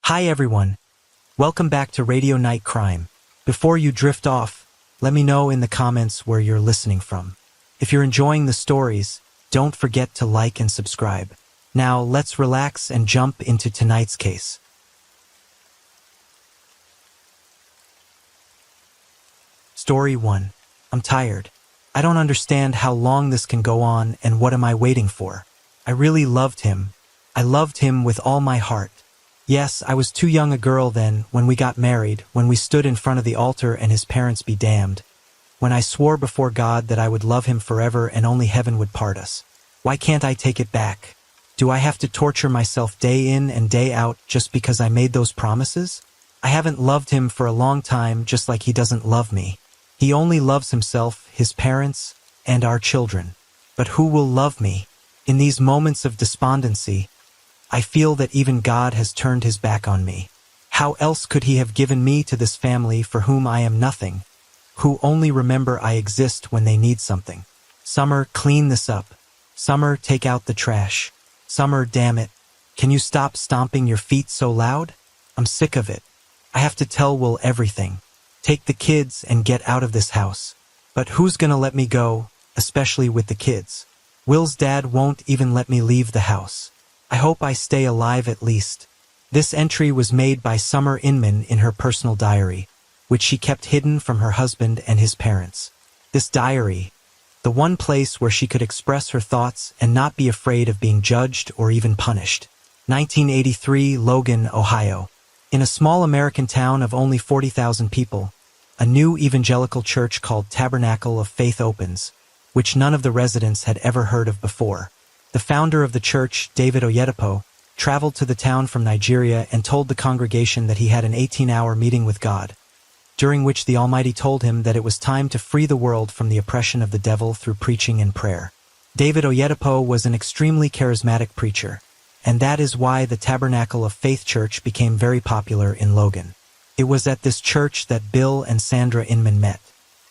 Hi everyone. Welcome back to Radio Night Crime. Before you drift off, let me know in the comments where you're listening from. If you're enjoying the stories, don't forget to like and subscribe. Now let's relax and jump into tonight's case. Story 1. I'm tired. I don't understand how long this can go on and what am I waiting for. I really loved him. I loved him with all my heart. Yes, I was too young a girl then, when we got married, when we stood in front of the altar and his parents be damned. When I swore before God that I would love him forever and only heaven would part us. Why can't I take it back? Do I have to torture myself day in and day out just because I made those promises? I haven't loved him for a long time, just like he doesn't love me. He only loves himself, his parents, and our children. But who will love me? In these moments of despondency, I feel that even God has turned his back on me. How else could he have given me to this family for whom I am nothing, who only remember I exist when they need something? Summer, clean this up. Summer, take out the trash. Summer, damn it. Can you stop stomping your feet so loud? I'm sick of it. I have to tell Will everything. Take the kids and get out of this house. But who's gonna let me go, especially with the kids? Will's dad won't even let me leave the house. I hope I stay alive at least. This entry was made by Summer Inman in her personal diary, which she kept hidden from her husband and his parents. This diary, the one place where she could express her thoughts and not be afraid of being judged or even punished. 1983, Logan, Ohio. In a small American town of only 40,000 people, a new evangelical church called Tabernacle of Faith opens, which none of the residents had ever heard of before. The founder of the church, David Oyedepo, traveled to the town from Nigeria and told the congregation that he had an 18-hour meeting with God, during which the Almighty told him that it was time to free the world from the oppression of the devil through preaching and prayer. David Oyedepo was an extremely charismatic preacher, and that is why the Tabernacle of Faith Church became very popular in Logan. It was at this church that Bill and Sandra Inman met.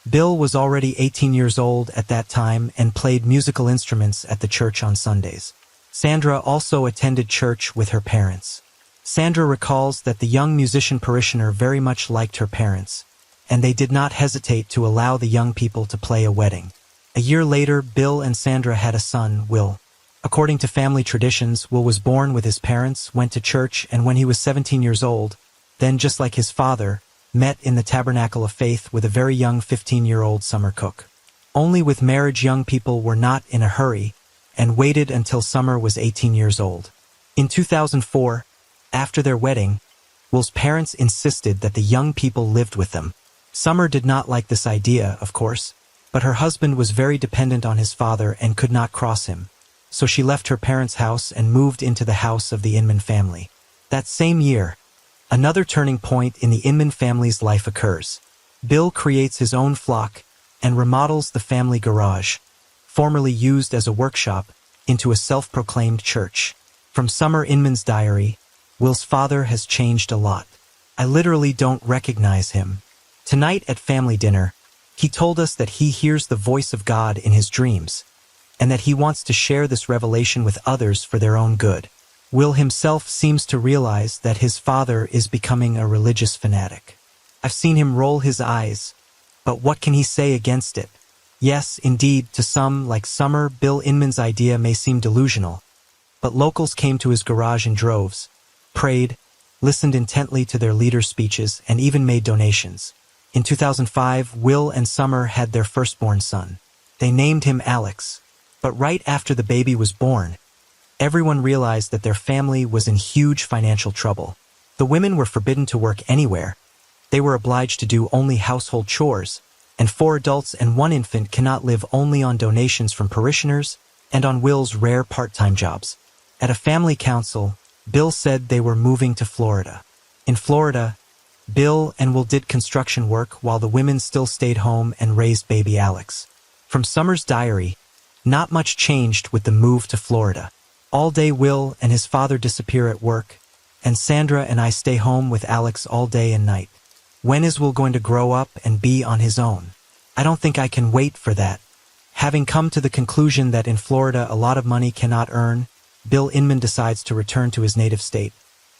Bill was already 18 years old at that time and played musical instruments at the church on Sundays. Sandra also attended church with her parents. Sandra recalls that the young musician parishioner very much liked her parents, and they did not hesitate to allow the young people to play a wedding. A year later, Bill and Sandra had a son, Will. According to family traditions, Will was born with his parents, went to church, and when he was 17 years old, then just like his father, met in the Tabernacle of Faith with a very young 15-year-old Summer Cook. Only with marriage young people were not in a hurry and waited until Summer was 18 years old. In 2004, after their wedding, Will's parents insisted that the young people lived with them. Summer did not like this idea, of course, but her husband was very dependent on his father and could not cross him, so she left her parents' house and moved into the house of the Inman family. That same year, another turning point in the Inman family's life occurs. Bill creates his own flock and remodels the family garage, formerly used as a workshop, into a self-proclaimed church. From Summer Inman's diary, Will's father has changed a lot. I literally don't recognize him. Tonight at family dinner, he told us that he hears the voice of God in his dreams, and that he wants to share this revelation with others for their own good. Will himself seems to realize that his father is becoming a religious fanatic. I've seen him roll his eyes, but what can he say against it? Yes, indeed, to some, like Summer, Bill Inman's idea may seem delusional, but locals came to his garage in droves, prayed, listened intently to their leaders' speeches, and even made donations. In 2005, Will and Summer had their firstborn son. They named him Alex, but right after the baby was born, everyone realized that their family was in huge financial trouble. The women were forbidden to work anywhere. They were obliged to do only household chores, and 4 adults and 1 infant cannot live only on donations from parishioners and on Will's rare part-time jobs. At a family council, Bill said they were moving to Florida. In Florida, Bill and Will did construction work while the women still stayed home and raised baby Alex. From Summer's diary, not much changed with the move to Florida. All day Will and his father disappear at work, and Sandra and I stay home with Alex all day and night. When is Will going to grow up and be on his own? I don't think I can wait for that. Having come to the conclusion that in Florida a lot of money cannot earn, Bill Inman decides to return to his native state.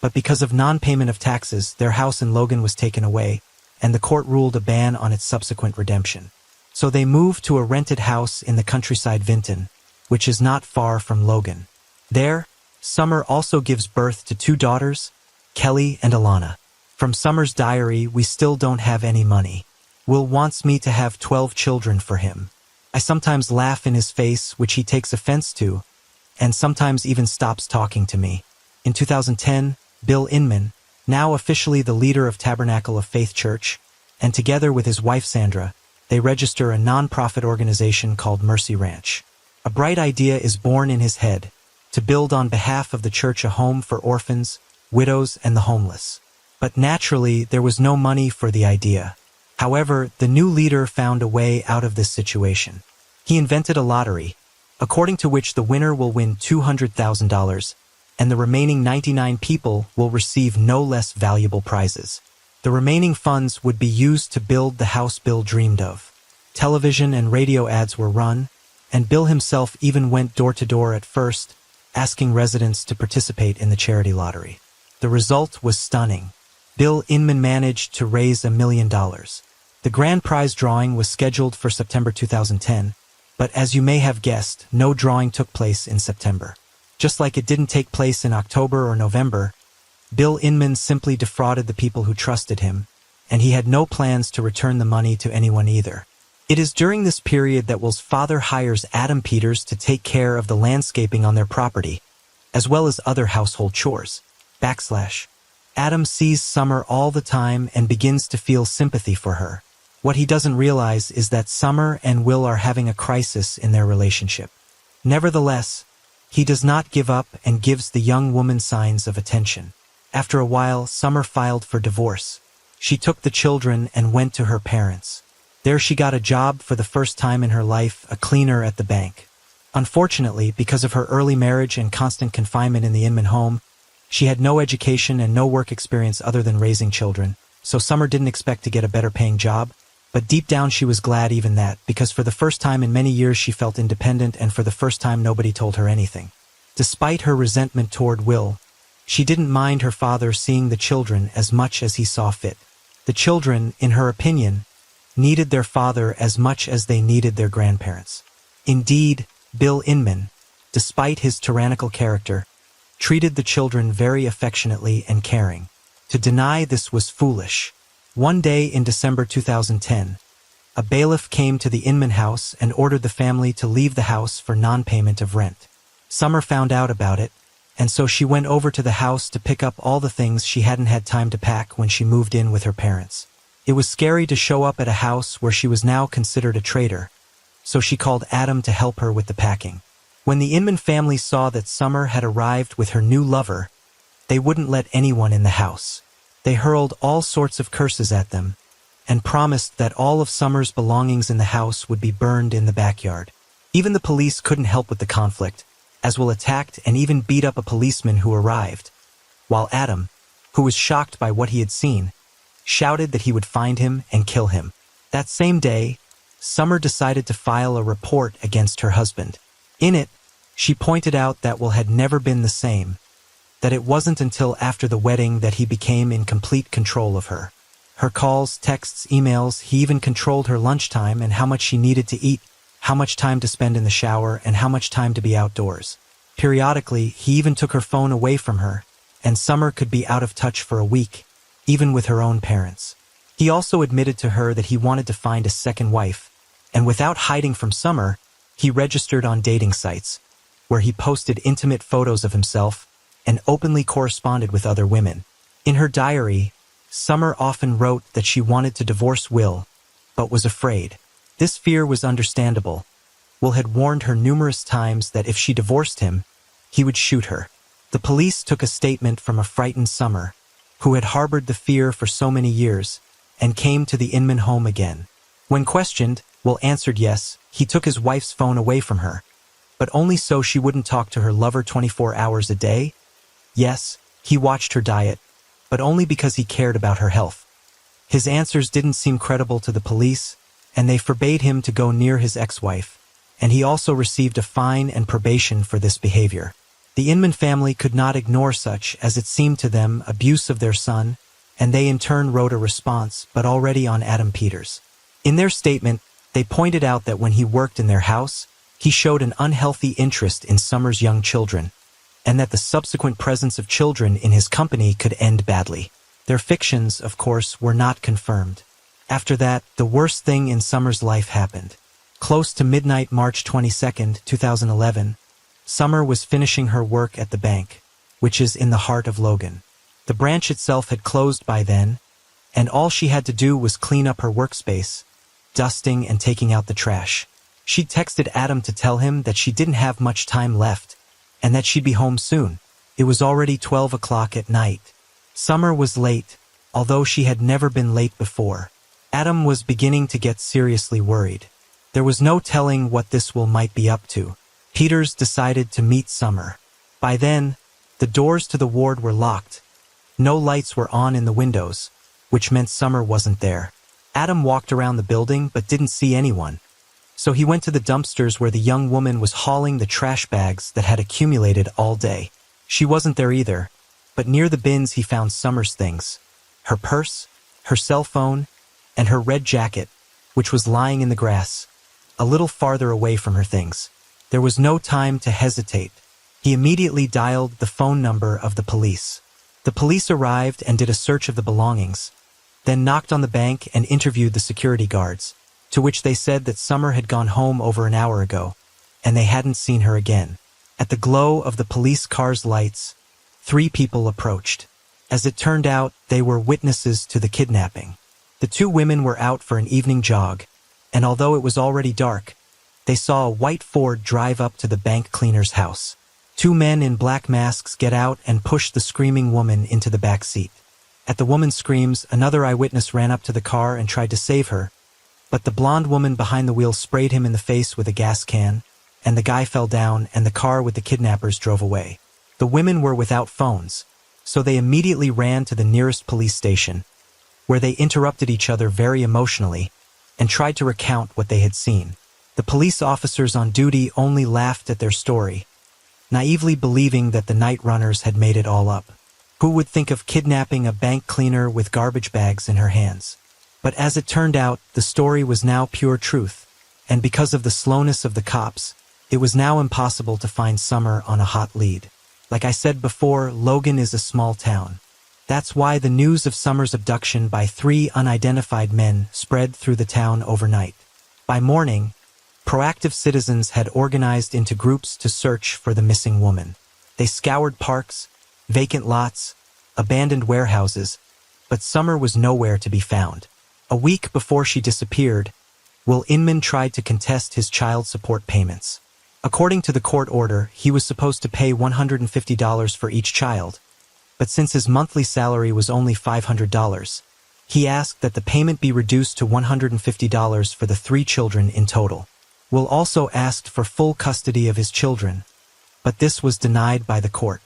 but because of non-payment of taxes, their house in Logan was taken away, and the court ruled a ban on its subsequent redemption. So they moved to a rented house in the countryside Vinton, which is not far from Logan. There, Summer also gives birth to 2 daughters, Kelly and Alana. From Summer's diary, we still don't have any money. Will wants me to have 12 children for him. I sometimes laugh in his face, which he takes offense to, and sometimes even stops talking to me. In 2010, Bill Inman, now officially the leader of Tabernacle of Faith Church, and together with his wife Sandra, they register a non-profit organization called Mercy Ranch. A bright idea is born in his head, to build on behalf of the church a home for orphans, widows, and the homeless. But naturally, there was no money for the idea. However, the new leader found a way out of this situation. He invented a lottery, according to which the winner will win $200,000, and the remaining 99 people will receive no less valuable prizes. The remaining funds would be used to build the house Bill dreamed of. Television and radio ads were run, and Bill himself even went door to door at first, asking residents to participate in the charity lottery. The result was stunning. Bill Inman managed to raise $1 million. The grand prize drawing was scheduled for September 2010, but as you may have guessed, no drawing took place in September. Just like it didn't take place in October or November, Bill Inman simply defrauded the people who trusted him, and he had no plans to return the money to anyone either. It is during this period that Will's father hires Adam Peters to take care of the landscaping on their property, as well as other household chores. Adam sees Summer all the time and begins to feel sympathy for her. What he doesn't realize is that Summer and Will are having a crisis in their relationship. Nevertheless, he does not give up and gives the young woman signs of attention. After a while, Summer filed for divorce. She took the children and went to her parents. There she got a job for the first time in her life, a cleaner at the bank. Unfortunately, because of her early marriage and constant confinement in the Inman home, she had no education and no work experience other than raising children, so Summer didn't expect to get a better paying job, but deep down she was glad even that, because for the first time in many years she felt independent and for the first time nobody told her anything. Despite her resentment toward Will, she didn't mind her father seeing the children as much as he saw fit. The children, in her opinion, needed their father as much as they needed their grandparents. Indeed, Bill Inman, despite his tyrannical character, treated the children very affectionately and caring. To deny this was foolish. One day in December 2010, a bailiff came to the Inman house and ordered the family to leave the house for non-payment of rent. Summer found out about it, and so she went over to the house to pick up all the things she hadn't had time to pack when she moved in with her parents. It was scary to show up at a house where she was now considered a traitor, so she called Adam to help her with the packing. When the Inman family saw that Summer had arrived with her new lover, they wouldn't let anyone in the house. They hurled all sorts of curses at them, and promised that all of Summer's belongings in the house would be burned in the backyard. Even the police couldn't help with the conflict, as Will attacked and even beat up a policeman who arrived, while Adam, who was shocked by what he had seen, shouted that he would find him and kill him. That same day, Summer decided to file a report against her husband. In it, she pointed out that Will had never been the same, that it wasn't until after the wedding that he became in complete control of her. Her calls, texts, emails, he even controlled her lunchtime and how much she needed to eat, how much time to spend in the shower, and how much time to be outdoors. Periodically, he even took her phone away from her, and Summer could be out of touch for a week, even with her own parents. He also admitted to her that he wanted to find a second wife, and without hiding from Summer, he registered on dating sites, where he posted intimate photos of himself and openly corresponded with other women. In her diary, Summer often wrote that she wanted to divorce Will, but was afraid. This fear was understandable. Will had warned her numerous times that if she divorced him, he would shoot her. The police took a statement from a frightened Summer, who had harbored the fear for so many years, and came to the Inman home again. When questioned, Will answered yes, he took his wife's phone away from her, but only so she wouldn't talk to her lover 24 hours a day. Yes, he watched her diet, but only because he cared about her health. His answers didn't seem credible to the police, and they forbade him to go near his ex-wife, and he also received a fine and probation for this behavior. The Inman family could not ignore such, as it seemed to them, abuse of their son, and they in turn wrote a response, but already on Adam Peters. In their statement, they pointed out that when he worked in their house, he showed an unhealthy interest in Summer's young children, and that the subsequent presence of children in his company could end badly. Their fictions, of course, were not confirmed. After that, the worst thing in Summer's life happened. Close to midnight, March 22, 2011, Summer was finishing her work at the bank, which is in the heart of Logan. The branch itself had closed by then, and all she had to do was clean up her workspace, dusting and taking out the trash. She'd texted Adam to tell him that she didn't have much time left, and that she'd be home soon. It was already 12 o'clock at night. Summer was late, although she had never been late before. Adam was beginning to get seriously worried. There was no telling what this might be up to. Peters decided to meet Summer. By then, the doors to the ward were locked. No lights were on in the windows, which meant Summer wasn't there. Adam walked around the building but didn't see anyone. So he went to the dumpsters where the young woman was hauling the trash bags that had accumulated all day. She wasn't there either, but near the bins he found Summer's things. Her purse, her cell phone, and her red jacket, which was lying in the grass, a little farther away from her things. There was no time to hesitate. He immediately dialed the phone number of the police. The police arrived and did a search of the belongings, then knocked on the bank and interviewed the security guards, to which they said that Summer had gone home over an hour ago, and they hadn't seen her again. At the glow of the police car's lights, 3 people approached. As it turned out, they were witnesses to the kidnapping. The 2 women were out for an evening jog, and although it was already dark, they saw a white Ford drive up to the bank cleaner's house. 2 men in black masks get out and push the screaming woman into the back seat. At the woman's screams, another eyewitness ran up to the car and tried to save her, but the blonde woman behind the wheel sprayed him in the face with a gas can, and the guy fell down and the car with the kidnappers drove away. The women were without phones, so they immediately ran to the nearest police station, where they interrupted each other very emotionally and tried to recount what they had seen. The police officers on duty only laughed at their story, naively believing that the night runners had made it all up. Who would think of kidnapping a bank cleaner with garbage bags in her hands? But as it turned out, the story was now pure truth, and because of the slowness of the cops, it was now impossible to find Summer on a hot lead. Like I said before, Logan is a small town. That's why the news of Summer's abduction by 3 unidentified men spread through the town overnight. By morning, proactive citizens had organized into groups to search for the missing woman. They scoured parks, vacant lots, abandoned warehouses, but Summer was nowhere to be found. A week before she disappeared, Will Inman tried to contest his child support payments. According to the court order, he was supposed to pay $150 for each child, but since his monthly salary was only $500, he asked that the payment be reduced to $150 for the 3 children in total. Will also asked for full custody of his children, but this was denied by the court.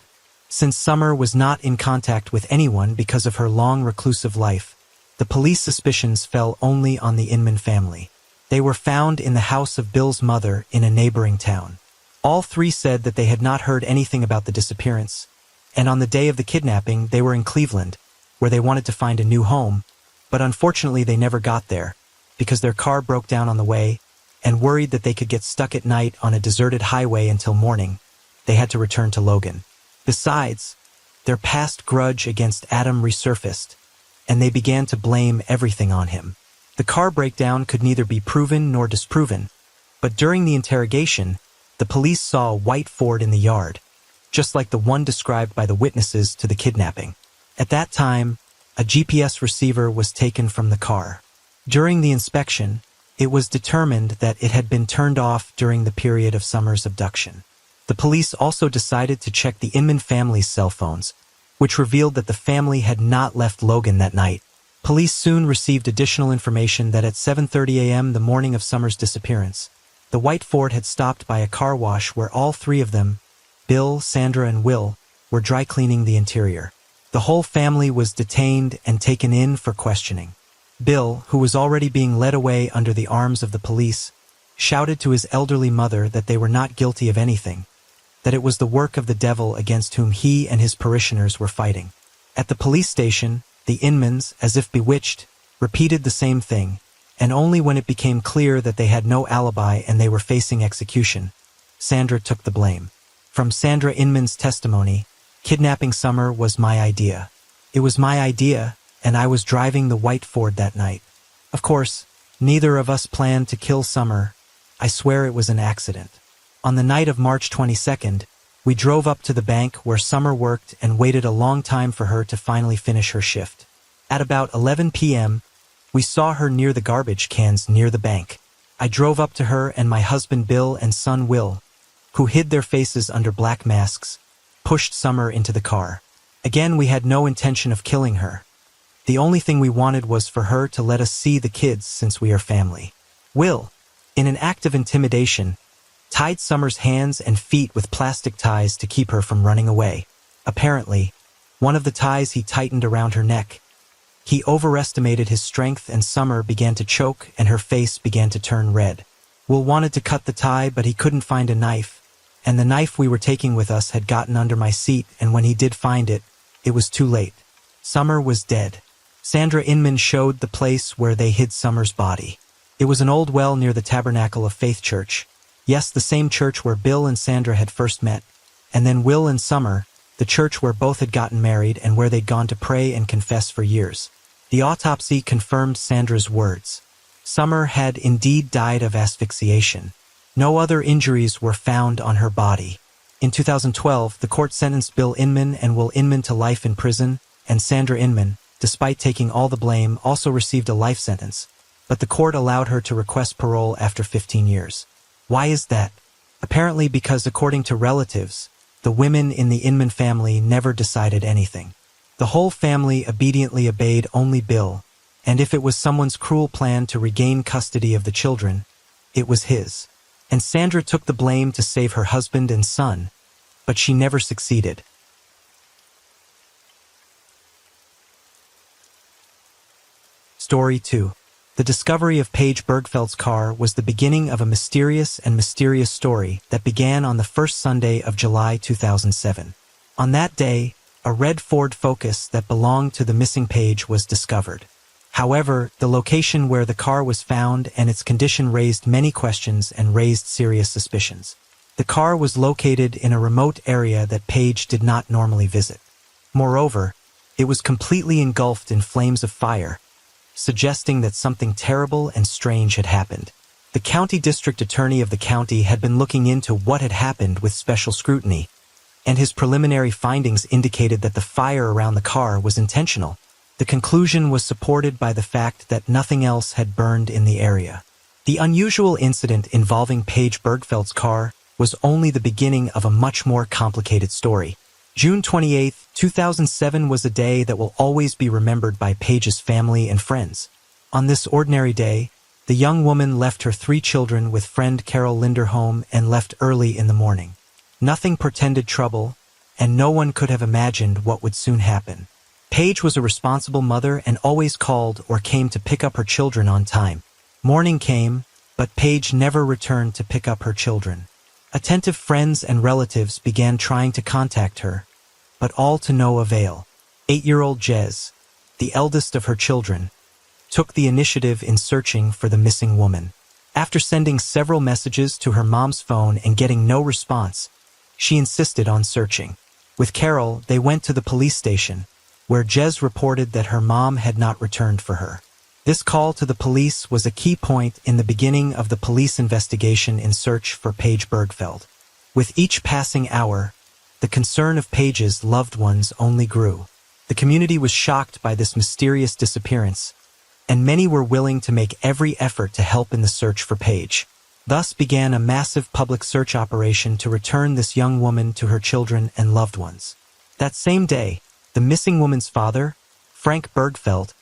Since Summer was not in contact with anyone because of her long reclusive life, the police suspicions fell only on the Inman family. They were found in the house of Bill's mother in a neighboring town. All 3 said that they had not heard anything about the disappearance, and on the day of the kidnapping they were in Cleveland, where they wanted to find a new home, but unfortunately they never got there, because their car broke down on the way, and worried that they could get stuck at night on a deserted highway until morning, they had to return to Logan. Besides, their past grudge against Adam resurfaced, and they began to blame everything on him. The car breakdown could neither be proven nor disproven, but during the interrogation, the police saw a white Ford in the yard, just like the one described by the witnesses to the kidnapping. At that time, a GPS receiver was taken from the car. During the inspection, it was determined that it had been turned off during the period of Summer's abduction. The police also decided to check the Inman family's cell phones, which revealed that the family had not left Logan that night. Police soon received additional information that at 7:30 a.m. the morning of Summer's disappearance, the white Ford had stopped by a car wash where all 3 of them, Bill, Sandra, and Will, were dry cleaning the interior. The whole family was detained and taken in for questioning. Bill, who was already being led away under the arms of the police, shouted to his elderly mother that they were not guilty of anything, that it was the work of the devil against whom he and his parishioners were fighting. At the police station, the Inmans, as if bewitched, repeated the same thing, and only when it became clear that they had no alibi and they were facing execution, Sandra took the blame. From Sandra Inman's testimony, kidnapping Summer was my idea. It was my idea, and I was driving the white Ford that night. Of course, neither of us planned to kill Summer. I swear it was an accident. On the night of March 22nd, we drove up to the bank where Summer worked and waited a long time for her to finally finish her shift. At about 11 p.m., we saw her near the garbage cans near the bank. I drove up to her, and my husband Bill and son Will, who hid their faces under black masks, pushed Summer into the car. Again, we had no intention of killing her. The only thing we wanted was for her to let us see the kids since we are family. Will, in an act of intimidation, tied Summer's hands and feet with plastic ties to keep her from running away. Apparently, one of the ties he tightened around her neck. He overestimated his strength, and Summer began to choke and her face began to turn red. Will wanted to cut the tie, but he couldn't find a knife, and the knife we were taking with us had gotten under my seat, and when he did find it, it was too late. Summer was dead. Sandra Inman showed the place where they hid Summer's body. It was an old well near the Tabernacle of Faith Church. Yes, the same church where Bill and Sandra had first met, and then Will and Summer, the church where both had gotten married and where they'd gone to pray and confess for years. The autopsy confirmed Sandra's words. Summer had indeed died of asphyxiation. No other injuries were found on her body. In 2012, the court sentenced Bill Inman and Will Inman to life in prison, and Sandra Inman, despite taking all the blame, also received a life sentence, but the court allowed her to request parole after 15 years. Why is that? Apparently because, according to relatives, the women in the Inman family never decided anything. The whole family obediently obeyed only Bill, and if it was someone's cruel plan to regain custody of the children, it was his. And Sandra took the blame to save her husband and son, but she never succeeded. Story 2. The discovery of Paige Bergfeld's car was the beginning of a mysterious story that began on the first Sunday of July 2007. On that day, a red Ford Focus that belonged to the missing Paige was discovered. However, the location where the car was found and its condition raised many questions and raised serious suspicions. The car was located in a remote area that Paige did not normally visit. Moreover, it was completely engulfed in flames of fire, suggesting that something terrible and strange had happened. The county district attorney of the county had been looking into what had happened with special scrutiny, and his preliminary findings indicated that the fire around the car was intentional. The conclusion was supported by the fact that nothing else had burned in the area. The unusual incident involving Paige Bergfeld's car was only the beginning of a much more complicated story. June 28, 2007 was a day that will always be remembered by Paige's family and friends. On this ordinary day, the young woman left her 3 children with friend Carol Linder home and left early in the morning. Nothing portended trouble, and no one could have imagined what would soon happen. Paige was a responsible mother and always called or came to pick up her children on time. Morning came, but Paige never returned to pick up her children. Attentive friends and relatives began trying to contact her, but all to no avail. 8-year-old Jez, the eldest of her children, took the initiative in searching for the missing woman. After sending several messages to her mom's phone and getting no response, she insisted on searching. With Carol, they went to the police station, where Jez reported that her mom had not returned for her. This call to the police was a key point in the beginning of the police investigation in search for Paige Bergfeld. With each passing hour, the concern of Paige's loved ones only grew. The community was shocked by this mysterious disappearance, and many were willing to make every effort to help in the search for Paige. Thus began a massive public search operation to return this young woman to her children and loved ones. That same day, the missing woman's father, Frank Bergfeld,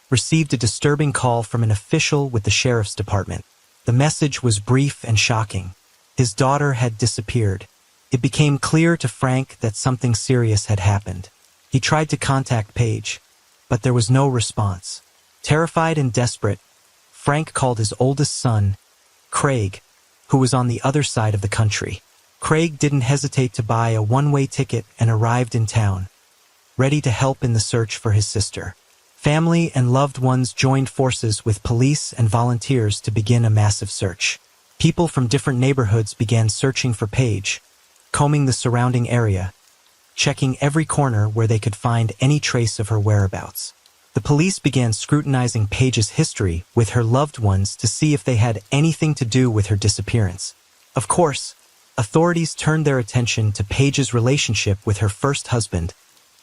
received a disturbing call from an official with the sheriff's department. The message was brief and shocking. His daughter had disappeared. It became clear to Frank that something serious had happened. He tried to contact Paige, but there was no response. Terrified and desperate, Frank called his oldest son, Craig, who was on the other side of the country. Craig didn't hesitate to buy a one-way ticket and arrived in town, ready to help in the search for his sister. Family and loved ones joined forces with police and volunteers to begin a massive search. People from different neighborhoods began searching for Paige, combing the surrounding area, checking every corner where they could find any trace of her whereabouts. The police began scrutinizing Paige's history with her loved ones to see if they had anything to do with her disappearance. Of course, authorities turned their attention to Paige's relationship with her first husband,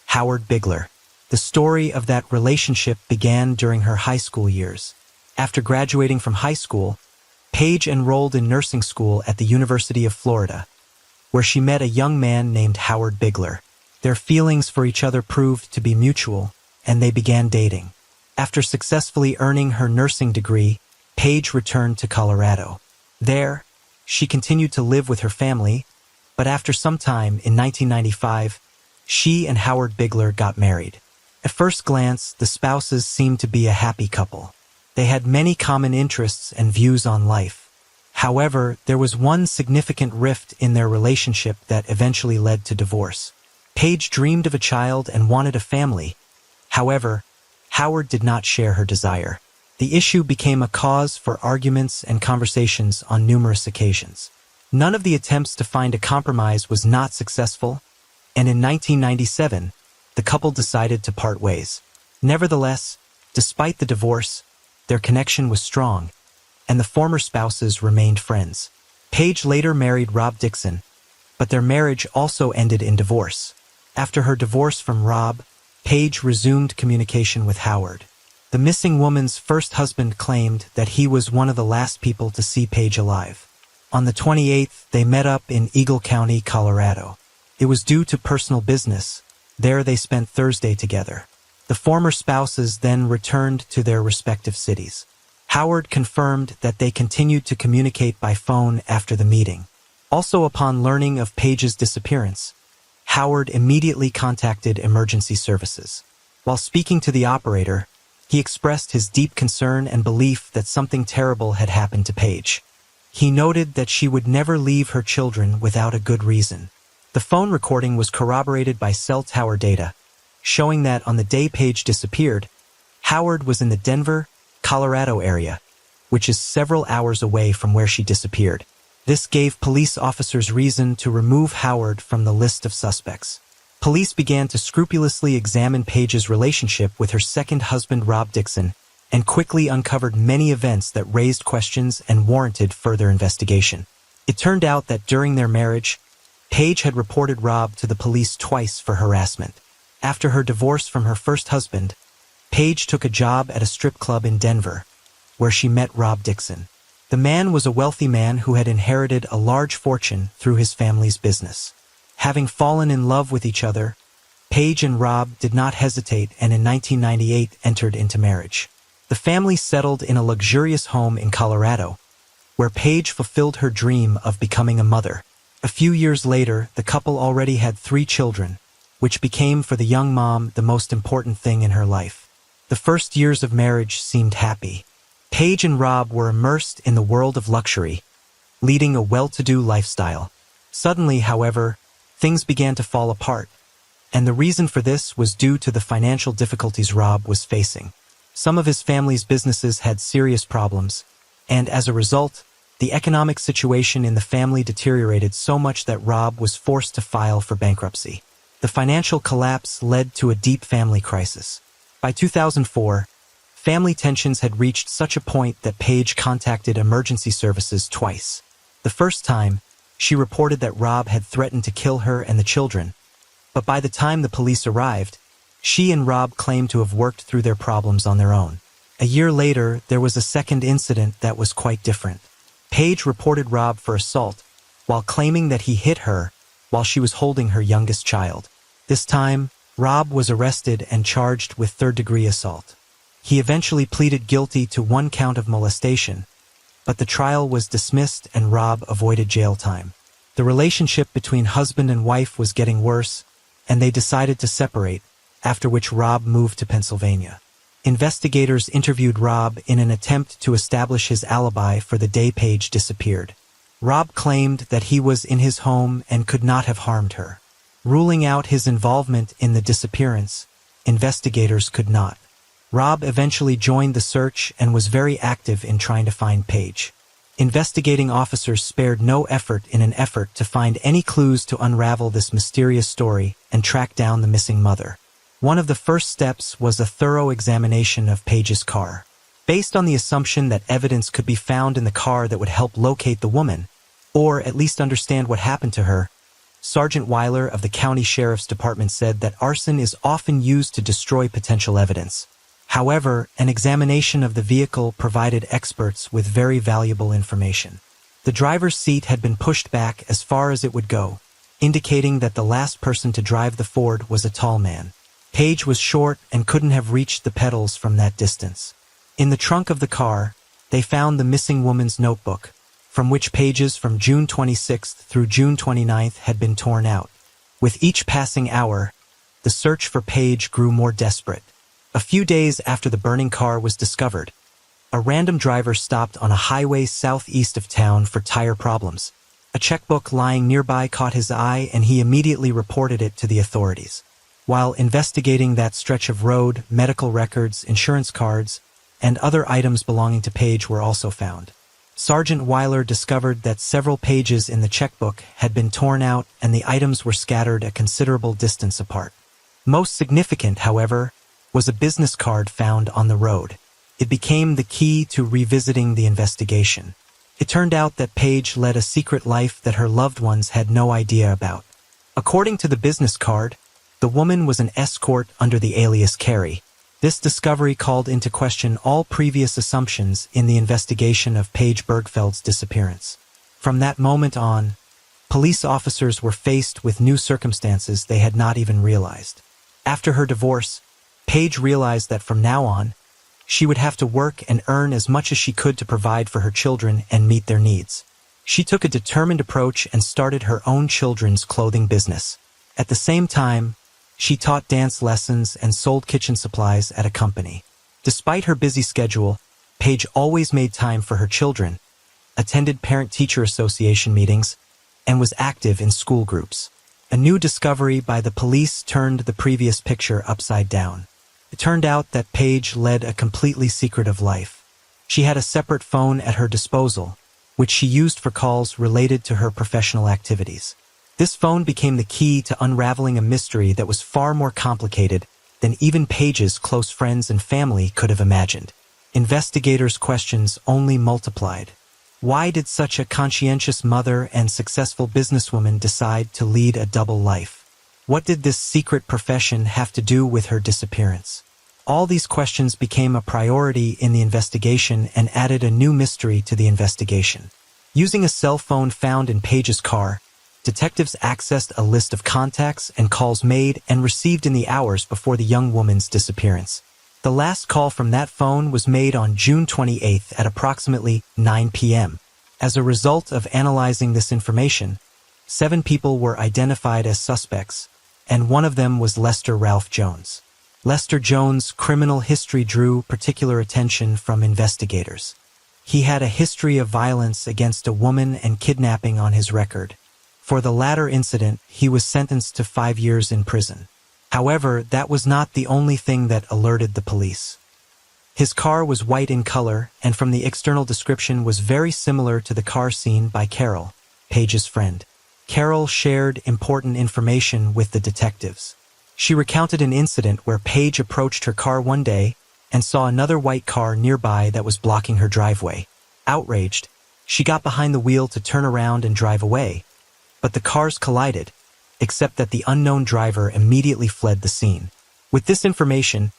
Howard Bigler. The story of that relationship began during her high school years. After graduating from high school, Paige enrolled in nursing school at the University of Florida, where she met a young man named Howard Bigler. Their feelings for each other proved to be mutual, and they began dating. After successfully earning her nursing degree, Paige returned to Colorado. There, she continued to live with her family, but after some time in 1995, she and Howard Bigler got married. At first glance, the spouses seemed to be a happy couple. They had many common interests and views on life. However, there was one significant rift in their relationship that eventually led to divorce. Paige dreamed of a child and wanted a family. However, Howard did not share her desire. The issue became a cause for arguments and conversations on numerous occasions. None of the attempts to find a compromise was not successful, and in 1997, the couple decided to part ways. Nevertheless, despite the divorce, their connection was strong, and the former spouses remained friends. Paige later married Rob Dixon, but their marriage also ended in divorce. After her divorce from Rob, Paige resumed communication with Howard. The missing woman's first husband claimed that he was one of the last people to see Paige alive. On the 28th, they met up in Eagle County, Colorado. It was due to personal business. There they spent Thursday together. The former spouses then returned to their respective cities. Howard confirmed that they continued to communicate by phone after the meeting. Also, upon learning of Paige's disappearance, Howard immediately contacted emergency services. While speaking to the operator, he expressed his deep concern and belief that something terrible had happened to Paige. He noted that she would never leave her children without a good reason. The phone recording was corroborated by cell tower data, showing that on the day Paige disappeared, Howard was in the Denver, Colorado area, which is several hours away from where she disappeared. This gave police officers reason to remove Howard from the list of suspects. Police began to scrupulously examine Paige's relationship with her second husband Rob Dixon and quickly uncovered many events that raised questions and warranted further investigation. It turned out that during their marriage, Paige had reported Rob to the police twice for harassment. After her divorce from her first husband, Paige took a job at a strip club in Denver, where she met Rob Dixon. The man was a wealthy man who had inherited a large fortune through his family's business. Having fallen in love with each other, Paige and Rob did not hesitate and in 1998 entered into marriage. The family settled in a luxurious home in Colorado, where Paige fulfilled her dream of becoming a mother. A few years later, the couple already had 3 children, which became for the young mom the most important thing in her life. The first years of marriage seemed happy. Paige and Rob were immersed in the world of luxury, leading a well-to-do lifestyle. Suddenly, however, things began to fall apart, and the reason for this was due to the financial difficulties Rob was facing. Some of his family's businesses had serious problems, and as a result, the economic situation in the family deteriorated so much that Rob was forced to file for bankruptcy. The financial collapse led to a deep family crisis. By 2004, family tensions had reached such a point that Paige contacted emergency services twice. The first time, she reported that Rob had threatened to kill her and the children, but by the time the police arrived, she and Rob claimed to have worked through their problems on their own. A year later, there was a second incident that was quite different. Paige reported Rob for assault, while claiming that he hit her while she was holding her youngest child. This time, Rob was arrested and charged with third-degree assault. He eventually pleaded guilty to 1 count of molestation, but the trial was dismissed and Rob avoided jail time. The relationship between husband and wife was getting worse, and they decided to separate, after which Rob moved to Pennsylvania. Investigators interviewed Rob in an attempt to establish his alibi for the day Paige disappeared. Rob claimed that he was in his home and could not have harmed her. Ruling out his involvement in the disappearance, investigators could not. Rob eventually joined the search and was very active in trying to find Paige. Investigating officers spared no effort in an effort to find any clues to unravel this mysterious story and track down the missing mother. One of the first steps was a thorough examination of Paige's car. Based on the assumption that evidence could be found in the car that would help locate the woman, or at least understand what happened to her, Sergeant Weiler of the County Sheriff's Department said that arson is often used to destroy potential evidence. However, an examination of the vehicle provided experts with very valuable information. The driver's seat had been pushed back as far as it would go, indicating that the last person to drive the Ford was a tall man. Paige was short and couldn't have reached the pedals from that distance. In the trunk of the car, they found the missing woman's notebook, from which pages from June 26th through June 29th had been torn out. With each passing hour, the search for Paige grew more desperate. A few days after the burning car was discovered, a random driver stopped on a highway southeast of town for tire problems. A checkbook lying nearby caught his eye and he immediately reported it to the authorities. While investigating that stretch of road, medical records, insurance cards, and other items belonging to Paige were also found. Sergeant Weiler discovered that several pages in the checkbook had been torn out and the items were scattered a considerable distance apart. Most significant, however, was a business card found on the road. It became the key to revisiting the investigation. It turned out that Paige led a secret life that her loved ones had no idea about. According to the business card, the woman was an escort under the alias Carrie. This discovery called into question all previous assumptions in the investigation of Paige Bergfeld's disappearance. From that moment on, police officers were faced with new circumstances they had not even realized. After her divorce, Paige realized that from now on, she would have to work and earn as much as she could to provide for her children and meet their needs. She took a determined approach and started her own children's clothing business. At the same time, she taught dance lessons and sold kitchen supplies at a company. Despite her busy schedule, Paige always made time for her children, attended parent-teacher association meetings, and was active in school groups. A new discovery by the police turned the previous picture upside down. It turned out that Paige led a completely secretive life. She had a separate phone at her disposal, which she used for calls related to her professional activities. This phone became the key to unraveling a mystery that was far more complicated than even Paige's close friends and family could have imagined. Investigators' questions only multiplied. Why did such a conscientious mother and successful businesswoman decide to lead a double life? What did this secret profession have to do with her disappearance? All these questions became a priority in the investigation and added a new mystery to the investigation. Using a cell phone found in Paige's car, detectives accessed a list of contacts and calls made and received in the hours before the young woman's disappearance. The last call from that phone was made on June 28th at approximately 9 p.m. As a result of analyzing this information, 7 people were identified as suspects, and one of them was Lester Ralph Jones. Lester Jones' criminal history drew particular attention from investigators. He had a history of violence against a woman and kidnapping on his record. For the latter incident, he was sentenced to 5 years in prison. However, that was not the only thing that alerted the police. His car was white in color, and from the external description was very similar to the car seen by Carol, Paige's friend. Carol shared important information with the detectives. She recounted an incident where Paige approached her car one day and saw another white car nearby that was blocking her driveway. Outraged, she got behind the wheel to turn around and drive away, but the cars collided, except that the unknown driver immediately fled the scene. With this information,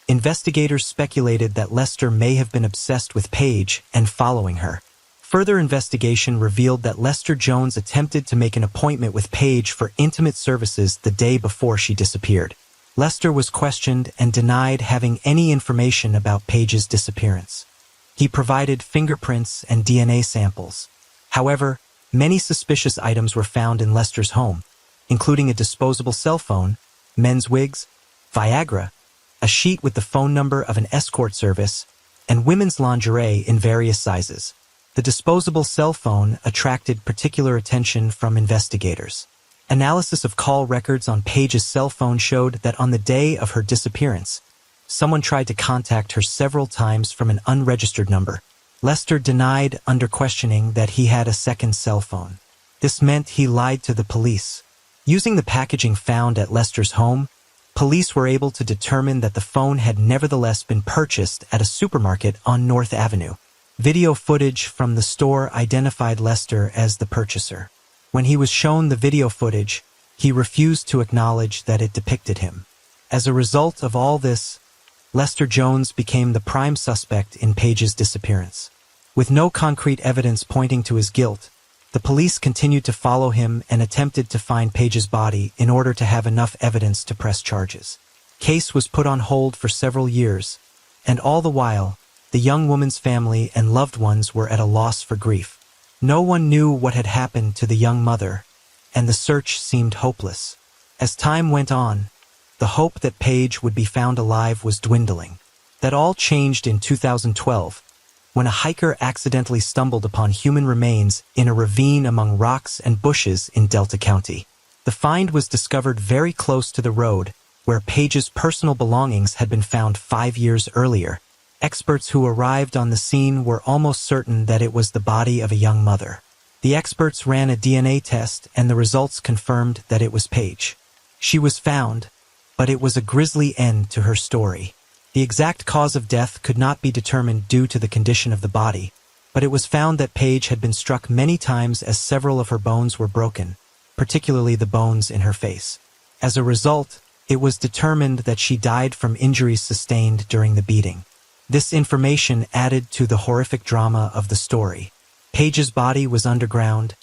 investigators speculated that Lester may have been obsessed with Paige and following her. Further investigation revealed that Lester Jones attempted to make an appointment with Paige for intimate services the day before she disappeared. Lester was questioned and denied having any information about Paige's disappearance. He provided fingerprints and DNA samples. However, many suspicious items were found in Lester's home, including a disposable cell phone, men's wigs, Viagra, a sheet with the phone number of an escort service, and women's lingerie in various sizes. The disposable cell phone attracted particular attention from investigators. Analysis of call records on Paige's cell phone showed that on the day of her disappearance, someone tried to contact her several times from an unregistered number. Lester denied under questioning that he had a second cell phone. This meant he lied to the police. Using the packaging found at Lester's home, police were able to determine that the phone had nevertheless been purchased at a supermarket on North Avenue. Video footage from the store identified Lester as the purchaser. When he was shown the video footage, he refused to acknowledge that it depicted him. As a result of all this, Lester Jones became the prime suspect in Paige's disappearance. With no concrete evidence pointing to his guilt, the police continued to follow him and attempted to find Paige's body in order to have enough evidence to press charges. Case was put on hold for several years, and all the while, the young woman's family and loved ones were at a loss for grief. No one knew what had happened to the young mother, and the search seemed hopeless. As time went on, the hope that Paige would be found alive was dwindling. That all changed in 2012, when a hiker accidentally stumbled upon human remains in a ravine among rocks and bushes in Delta County. The find was discovered very close to the road, where Paige's personal belongings had been found 5 years earlier. Experts who arrived on the scene were almost certain that it was the body of a young mother. The experts ran a DNA test and the results confirmed that it was Paige. She was found, but it was a grisly end to her story. The exact cause of death could not be determined due to the condition of the body, but it was found that Paige had been struck many times as several of her bones were broken, particularly the bones in her face. As a result, it was determined that she died from injuries sustained during the beating. This information added to the horrific drama of the story. Paige's body was underground,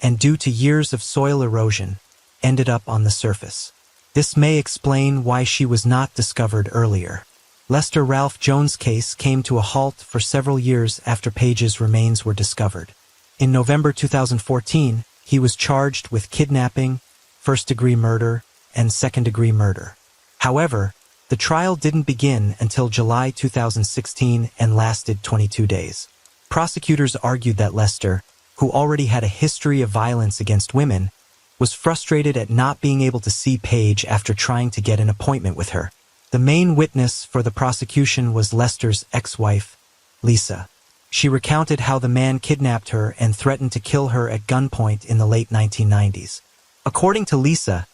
and due to years of soil erosion, ended up on the surface. This may explain why she was not discovered earlier. Lester Ralph Jones' case came to a halt for several years after Paige's remains were discovered. In November 2014, he was charged with kidnapping, first-degree murder, and second-degree murder. However, the trial didn't begin until July 2016 and lasted 22 days. Prosecutors argued that Lester, who already had a history of violence against women, was frustrated at not being able to see Paige after trying to get an appointment with her. The main witness for the prosecution was Lester's ex-wife, Lisa. She recounted how the man kidnapped her and threatened to kill her at gunpoint in the late 1990s. According to Lisa,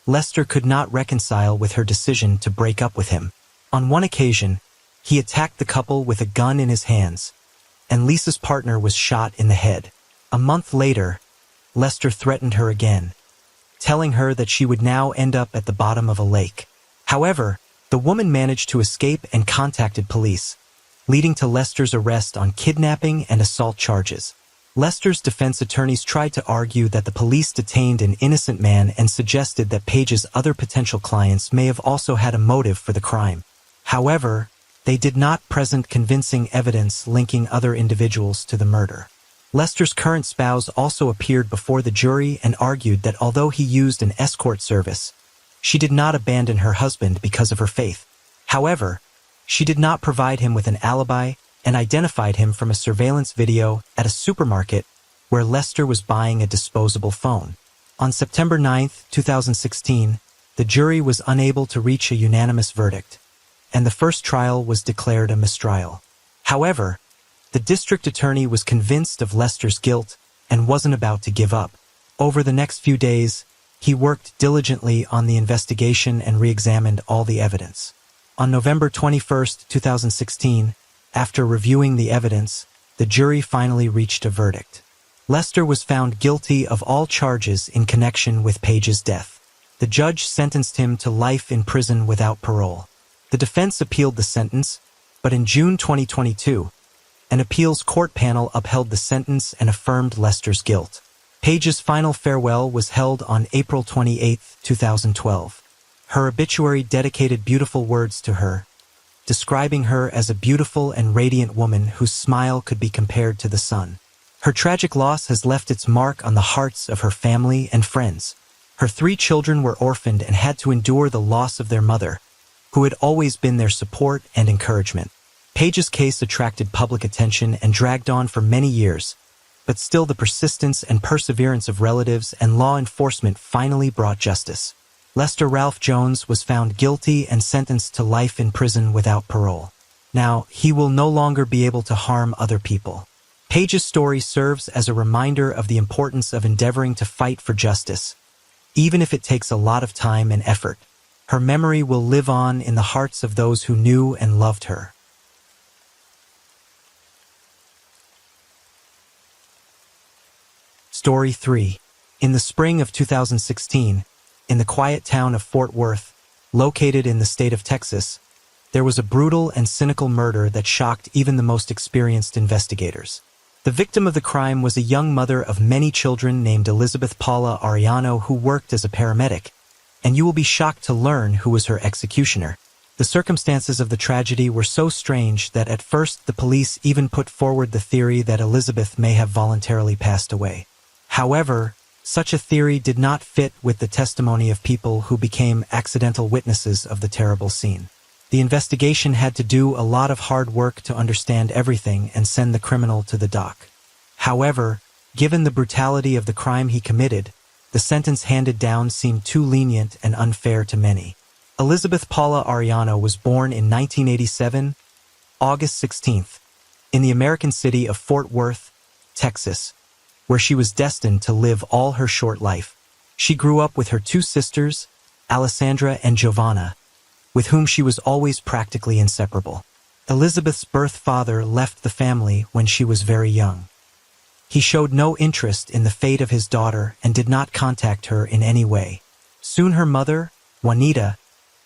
Lester could not reconcile with her decision to break up with him. On one occasion, he attacked the couple with a gun in his hands, and Lisa's partner was shot in the head. A month later, Lester threatened her again, telling her that she would now end up at the bottom of a lake. However, the woman managed to escape and contacted police, leading to Lester's arrest on kidnapping and assault charges. Lester's defense attorneys tried to argue that the police detained an innocent man and suggested that Paige's other potential clients may have also had a motive for the crime. However, they did not present convincing evidence linking other individuals to the murder. Lester's current spouse also appeared before the jury and argued that although he used an escort service, she did not abandon her husband because of her faith. However, she did not provide him with an alibi and identified him from a surveillance video at a supermarket where Lester was buying a disposable phone. On September 9, 2016, the jury was unable to reach a unanimous verdict, and the first trial was declared a mistrial. However, the district attorney was convinced of Lester's guilt and wasn't about to give up. Over the next few days, he worked diligently on the investigation and re-examined all the evidence. On November 21, 2016, after reviewing the evidence, the jury finally reached a verdict. Lester was found guilty of all charges in connection with Paige's death. The judge sentenced him to life in prison without parole. The defense appealed the sentence, but in June 2022, an appeals court panel upheld the sentence and affirmed Lester's guilt. Paige's final farewell was held on April 28, 2012. Her obituary dedicated beautiful words to her, describing her as a beautiful and radiant woman whose smile could be compared to the sun. Her tragic loss has left its mark on the hearts of her family and friends. Her 3 children were orphaned and had to endure the loss of their mother, who had always been their support and encouragement. Page's case attracted public attention and dragged on for many years, but still the persistence and perseverance of relatives and law enforcement finally brought justice. Lester Ralph Jones was found guilty and sentenced to life in prison without parole. Now, he will no longer be able to harm other people. Page's story serves as a reminder of the importance of endeavoring to fight for justice, even if it takes a lot of time and effort. Her memory will live on in the hearts of those who knew and loved her. Story 3. In the spring of 2016, in the quiet town of Fort Worth, located in the state of Texas, there was a brutal and cynical murder that shocked even the most experienced investigators. The victim of the crime was a young mother of many children named Elizabeth Paula Arellano, who worked as a paramedic, and you will be shocked to learn who was her executioner. The circumstances of the tragedy were so strange that at first the police even put forward the theory that Elizabeth may have voluntarily passed away. However, such a theory did not fit with the testimony of people who became accidental witnesses of the terrible scene. The investigation had to do a lot of hard work to understand everything and send the criminal to the dock. However, given the brutality of the crime he committed, the sentence handed down seemed too lenient and unfair to many. Elizabeth Paula Arellano was born in 1987, August 16th, in the American city of Fort Worth, Texas, where she was destined to live all her short life. She grew up with her two sisters, Alessandra and Giovanna, with whom she was always practically inseparable. Elizabeth's birth father left the family when she was very young. He showed no interest in the fate of his daughter and did not contact her in any way. Soon her mother, Juanita,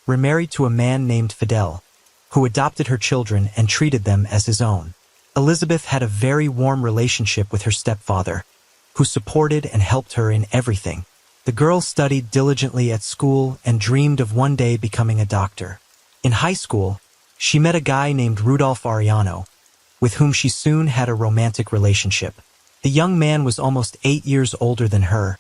remarried to a man named Fidel, who adopted her children and treated them as his own. Elizabeth had a very warm relationship with her stepfather, who supported and helped her in everything. The girl studied diligently at school and dreamed of one day becoming a doctor. In high school, she met a guy named Rudolph Arellano, with whom she soon had a romantic relationship. The young man was almost 8 years older than her,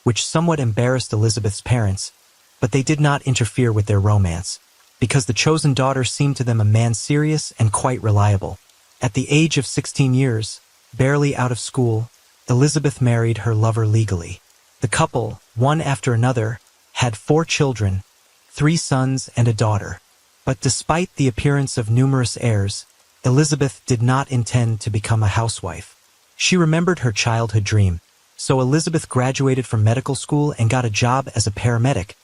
which somewhat embarrassed Elizabeth's parents, but they did not interfere with their romance, because the chosen daughter seemed to them a man serious and quite reliable. At the age of 16 years, barely out of school, Elizabeth married her lover legally. The couple, one after another, had 4 children, 3 sons and a daughter. But despite the appearance of numerous heirs, Elizabeth did not intend to become a housewife. She remembered her childhood dream, so Elizabeth graduated from medical school and got a job as a paramedic,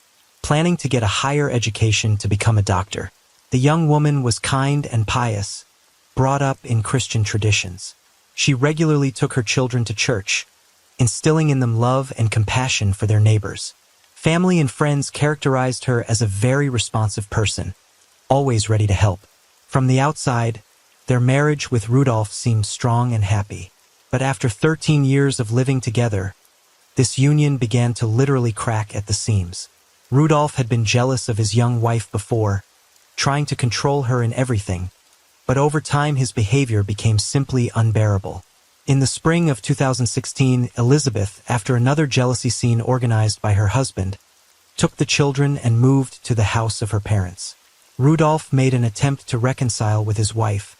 planning to get a higher education to become a doctor. The young woman was kind and pious, brought up in Christian traditions. She regularly took her children to church, instilling in them love and compassion for their neighbors. Family and friends characterized her as a very responsive person, always ready to help. From the outside, their marriage with Rudolph seemed strong and happy. But after 13 years of living together, this union began to literally crack at the seams. Rudolph had been jealous of his young wife before, trying to control her in everything, but over time his behavior became simply unbearable. In the spring of 2016, Elizabeth, after another jealousy scene organized by her husband, took the children and moved to the house of her parents. Rudolph made an attempt to reconcile with his wife,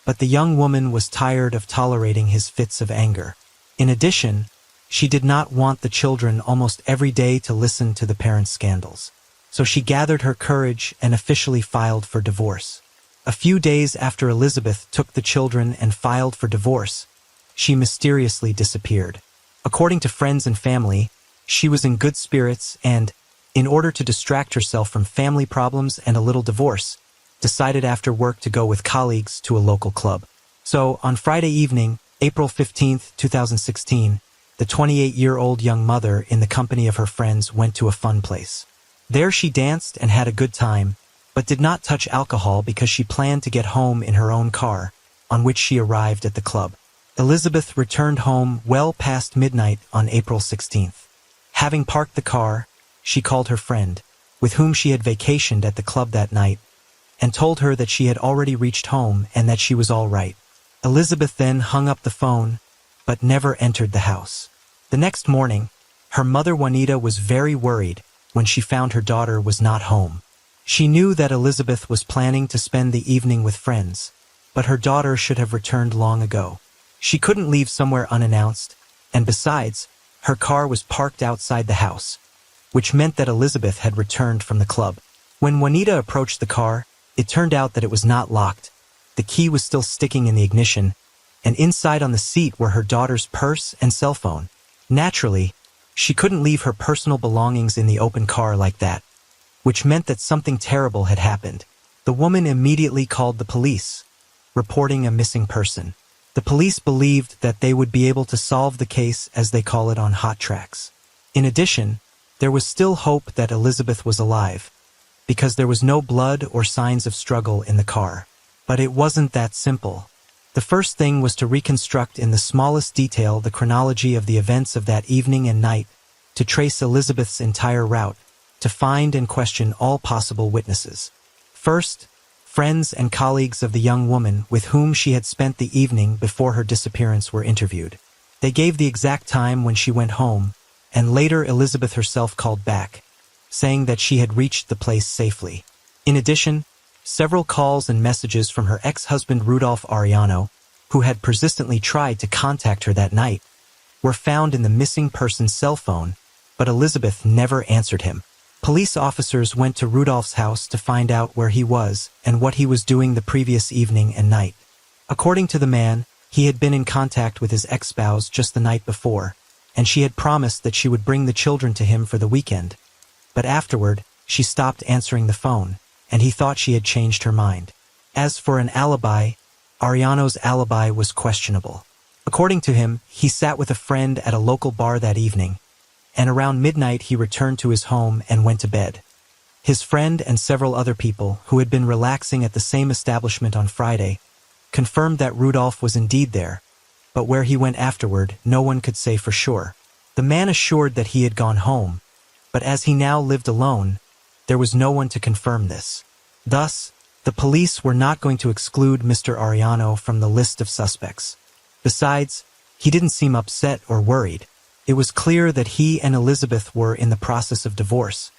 but the young woman was tired of tolerating his fits of anger. In addition, she did not want the children almost every day to listen to the parents' scandals. So she gathered her courage and officially filed for divorce. A few days after Elizabeth took the children and filed for divorce, she mysteriously disappeared. According to friends and family, she was in good spirits and, in order to distract herself from family problems and a little divorce, decided after work to go with colleagues to a local club. So, on Friday evening, April 15, 2016, the 28-year-old young mother in the company of her friends went to a fun place. There she danced and had a good time, but did not touch alcohol because she planned to get home in her own car, on which she arrived at the club. Elizabeth returned home well past midnight on April 16th. Having parked the car, she called her friend, with whom she had vacationed at the club that night, and told her that she had already reached home and that she was all right. Elizabeth then hung up the phone, but never entered the house. The next morning, her mother Juanita was very worried when she found her daughter was not home. She knew that Elizabeth was planning to spend the evening with friends, but her daughter should have returned long ago. She couldn't leave somewhere unannounced, and besides, her car was parked outside the house, which meant that Elizabeth had returned from the club. When Juanita approached the car, it turned out that it was not locked. The key was still sticking in the ignition, and inside on the seat were her daughter's purse and cell phone. Naturally, she couldn't leave her personal belongings in the open car like that, which meant that something terrible had happened. The woman immediately called the police, reporting a missing person. The police believed that they would be able to solve the case, as they call it on hot tracks. In addition, there was still hope that Elizabeth was alive, because there was no blood or signs of struggle in the car. But it wasn't that simple. The first thing was to reconstruct in the smallest detail the chronology of the events of that evening and night, to trace Elizabeth's entire route, to find and question all possible witnesses. First, friends and colleagues of the young woman with whom she had spent the evening before her disappearance were interviewed. They gave the exact time when she went home, and later Elizabeth herself called back, saying that she had reached the place safely. In addition, several calls and messages from her ex-husband Rudolph Ariano, who had persistently tried to contact her that night, were found in the missing person's cell phone, but Elizabeth never answered him. Police officers went to Rudolph's house to find out where he was and what he was doing the previous evening and night. According to the man, he had been in contact with his ex-spouse just the night before, and she had promised that she would bring the children to him for the weekend. But afterward, she stopped answering the phone, and he thought she had changed her mind. As for an alibi, Ariano's alibi was questionable. According to him, he sat with a friend at a local bar that evening, and around midnight he returned to his home and went to bed. His friend and several other people, who had been relaxing at the same establishment on Friday, confirmed that Rudolph was indeed there, but where he went afterward, no one could say for sure. The man assured that he had gone home, but as he now lived alone, there was no one to confirm this. Thus, the police were not going to exclude Mr. Ariano from the list of suspects. Besides, he didn't seem upset or worried. It was clear that he and Elizabeth were in the process of divorce,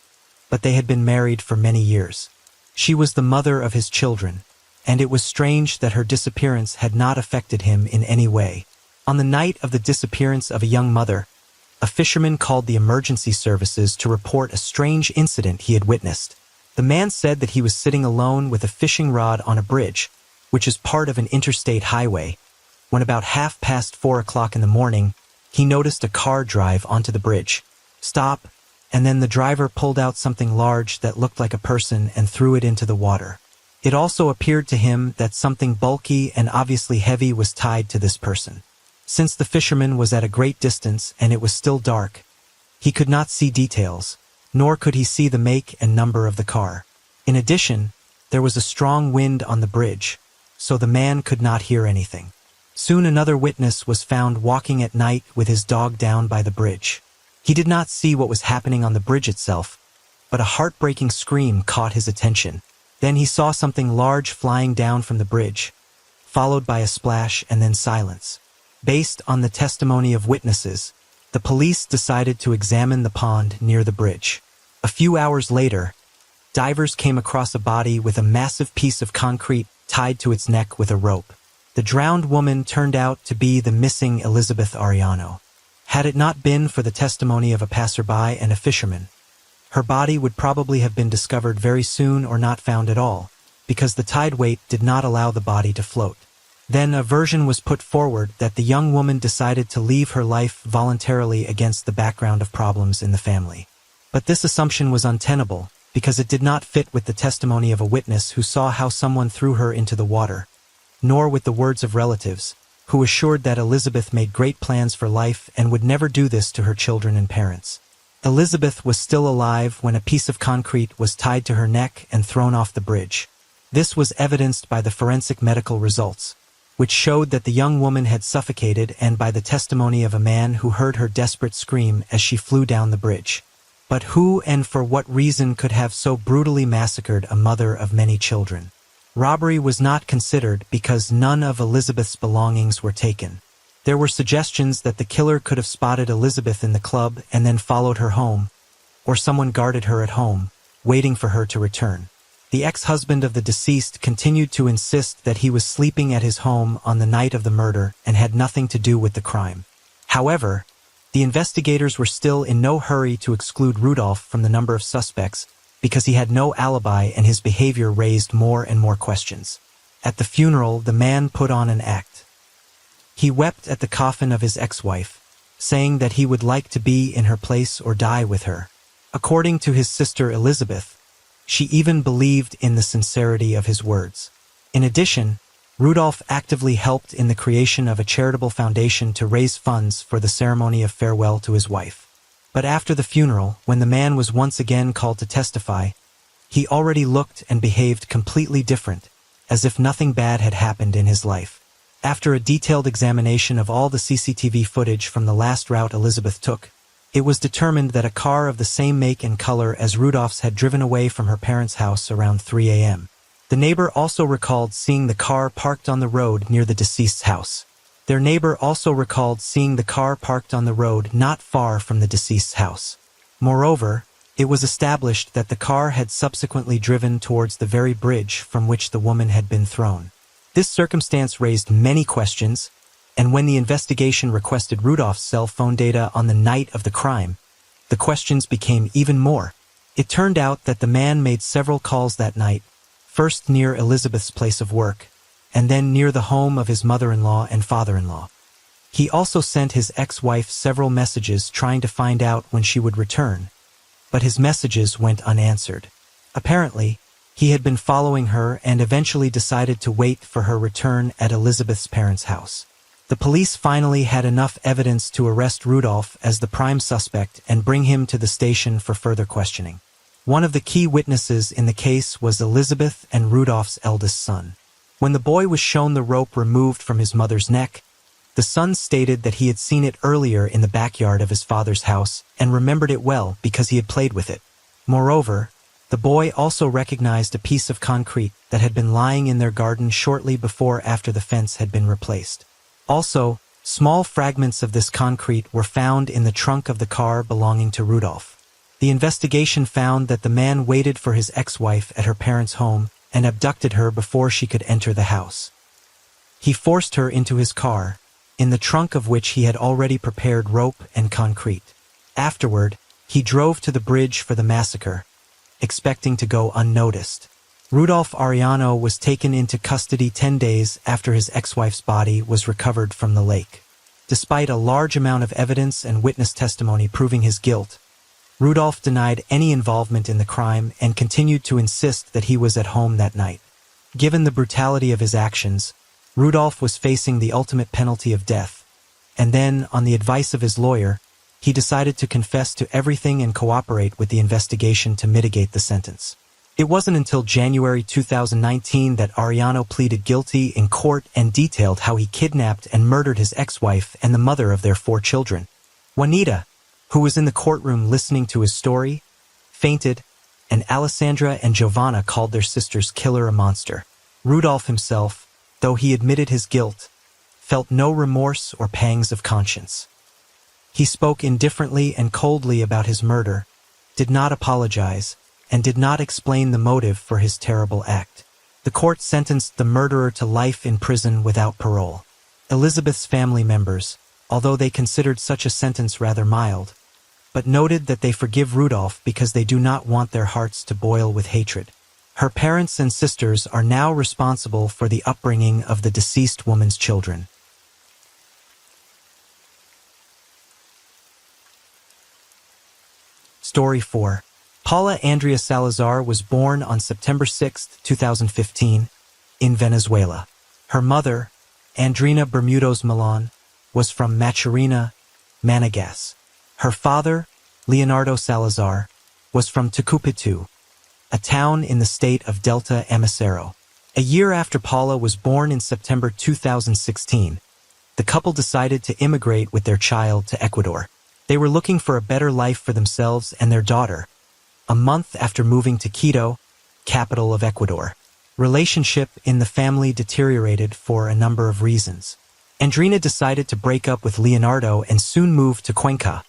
but they had been married for many years. She was the mother of his children, and it was strange that her disappearance had not affected him in any way. On the night of the disappearance of a young mother, a fisherman called the emergency services to report a strange incident he had witnessed. The man said that he was sitting alone with a fishing rod on a bridge, which is part of an interstate highway, when about 4:30 in the morning, he noticed a car drive onto the bridge, stop, and then the driver pulled out something large that looked like a person and threw it into the water. It also appeared to him that something bulky and obviously heavy was tied to this person. Since the fisherman was at a great distance and it was still dark, he could not see details, nor could he see the make and number of the car. In addition, there was a strong wind on the bridge, so the man could not hear anything. Soon another witness was found walking at night with his dog down by the bridge. He did not see what was happening on the bridge itself, but a heartbreaking scream caught his attention. Then he saw something large flying down from the bridge, followed by a splash and then silence. Based on the testimony of witnesses, the police decided to examine the pond near the bridge. A few hours later, divers came across a body with a massive piece of concrete tied to its neck with a rope. The drowned woman turned out to be the missing Elizabeth Ariano. Had it not been for the testimony of a passerby and a fisherman, her body would probably have been discovered very soon or not found at all, because the tide weight did not allow the body to float. Then a version was put forward that the young woman decided to leave her life voluntarily against the background of problems in the family. But this assumption was untenable, because it did not fit with the testimony of a witness who saw how someone threw her into the water, nor with the words of relatives, who assured that Elizabeth made great plans for life and would never do this to her children and parents. Elizabeth was still alive when a piece of concrete was tied to her neck and thrown off the bridge. This was evidenced by the forensic medical results, which showed that the young woman had suffocated, and by the testimony of a man who heard her desperate scream as she flew down the bridge. But who and for what reason could have so brutally massacred a mother of many children? Robbery was not considered because none of Elizabeth's belongings were taken. There were suggestions that the killer could have spotted Elizabeth in the club and then followed her home, or someone guarded her at home, waiting for her to return. The ex-husband of the deceased continued to insist that he was sleeping at his home on the night of the murder and had nothing to do with the crime. However, the investigators were still in no hurry to exclude Rudolph from the number of suspects because he had no alibi and his behavior raised more and more questions. At the funeral, the man put on an act. He wept at the coffin of his ex-wife, saying that he would like to be in her place or die with her. According to his sister Elizabeth, she even believed in the sincerity of his words. In addition, Rudolph actively helped in the creation of a charitable foundation to raise funds for the ceremony of farewell to his wife. But after the funeral, when the man was once again called to testify, he already looked and behaved completely different, as if nothing bad had happened in his life. After a detailed examination of all the CCTV footage from the last route Elizabeth took, it was determined that a car of the same make and color as Rudolph's had driven away from her parents' house around 3 a.m. The neighbor also recalled seeing the car parked on the road near the deceased's house. Their neighbor also recalled seeing the car parked on the road not far from the deceased's house. Moreover, it was established that the car had subsequently driven towards the very bridge from which the woman had been thrown. This circumstance raised many questions, and when the investigation requested Rudolph's cell phone data on the night of the crime, the questions became even more. It turned out that the man made several calls that night, first near Elizabeth's place of work, and then near the home of his mother-in-law and father-in-law. He also sent his ex-wife several messages trying to find out when she would return, but his messages went unanswered. Apparently, he had been following her and eventually decided to wait for her return at Elizabeth's parents' house. The police finally had enough evidence to arrest Rudolph as the prime suspect and bring him to the station for further questioning. One of the key witnesses in the case was Elizabeth and Rudolph's eldest son. When the boy was shown the rope removed from his mother's neck, the son stated that he had seen it earlier in the backyard of his father's house and remembered it well because he had played with it. Moreover, the boy also recognized a piece of concrete that had been lying in their garden shortly before after the fence had been replaced. Also, small fragments of this concrete were found in the trunk of the car belonging to Rudolph. The investigation found that the man waited for his ex-wife at her parents' home and abducted her before she could enter the house. He forced her into his car, in the trunk of which he had already prepared rope and concrete. Afterward, he drove to the bridge for the massacre, expecting to go unnoticed. Rudolph Ariano was taken into custody 10 days after his ex-wife's body was recovered from the lake. Despite a large amount of evidence and witness testimony proving his guilt, Rudolph denied any involvement in the crime and continued to insist that he was at home that night. Given the brutality of his actions, Rudolph was facing the ultimate penalty of death, and then, on the advice of his lawyer, he decided to confess to everything and cooperate with the investigation to mitigate the sentence. It wasn't until January 2019 that Ariano pleaded guilty in court and detailed how he kidnapped and murdered his ex-wife and the mother of their 4 children. Juanita, who was in the courtroom listening to his story, fainted, and Alessandra and Giovanna called their sister's killer a monster. Rudolph himself, though he admitted his guilt, felt no remorse or pangs of conscience. He spoke indifferently and coldly about his murder, did not apologize, and did not explain the motive for his terrible act. The court sentenced the murderer to life in prison without parole. Elizabeth's family members, although they considered such a sentence rather mild, but noted that they forgive Rudolph because they do not want their hearts to boil with hatred. Her parents and sisters are now responsible for the upbringing of the deceased woman's children. Story 4. Paula Andrea Salazar was born on September 6, 2015, in Venezuela. Her mother, Andrina Bermudos Milan, was from Machorina, Managas. Her father, Leonardo Salazar, was from Tucupitu, a town in the state of Delta Amacero. A year after Paula was born in September 2016, the couple decided to immigrate with their child to Ecuador. They were looking for a better life for themselves and their daughter, a month after moving to Quito, capital of Ecuador. Relationship in the family deteriorated for a number of reasons. Andrina decided to break up with Leonardo and soon moved to Cuenca,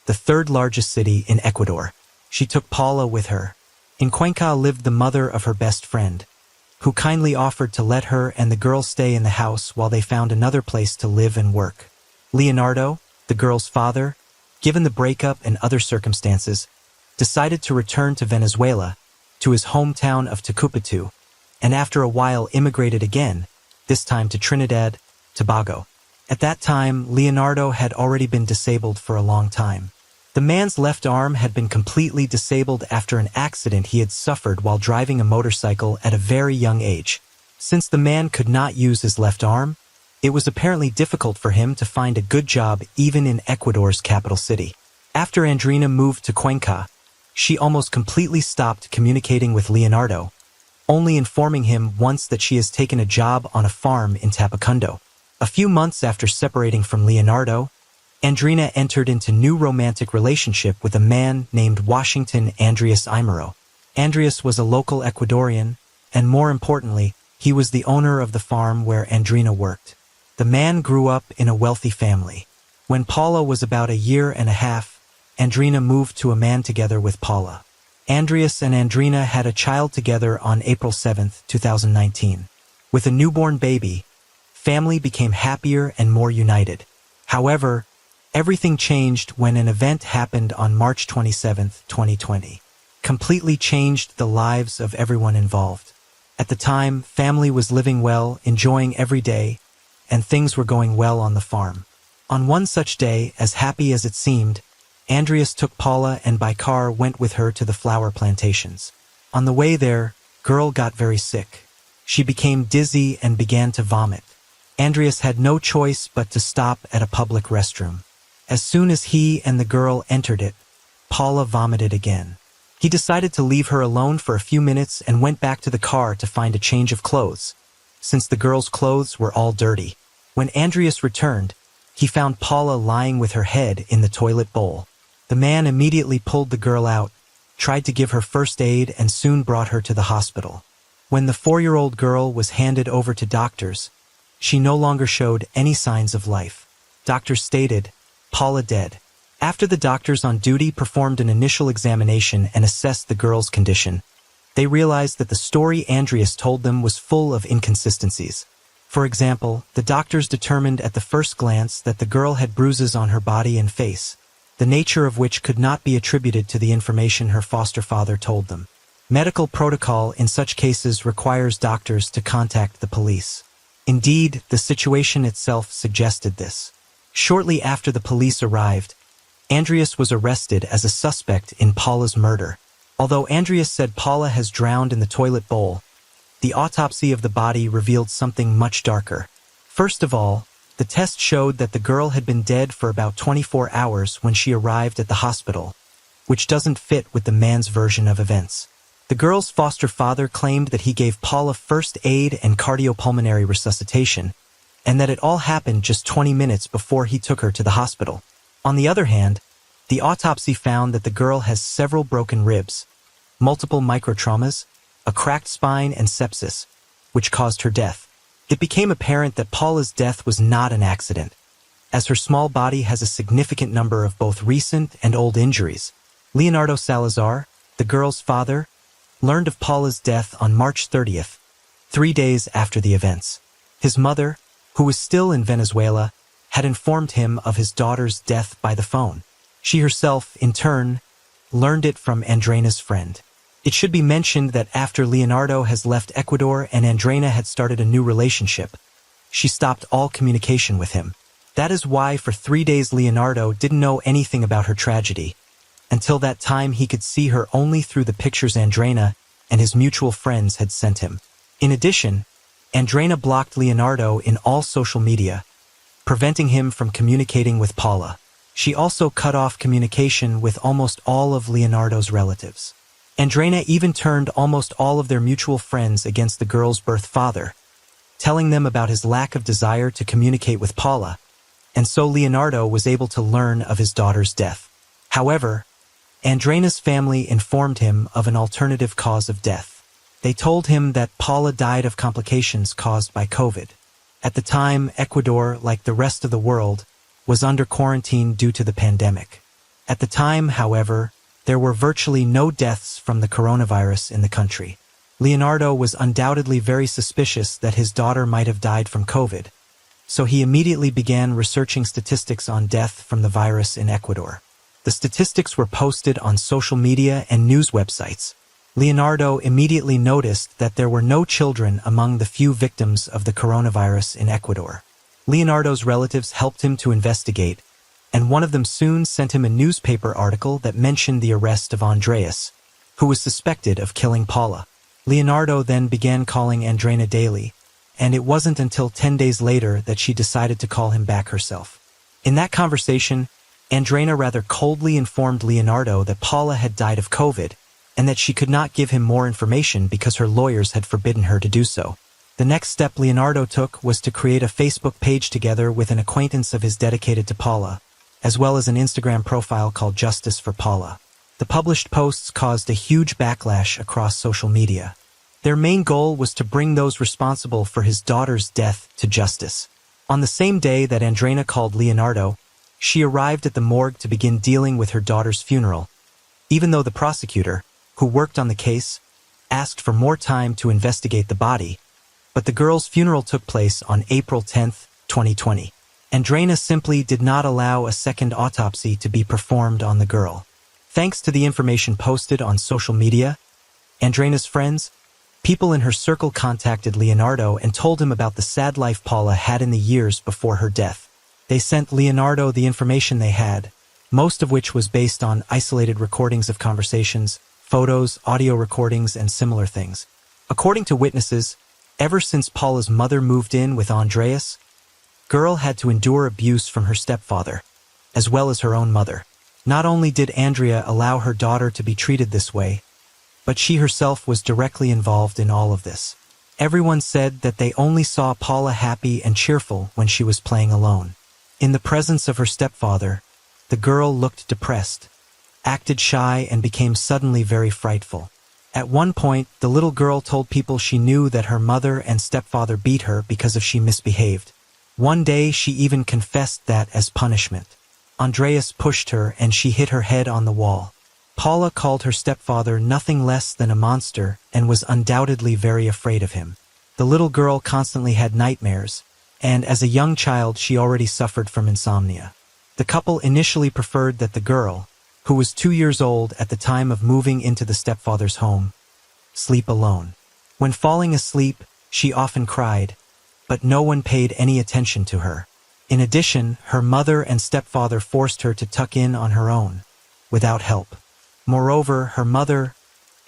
the 3rd largest city in Ecuador. She took Paula with her, In Cuenca lived the mother of her best friend, who kindly offered to let her and the girl stay in the house while they found another place to live and work. Leonardo, the girl's father, given the breakup and other circumstances, decided to return to Venezuela, to his hometown of Tucupatu, and after a while immigrated again, this time to Trinidad, Tobago. At that time, Leonardo had already been disabled for a long time. The man's left arm had been completely disabled after an accident he had suffered while driving a motorcycle at a very young age. Since the man could not use his left arm, it was apparently difficult for him to find a good job even in Ecuador's capital city. After Andrina moved to Cuenca, she almost completely stopped communicating with Leonardo, only informing him once that she has taken a job on a farm in Tapacundo. A few months after separating from Leonardo, Andrina entered into new romantic relationship with a man named Washington Andreas Imero. Andreas was a local Ecuadorian, and more importantly, he was the owner of the farm where Andrina worked. The man grew up in a wealthy family. When Paula was about a year and a half, Andrina moved to a man together with Paula. Andreas and Andrina had a child together on April 7, 2019. With a newborn baby, family became happier and more united. However, everything changed when an event happened on March 27, 2020. Completely changed the lives of everyone involved. At the time, family was living well, enjoying every day, and things were going well on the farm. On one such day, as happy as it seemed, Andreas took Paula and by car went with her to the flower plantations. On the way there, girl got very sick. She became dizzy and began to vomit. Andreas had no choice but to stop at a public restroom. As soon as he and the girl entered it, Paula vomited again. He decided to leave her alone for a few minutes and went back to the car to find a change of clothes, since the girl's clothes were all dirty. When Andreas returned, he found Paula lying with her head in the toilet bowl. The man immediately pulled the girl out, tried to give her first aid, and soon brought her to the hospital. When the 4-year-old girl was handed over to doctors, she no longer showed any signs of life. Doctors stated, Paula dead. After the doctors on duty performed an initial examination and assessed the girl's condition, they realized that the story Andreas told them was full of inconsistencies. For example, the doctors determined at the first glance that the girl had bruises on her body and face, the nature of which could not be attributed to the information her foster father told them. Medical protocol in such cases requires doctors to contact the police. Indeed, the situation itself suggested this. Shortly after the police arrived, Andreas was arrested as a suspect in Paula's murder. Although Andreas said Paula has drowned in the toilet bowl, the autopsy of the body revealed something much darker. First of all, the test showed that the girl had been dead for about 24 hours when she arrived at the hospital, which doesn't fit with the man's version of events. The girl's foster father claimed that he gave Paula first aid and cardiopulmonary resuscitation, and that it all happened just 20 minutes before he took her to the hospital. On the other hand, the autopsy found that the girl has several broken ribs, multiple microtraumas, a cracked spine, and sepsis, which caused her death. It became apparent that Paula's death was not an accident, as her small body has a significant number of both recent and old injuries. Leonardo Salazar, the girl's father, learned of Paula's death on March 30th, 3 days after the events. His mother, who was still in Venezuela, had informed him of his daughter's death by the phone. She herself, in turn, learned it from Andreina's friend. It should be mentioned that after Leonardo has left Ecuador and Andreina had started a new relationship, she stopped all communication with him. That is why for 3 days Leonardo didn't know anything about her tragedy. Until that time he could see her only through the pictures Andreina and his mutual friends had sent him. In addition, Andreina blocked Leonardo in all social media, preventing him from communicating with Paula. She also cut off communication with almost all of Leonardo's relatives. Andreina even turned almost all of their mutual friends against the girl's birth father, telling them about his lack of desire to communicate with Paula, and so Leonardo was able to learn of his daughter's death. However, Andreina's family informed him of an alternative cause of death. They told him that Paula died of complications caused by COVID. At the time, Ecuador, like the rest of the world, was under quarantine due to the pandemic. At the time, however, there were virtually no deaths from the coronavirus in the country. Leonardo was undoubtedly very suspicious that his daughter might have died from COVID, so he immediately began researching statistics on death from the virus in Ecuador. The statistics were posted on social media and news websites. Leonardo immediately noticed that there were no children among the few victims of the coronavirus in Ecuador. Leonardo's relatives helped him to investigate, and one of them soon sent him a newspaper article that mentioned the arrest of Andreas, who was suspected of killing Paula. Leonardo then began calling Andreina daily, and it wasn't until 10 days later that she decided to call him back herself. In that conversation, Andreina rather coldly informed Leonardo that Paula had died of COVID, and that she could not give him more information because her lawyers had forbidden her to do so. The next step Leonardo took was to create a Facebook page together with an acquaintance of his dedicated to Paula, as well as an Instagram profile called Justice for Paula. The published posts caused a huge backlash across social media. Their main goal was to bring those responsible for his daughter's death to justice. On the same day that Andreina called Leonardo, she arrived at the morgue to begin dealing with her daughter's funeral, even though the prosecutor, who worked on the case, asked for more time to investigate the body, but the girl's funeral took place on April 10, 2020. Andreina simply did not allow a second autopsy to be performed on the girl. Thanks to the information posted on social media, Andreina's friends, people in her circle contacted Leonardo and told him about the sad life Paula had in the years before her death. They sent Leonardo the information they had, most of which was based on isolated recordings of conversations, photos, audio recordings, and similar things. According to witnesses, ever since Paula's mother moved in with Andreas, girl had to endure abuse from her stepfather, as well as her own mother. Not only did Andrea allow her daughter to be treated this way, but she herself was directly involved in all of this. Everyone said that they only saw Paula happy and cheerful when she was playing alone. In the presence of her stepfather, the girl looked depressed, acted shy, and became suddenly very frightful. At one point, the little girl told people she knew that her mother and stepfather beat her because she misbehaved. One day, she even confessed that as punishment. Andreas pushed her and she hit her head on the wall. Paula called her stepfather nothing less than a monster and was undoubtedly very afraid of him. The little girl constantly had nightmares, and as a young child she already suffered from insomnia. The couple initially preferred that the girl, who was 2 years old at the time of moving into the stepfather's home, sleep alone. When falling asleep, she often cried, but no one paid any attention to her. In addition, her mother and stepfather forced her to tuck in on her own, without help. Moreover, her mother,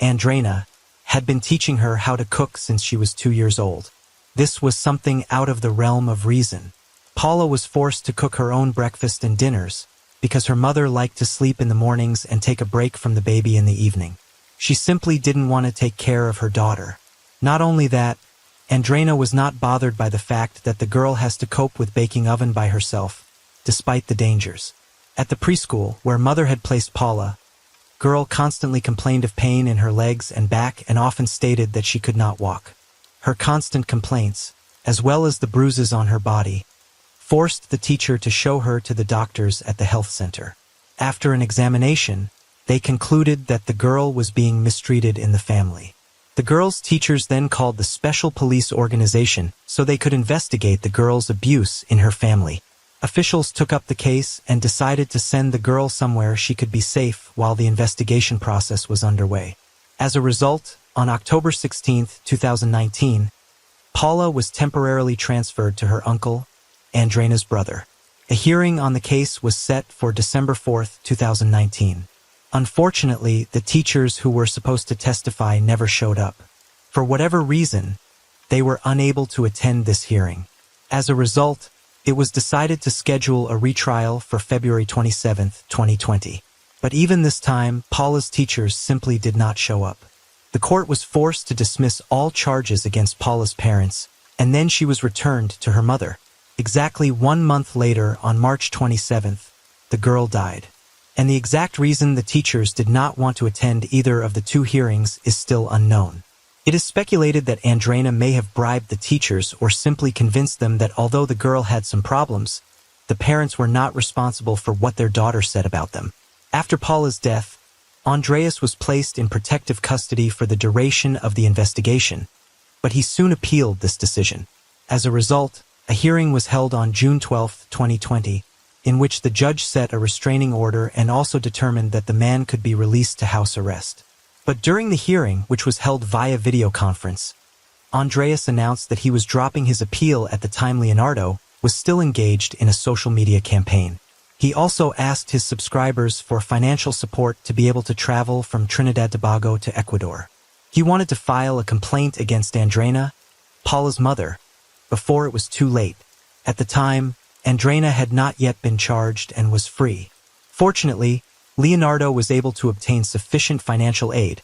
Andreina, had been teaching her how to cook since she was 2 years old. This was something out of the realm of reason. Paula was forced to cook her own breakfast and dinners, because her mother liked to sleep in the mornings and take a break from the baby in the evening. She simply didn't want to take care of her daughter. Not only that, Andreina was not bothered by the fact that the girl has to cope with baking oven by herself, despite the dangers. At the preschool, where mother had placed Paula, girl constantly complained of pain in her legs and back and often stated that she could not walk. Her constant complaints, as well as the bruises on her body, forced the teacher to show her to the doctors at the health center. After an examination, they concluded that the girl was being mistreated in the family. The girl's teachers then called the special police organization so they could investigate the girl's abuse in her family. Officials took up the case and decided to send the girl somewhere she could be safe while the investigation process was underway. As a result, on October 16, 2019, Paula was temporarily transferred to her uncle, Andreina's brother. A hearing on the case was set for December 4, 2019. Unfortunately, the teachers who were supposed to testify never showed up. For whatever reason, they were unable to attend this hearing. As a result, it was decided to schedule a retrial for February 27, 2020. But even this time, Paula's teachers simply did not show up. The court was forced to dismiss all charges against Paula's parents, and then she was returned to her mother. Exactly 1 month later, on March 27th, the girl died. And the exact reason the teachers did not want to attend either of the two hearings is still unknown. It is speculated that Andreina may have bribed the teachers or simply convinced them that although the girl had some problems, the parents were not responsible for what their daughter said about them. After Paula's death, Andreas was placed in protective custody for the duration of the investigation, but he soon appealed this decision. As a result, a hearing was held on June 12, 2020, in which the judge set a restraining order and also determined that the man could be released to house arrest. But during the hearing, which was held via video conference, Andreas announced that he was dropping his appeal at the time Leonardo was still engaged in a social media campaign. He also asked his subscribers for financial support to be able to travel from Trinidad and Tobago to Ecuador. He wanted to file a complaint against Andreina, Paula's mother, before it was too late. At the time, Andreina had not yet been charged and was free. Fortunately, Leonardo was able to obtain sufficient financial aid,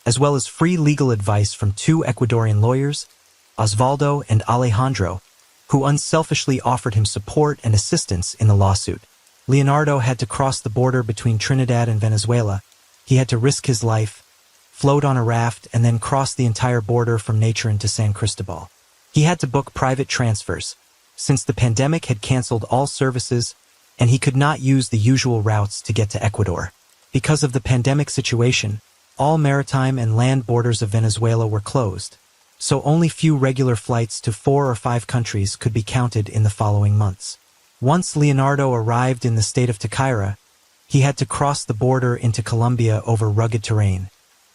as well as free legal advice from two Ecuadorian lawyers, Osvaldo and Alejandro, who unselfishly offered him support and assistance in the lawsuit. Leonardo had to cross the border between Trinidad and Venezuela. He had to risk his life, float on a raft, and then cross the entire border from Nacharan to San Cristobal. He had to book private transfers, since the pandemic had canceled all services and he could not use the usual routes to get to Ecuador. Because of the pandemic situation, all maritime and land borders of Venezuela were closed, so only few regular flights to 4 or 5 countries could be counted in the following months. Once Leonardo arrived in the state of Taquira, he had to cross the border into Colombia over rugged terrain,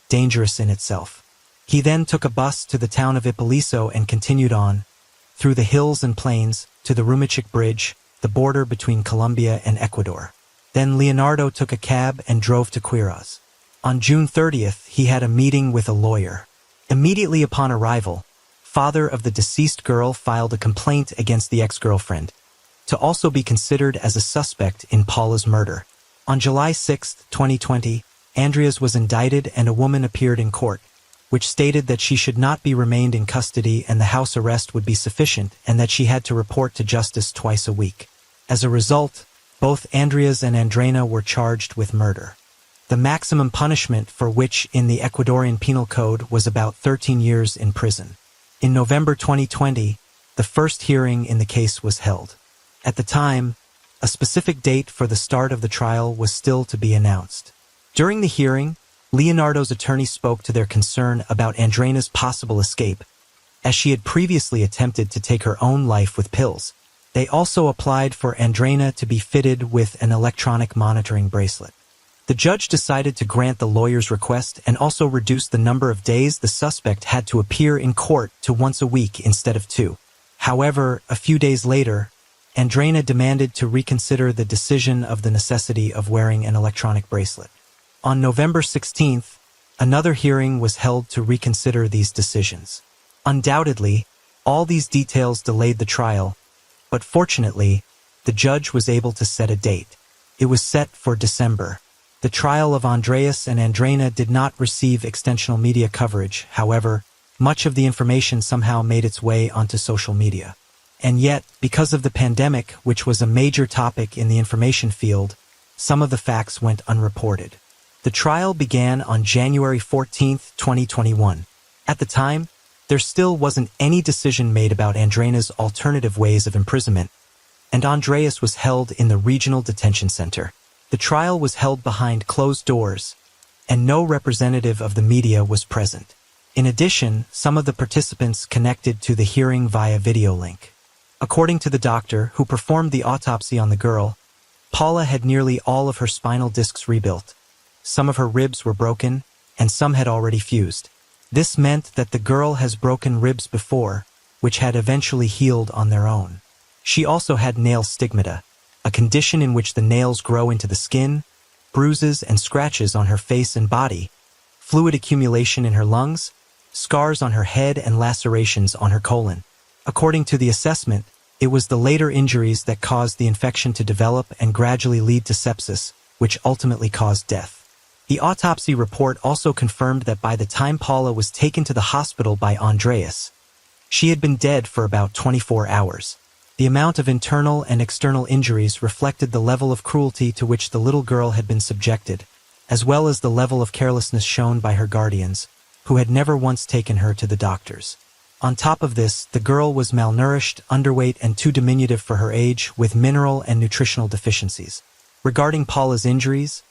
dangerous in itself. He then took a bus to the town of Ipaliso and continued on, through the hills and plains, to the Rumichic Bridge, the border between Colombia and Ecuador. Then Leonardo took a cab and drove to Quiros. On June 30th, he had a meeting with a lawyer. Immediately upon arrival, father of the deceased girl filed a complaint against the ex-girlfriend, to also be considered as a suspect in Paula's murder. On July 6, 2020, Andreas was indicted and a woman appeared in court, which stated that she should not be remained in custody and the house arrest would be sufficient and that she had to report to justice twice a week. As a result, both Andreas and Andreina were charged with murder. The maximum punishment for which in the Ecuadorian Penal Code was about 13 years in prison. In November 2020, the first hearing in the case was held. At the time, a specific date for the start of the trial was still to be announced. During the hearing, Leonardo's attorney spoke to their concern about Andreina's possible escape, as she had previously attempted to take her own life with pills. They also applied for Andreina to be fitted with an electronic monitoring bracelet. The judge decided to grant the lawyer's request and also reduce the number of days the suspect had to appear in court to once a week instead of 2. However, a few days later, Andreina demanded to reconsider the decision of the necessity of wearing an electronic bracelet. On November 16th, another hearing was held to reconsider these decisions. Undoubtedly, all these details delayed the trial, but fortunately, the judge was able to set a date. It was set for December. The trial of Andreas and Andreina did not receive extensional media coverage. However, much of the information somehow made its way onto social media. And yet, because of the pandemic, which was a major topic in the information field, some of the facts went unreported. The trial began on January 14, 2021. At the time, there still wasn't any decision made about Andreina's alternative ways of imprisonment, and Andreas was held in the Regional Detention Center. The trial was held behind closed doors, and no representative of the media was present. In addition, some of the participants connected to the hearing via video link. According to the doctor who performed the autopsy on the girl, Paula had nearly all of her spinal discs rebuilt. Some of her ribs were broken, and some had already fused. This meant that the girl has broken ribs before, which had eventually healed on their own. She also had nail stigmata, a condition in which the nails grow into the skin, bruises and scratches on her face and body, fluid accumulation in her lungs, scars on her head and lacerations on her colon. According to the assessment, it was the later injuries that caused the infection to develop and gradually lead to sepsis, which ultimately caused death. The autopsy report also confirmed that by the time Paula was taken to the hospital by Andreas, she had been dead for about 24 hours. The amount of internal and external injuries reflected the level of cruelty to which the little girl had been subjected, as well as the level of carelessness shown by her guardians, who had never once taken her to the doctors. On top of this, the girl was malnourished, underweight, and too diminutive for her age, with mineral and nutritional deficiencies. Regarding Paula's injuries,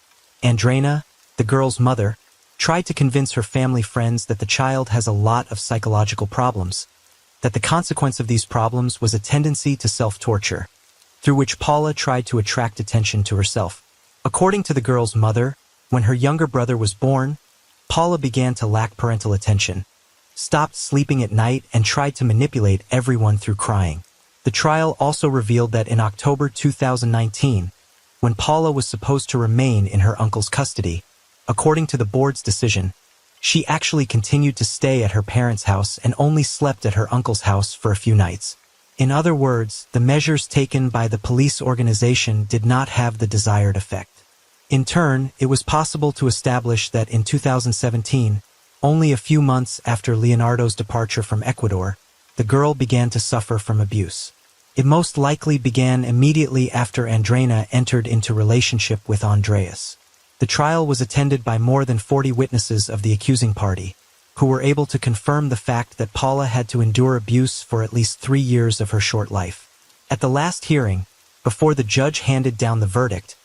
Andreina, the girl's mother, tried to convince her family friends that the child has a lot of psychological problems, that the consequence of these problems was a tendency to self-torture, through which Paula tried to attract attention to herself. According to the girl's mother, when her younger brother was born, Paula began to lack parental attention, stopped sleeping at night, and tried to manipulate everyone through crying. The trial also revealed that in October 2019, when Paula was supposed to remain in her uncle's custody, according to the board's decision, she actually continued to stay at her parents' house and only slept at her uncle's house for a few nights. In other words, the measures taken by the police organization did not have the desired effect. In turn, it was possible to establish that in 2017, only a few months after Leonardo's departure from Ecuador, the girl began to suffer from abuse. It most likely began immediately after Andreina entered into relationship with Andreas. The trial was attended by more than 40 witnesses of the accusing party, who were able to confirm the fact that Paula had to endure abuse for at least 3 years of her short life. At the last hearing, before the judge handed down the verdict,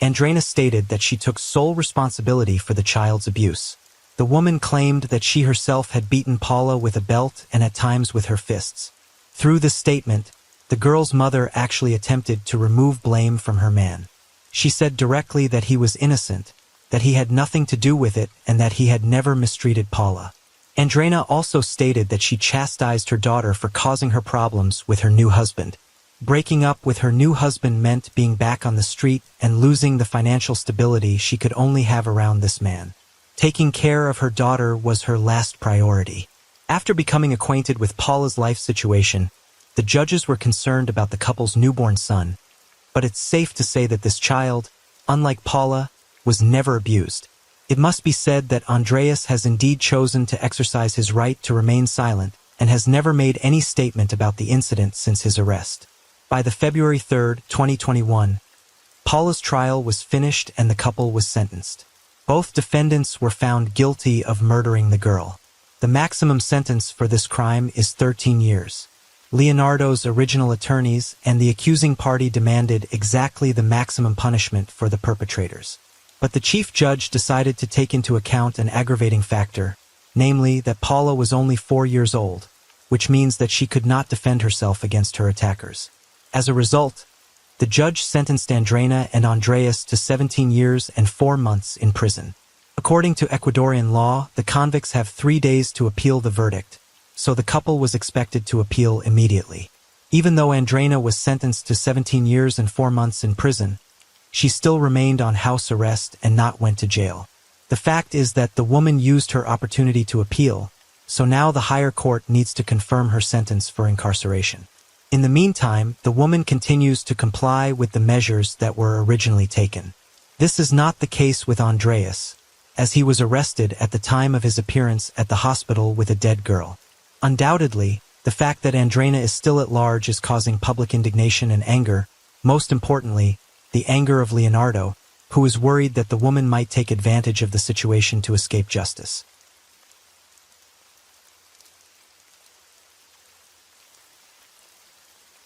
Andreina stated that she took sole responsibility for the child's abuse. The woman claimed that she herself had beaten Paula with a belt and at times with her fists. Through this statement, the girl's mother actually attempted to remove blame from her man. She said directly that he was innocent, that he had nothing to do with it, and that he had never mistreated Paula. Andreina also stated that she chastised her daughter for causing her problems with her new husband. Breaking up with her new husband meant being back on the street and losing the financial stability she could only have around this man. Taking care of her daughter was her last priority. After becoming acquainted with Paula's life situation, the judges were concerned about the couple's newborn son, but it's safe to say that this child, unlike Paula, was never abused. It must be said that Andreas has indeed chosen to exercise his right to remain silent and has never made any statement about the incident since his arrest. By the February 3, 2021, Paula's trial was finished and the couple was sentenced. Both defendants were found guilty of murdering the girl. The maximum sentence for this crime is 13 years. Leonardo's original attorneys and the accusing party demanded exactly the maximum punishment for the perpetrators. But the chief judge decided to take into account an aggravating factor, namely that Paula was only 4 years old, which means that she could not defend herself against her attackers. As a result, the judge sentenced Andreina and Andreas to 17 years and 4 months in prison. According to Ecuadorian law, the convicts have 3 days to appeal the verdict, so the couple was expected to appeal immediately. Even though Andreina was sentenced to 17 years and 4 months in prison, she still remained on house arrest and not went to jail. The fact is that the woman used her opportunity to appeal, so now the higher court needs to confirm her sentence for incarceration. In the meantime, the woman continues to comply with the measures that were originally taken. This is not the case with Andreas, as he was arrested at the time of his appearance at the hospital with a dead girl. Undoubtedly, the fact that Andreina is still at large is causing public indignation and anger, most importantly, the anger of Leonardo, who is worried that the woman might take advantage of the situation to escape justice.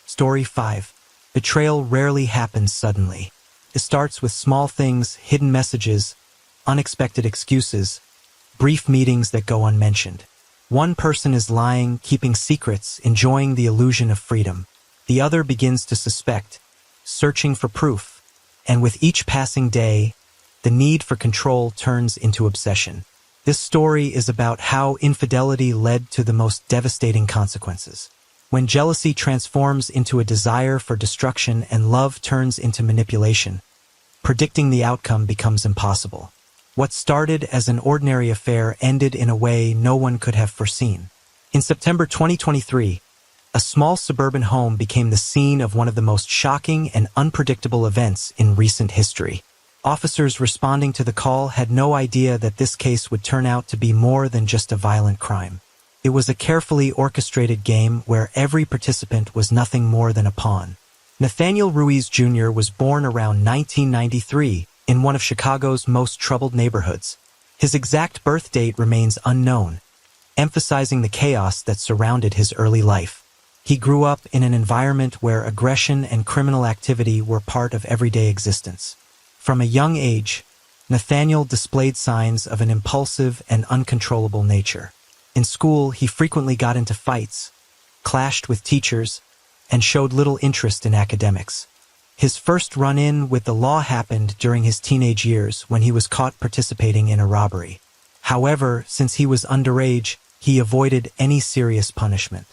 Story 5. Betrayal rarely happens suddenly. It starts with small things, hidden messages, unexpected excuses, brief meetings that go unmentioned. One person is lying, keeping secrets, enjoying the illusion of freedom. The other begins to suspect, searching for proof. And with each passing day, the need for control turns into obsession. This story is about how infidelity led to the most devastating consequences. When jealousy transforms into a desire for destruction and love turns into manipulation, predicting the outcome becomes impossible. What started as an ordinary affair ended in a way no one could have foreseen. In September 2023, a small suburban home became the scene of one of the most shocking and unpredictable events in recent history. Officers responding to the call had no idea that this case would turn out to be more than just a violent crime. It was a carefully orchestrated game where every participant was nothing more than a pawn. Nathaniel Ruiz Jr. was born around 1993 in one of Chicago's most troubled neighborhoods. His exact birth date remains unknown, emphasizing the chaos that surrounded his early life. He grew up in an environment where aggression and criminal activity were part of everyday existence. From a young age, Nathaniel displayed signs of an impulsive and uncontrollable nature. In school, he frequently got into fights, clashed with teachers, and showed little interest in academics. His first run-in with the law happened during his teenage years when he was caught participating in a robbery. However, since he was underage, he avoided any serious punishment.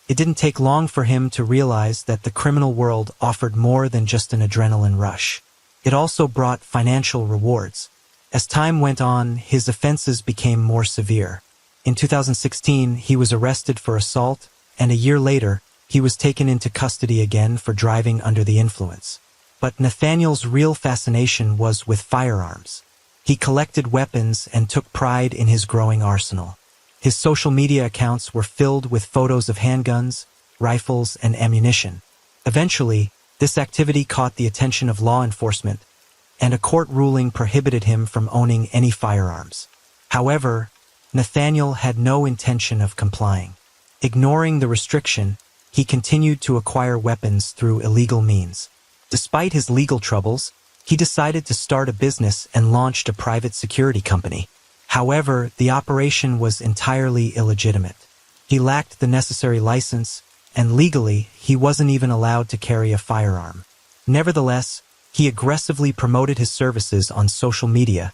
It didn't take long for him to realize that the criminal world offered more than just an adrenaline rush. It also brought financial rewards. As time went on, his offenses became more severe. In 2016, he was arrested for assault, and a year later, he was taken into custody again for driving under the influence. But Nathaniel's real fascination was with firearms. He collected weapons and took pride in his growing arsenal. His social media accounts were filled with photos of handguns, rifles, and ammunition. Eventually, this activity caught the attention of law enforcement, and a court ruling prohibited him from owning any firearms. However, Nathaniel had no intention of complying. Ignoring the restriction, he continued to acquire weapons through illegal means. Despite his legal troubles, he decided to start a business and launched a private security company. However, the operation was entirely illegitimate. He lacked the necessary license, and legally, he wasn't even allowed to carry a firearm. Nevertheless, he aggressively promoted his services on social media,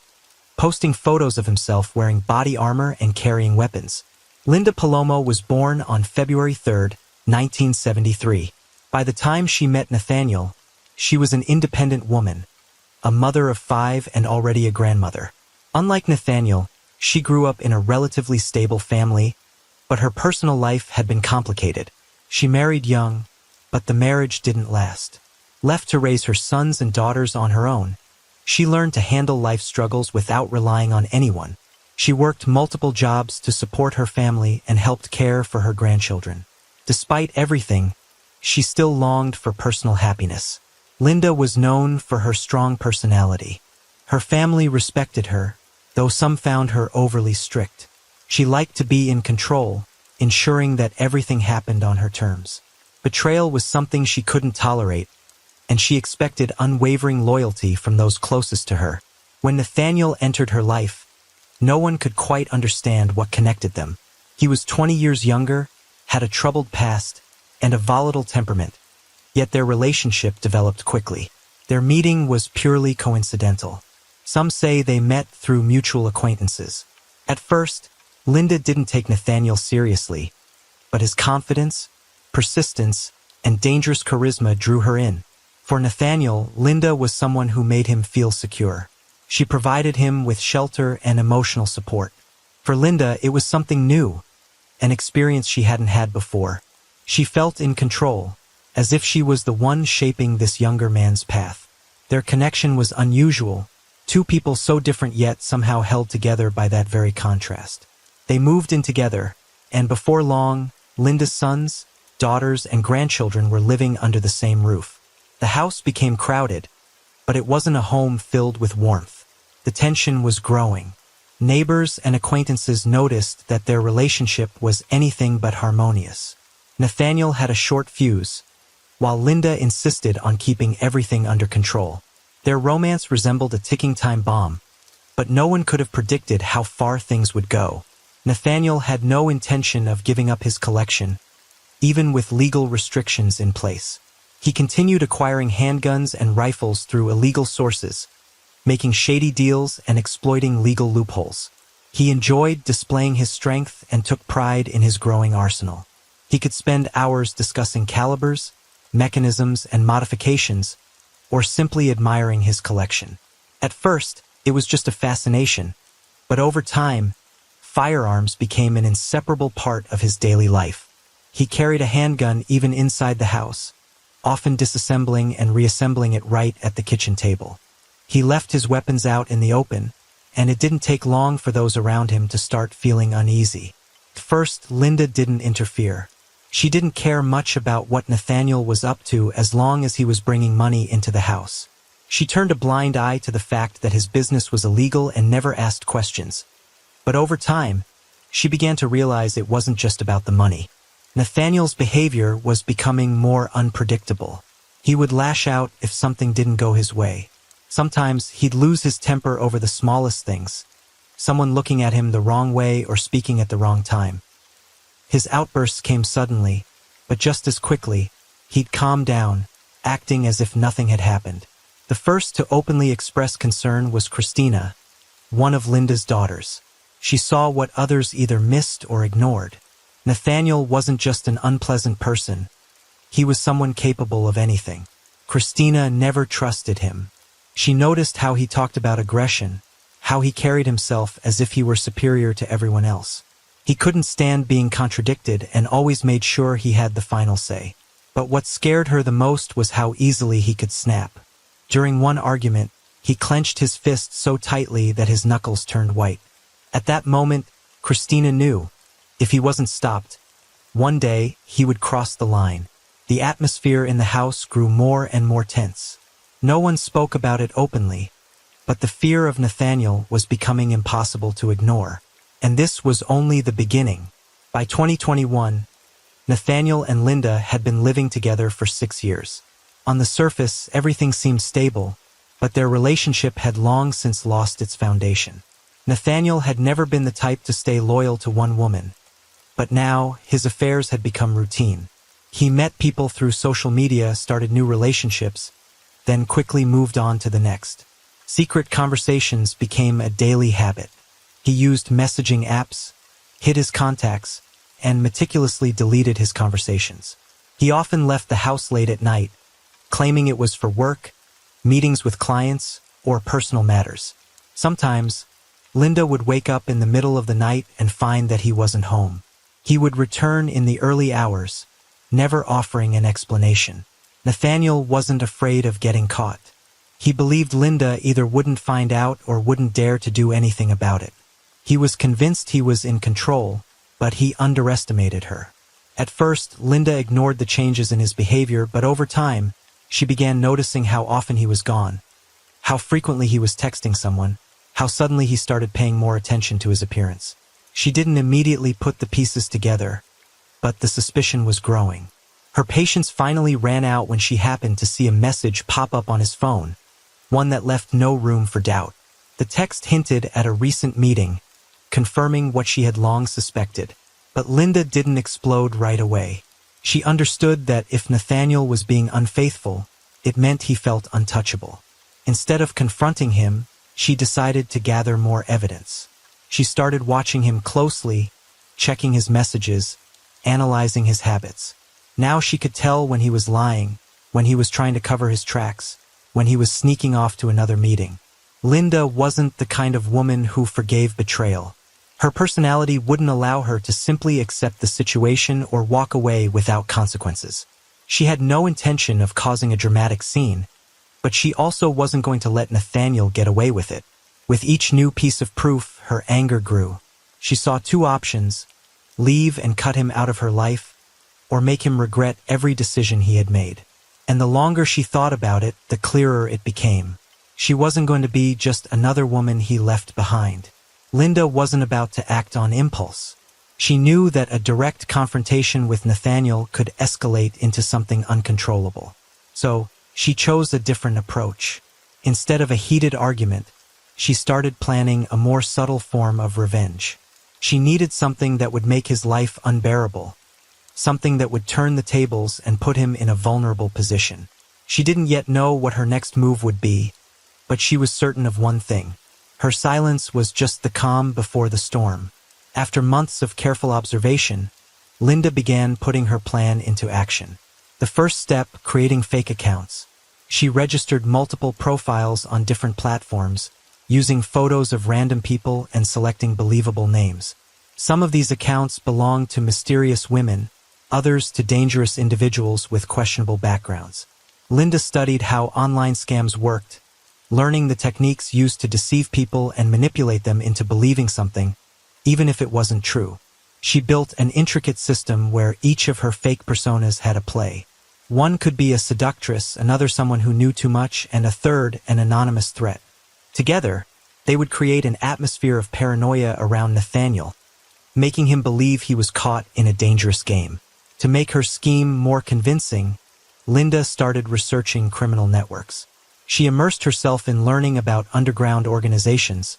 posting photos of himself wearing body armor and carrying weapons. Linda Palomo was born on February 3, 1973. By the time she met Nathaniel, she was an independent woman, a mother of 5 and already a grandmother. Unlike Nathaniel, she grew up in a relatively stable family, but her personal life had been complicated. She married young, but the marriage didn't last. Left to raise her sons and daughters on her own, she learned to handle life struggles without relying on anyone. She worked multiple jobs to support her family and helped care for her grandchildren. Despite everything, she still longed for personal happiness. Linda was known for her strong personality. Her family respected her, though some found her overly strict. She liked to be in control, ensuring that everything happened on her terms. Betrayal was something she couldn't tolerate, and she expected unwavering loyalty from those closest to her. When Nathaniel entered her life, no one could quite understand what connected them. He was 20 years younger, had a troubled past, and a volatile temperament, yet their relationship developed quickly. Their meeting was purely coincidental. Some say they met through mutual acquaintances. At first, Linda didn't take Nathaniel seriously, but his confidence, persistence, and dangerous charisma drew her in. For Nathaniel, Linda was someone who made him feel secure. She provided him with shelter and emotional support. For Linda, it was something new, an experience she hadn't had before. She felt in control, as if she was the one shaping this younger man's path. Their connection was unusual, two people so different yet somehow held together by that very contrast. They moved in together, and before long, Linda's sons, daughters, and grandchildren were living under the same roof. The house became crowded, but it wasn't a home filled with warmth. The tension was growing. Neighbors and acquaintances noticed that their relationship was anything but harmonious. Nathaniel had a short fuse, while Linda insisted on keeping everything under control. Their romance resembled a ticking time bomb, but no one could have predicted how far things would go. Nathaniel had no intention of giving up his collection, even with legal restrictions in place. He continued acquiring handguns and rifles through illegal sources, making shady deals and exploiting legal loopholes. He enjoyed displaying his strength and took pride in his growing arsenal. He could spend hours discussing calibers, mechanisms, and modifications, or simply admiring his collection. At first, it was just a fascination, but over time, firearms became an inseparable part of his daily life. He carried a handgun even inside the house, often disassembling and reassembling it right at the kitchen table. He left his weapons out in the open, and it didn't take long for those around him to start feeling uneasy. At first, Linda didn't interfere. She didn't care much about what Nathaniel was up to as long as he was bringing money into the house. She turned a blind eye to the fact that his business was illegal and never asked questions. But over time, she began to realize it wasn't just about the money. Nathaniel's behavior was becoming more unpredictable. He would lash out if something didn't go his way, Sometimes he'd lose his temper over the smallest things, someone looking at him the wrong way or speaking at the wrong time. His outbursts came suddenly, but just as quickly, he'd calm down, acting as if nothing had happened. The first to openly express concern was Christina, one of Linda's daughters. She saw what others either missed or ignored. Nathaniel wasn't just an unpleasant person. He was someone capable of anything. Christina never trusted him. She noticed how he talked about aggression, how he carried himself as if he were superior to everyone else. He couldn't stand being contradicted and always made sure he had the final say. But what scared her the most was how easily he could snap. During one argument, he clenched his fist so tightly that his knuckles turned white. At that moment, Christina knew, if he wasn't stopped, one day he would cross the line. The atmosphere in the house grew more and more tense. No one spoke about it openly, but the fear of Nathaniel was becoming impossible to ignore. And this was only the beginning. By 2021, Nathaniel and Linda had been living together for 6 years. On the surface, everything seemed stable, but their relationship had long since lost its foundation. Nathaniel had never been the type to stay loyal to one woman, but now his affairs had become routine. He met people through social media, started new relationships, then quickly moved on to the next. Secret conversations became a daily habit. He used messaging apps, hid his contacts, and meticulously deleted his conversations. He often left the house late at night, claiming it was for work, meetings with clients, or personal matters. Sometimes, Linda would wake up in the middle of the night and find that he wasn't home. He would return in the early hours, never offering an explanation. Nathaniel wasn't afraid of getting caught. He believed Linda either wouldn't find out or wouldn't dare to do anything about it. He was convinced he was in control, but he underestimated her. At first, Linda ignored the changes in his behavior, but over time, she began noticing how often he was gone, how frequently he was texting someone, how suddenly he started paying more attention to his appearance. She didn't immediately put the pieces together, but the suspicion was growing. Her patience finally ran out when she happened to see a message pop up on his phone, one that left no room for doubt. The text hinted at a recent meeting, confirming what she had long suspected. But Linda didn't explode right away. She understood that if Nathaniel was being unfaithful, it meant he felt untouchable. Instead of confronting him, she decided to gather more evidence. She started watching him closely, checking his messages, analyzing his habits. Now she could tell when he was lying, when he was trying to cover his tracks, when he was sneaking off to another meeting. Linda wasn't the kind of woman who forgave betrayal. Her personality wouldn't allow her to simply accept the situation or walk away without consequences. She had no intention of causing a dramatic scene, but she also wasn't going to let Nathaniel get away with it. With each new piece of proof, her anger grew. She saw two options: leave and cut him out of her life, or make him regret every decision he had made. And the longer she thought about it, the clearer it became. She wasn't going to be just another woman he left behind. Linda wasn't about to act on impulse. She knew that a direct confrontation with Nathaniel could escalate into something uncontrollable. So, she chose a different approach. Instead of a heated argument, she started planning a more subtle form of revenge. She needed something that would make his life unbearable, something that would turn the tables and put him in a vulnerable position. She didn't yet know what her next move would be, but she was certain of one thing. Her silence was just the calm before the storm. After months of careful observation, Linda began putting her plan into action. The first step, creating fake accounts. She registered multiple profiles on different platforms, using photos of random people and selecting believable names. Some of these accounts belonged to mysterious women, others to dangerous individuals with questionable backgrounds. Linda studied how online scams worked, learning the techniques used to deceive people and manipulate them into believing something, even if it wasn't true. She built an intricate system where each of her fake personas had a play. One could be a seductress, another someone who knew too much, and a third an anonymous threat. Together, they would create an atmosphere of paranoia around Nathaniel, making him believe he was caught in a dangerous game. To make her scheme more convincing, Linda started researching criminal networks. She immersed herself in learning about underground organizations,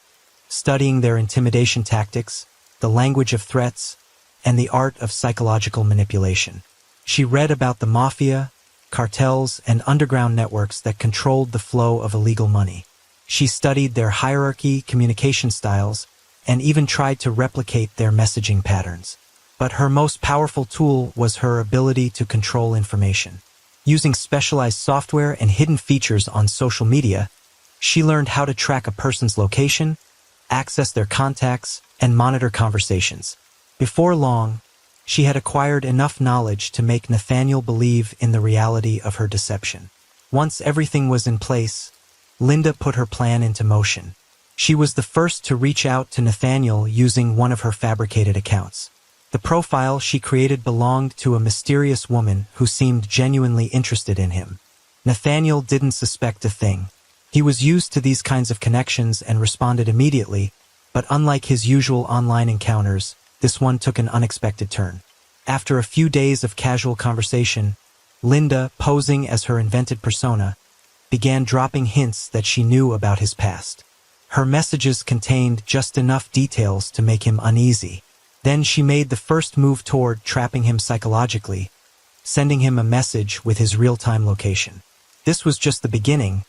studying their intimidation tactics, the language of threats, and the art of psychological manipulation. She read about the mafia, cartels, and underground networks that controlled the flow of illegal money. She studied their hierarchy, communication styles, and even tried to replicate their messaging patterns. But her most powerful tool was her ability to control information. Using specialized software and hidden features on social media, she learned how to track a person's location, access their contacts, and monitor conversations. Before long, she had acquired enough knowledge to make Nathaniel believe in the reality of her deception. Once everything was in place, Linda put her plan into motion. She was the first to reach out to Nathaniel using one of her fabricated accounts. The profile she created belonged to a mysterious woman who seemed genuinely interested in him. Nathaniel didn't suspect a thing. He was used to these kinds of connections and responded immediately, but unlike his usual online encounters, this one took an unexpected turn. After a few days of casual conversation, Linda, posing as her invented persona, began dropping hints that she knew about his past. Her messages contained just enough details to make him uneasy. Then she made the first move toward trapping him psychologically, sending him a message with his real-time location. This was just the beginning,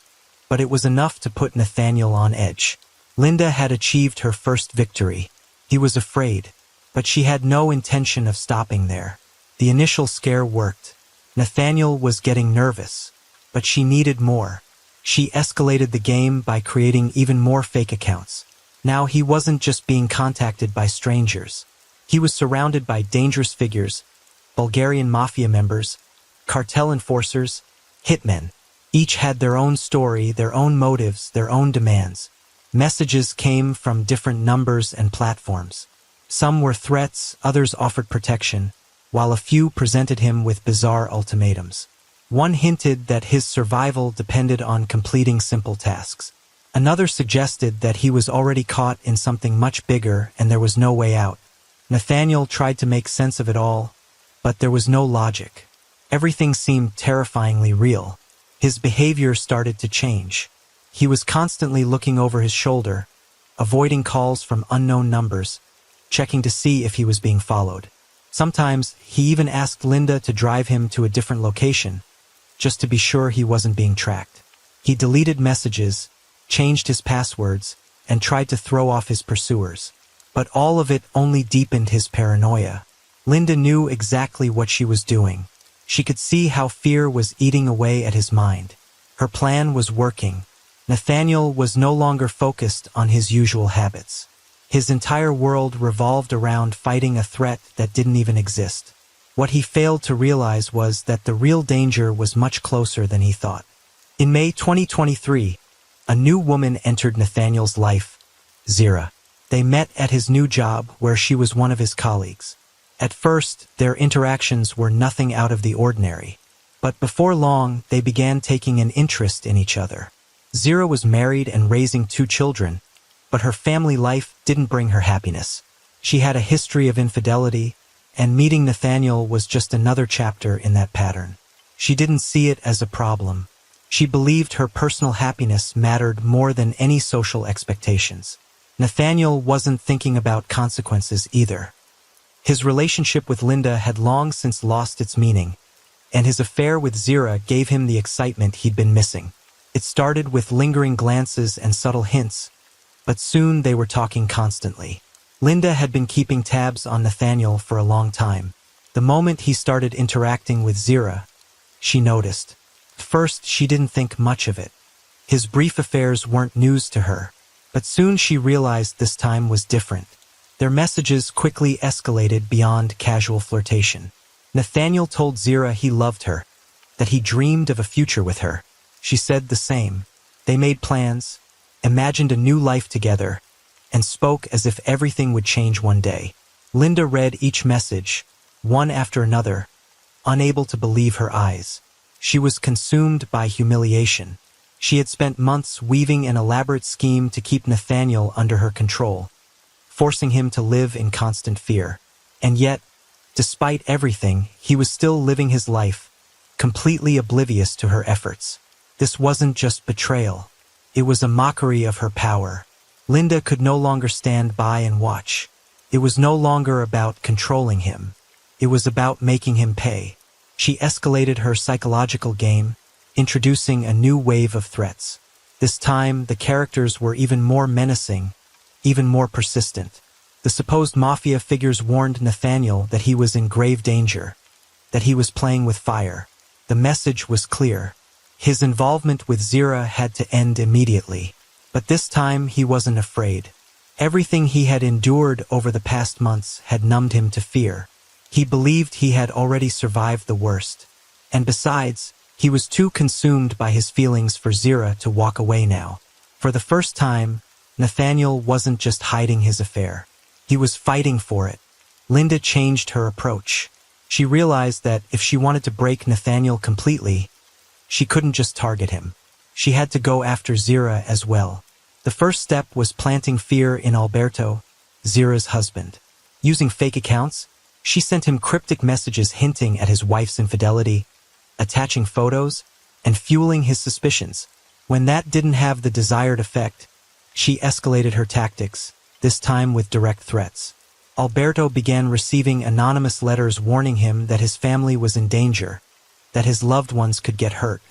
but it was enough to put Nathaniel on edge. Linda had achieved her first victory. He was afraid, but she had no intention of stopping there. The initial scare worked. Nathaniel was getting nervous, but she needed more. She escalated the game by creating even more fake accounts. Now he wasn't just being contacted by strangers. He was surrounded by dangerous figures, Bulgarian mafia members, cartel enforcers, hitmen. Each had their own story, their own motives, their own demands. Messages came from different numbers and platforms. Some were threats, others offered protection, while a few presented him with bizarre ultimatums. One hinted that his survival depended on completing simple tasks. Another suggested that he was already caught in something much bigger and there was no way out. Nathaniel tried to make sense of it all, but there was no logic. Everything seemed terrifyingly real. His behavior started to change. He was constantly looking over his shoulder, avoiding calls from unknown numbers, checking to see if he was being followed. Sometimes he even asked Linda to drive him to a different location, just to be sure he wasn't being tracked. He deleted messages, changed his passwords, and tried to throw off his pursuers. But all of it only deepened his paranoia. Linda knew exactly what she was doing. She could see how fear was eating away at his mind. Her plan was working. Nathaniel was no longer focused on his usual habits. His entire world revolved around fighting a threat that didn't even exist. What he failed to realize was that the real danger was much closer than he thought. In May 2023, a new woman entered Nathaniel's life, Zira. They met at his new job where she was one of his colleagues. At first, their interactions were nothing out of the ordinary. But before long, they began taking an interest in each other. Zira was married and raising 2 children, but her family life didn't bring her happiness. She had a history of infidelity, and meeting Nathaniel was just another chapter in that pattern. She didn't see it as a problem. She believed her personal happiness mattered more than any social expectations. Nathaniel wasn't thinking about consequences either. His relationship with Linda had long since lost its meaning, and his affair with Zira gave him the excitement he'd been missing. It started with lingering glances and subtle hints, but soon they were talking constantly. Linda had been keeping tabs on Nathaniel for a long time. The moment he started interacting with Zira, she noticed. At first, she didn't think much of it. His brief affairs weren't news to her, but soon she realized this time was different. Their messages quickly escalated beyond casual flirtation. Nathaniel told Zira he loved her, that he dreamed of a future with her. She said the same. They made plans, imagined a new life together, and spoke as if everything would change one day. Linda read each message, one after another, unable to believe her eyes. She was consumed by humiliation. She had spent months weaving an elaborate scheme to keep Nathaniel under her control, forcing him to live in constant fear. And yet, despite everything, he was still living his life, completely oblivious to her efforts. This wasn't just betrayal. It was a mockery of her power. Linda could no longer stand by and watch. It was no longer about controlling him. It was about making him pay. She escalated her psychological game, introducing a new wave of threats. This time, the characters were even more menacing, even more persistent. The supposed mafia figures warned Nathaniel that he was in grave danger, that he was playing with fire. The message was clear. His involvement with Zira had to end immediately. But this time, he wasn't afraid. Everything he had endured over the past months had numbed him to fear. He believed he had already survived the worst. And besides, he was too consumed by his feelings for Zira to walk away now. For the first time, Nathaniel wasn't just hiding his affair. He was fighting for it. Linda changed her approach. She realized that if she wanted to break Nathaniel completely, she couldn't just target him. She had to go after Zira as well. The first step was planting fear in Alberto, Zira's husband. Using fake accounts, she sent him cryptic messages hinting at his wife's infidelity, attaching photos, and fueling his suspicions. When that didn't have the desired effect, she escalated her tactics, this time with direct threats. Alberto began receiving anonymous letters warning him that his family was in danger, that his loved ones could get hurt.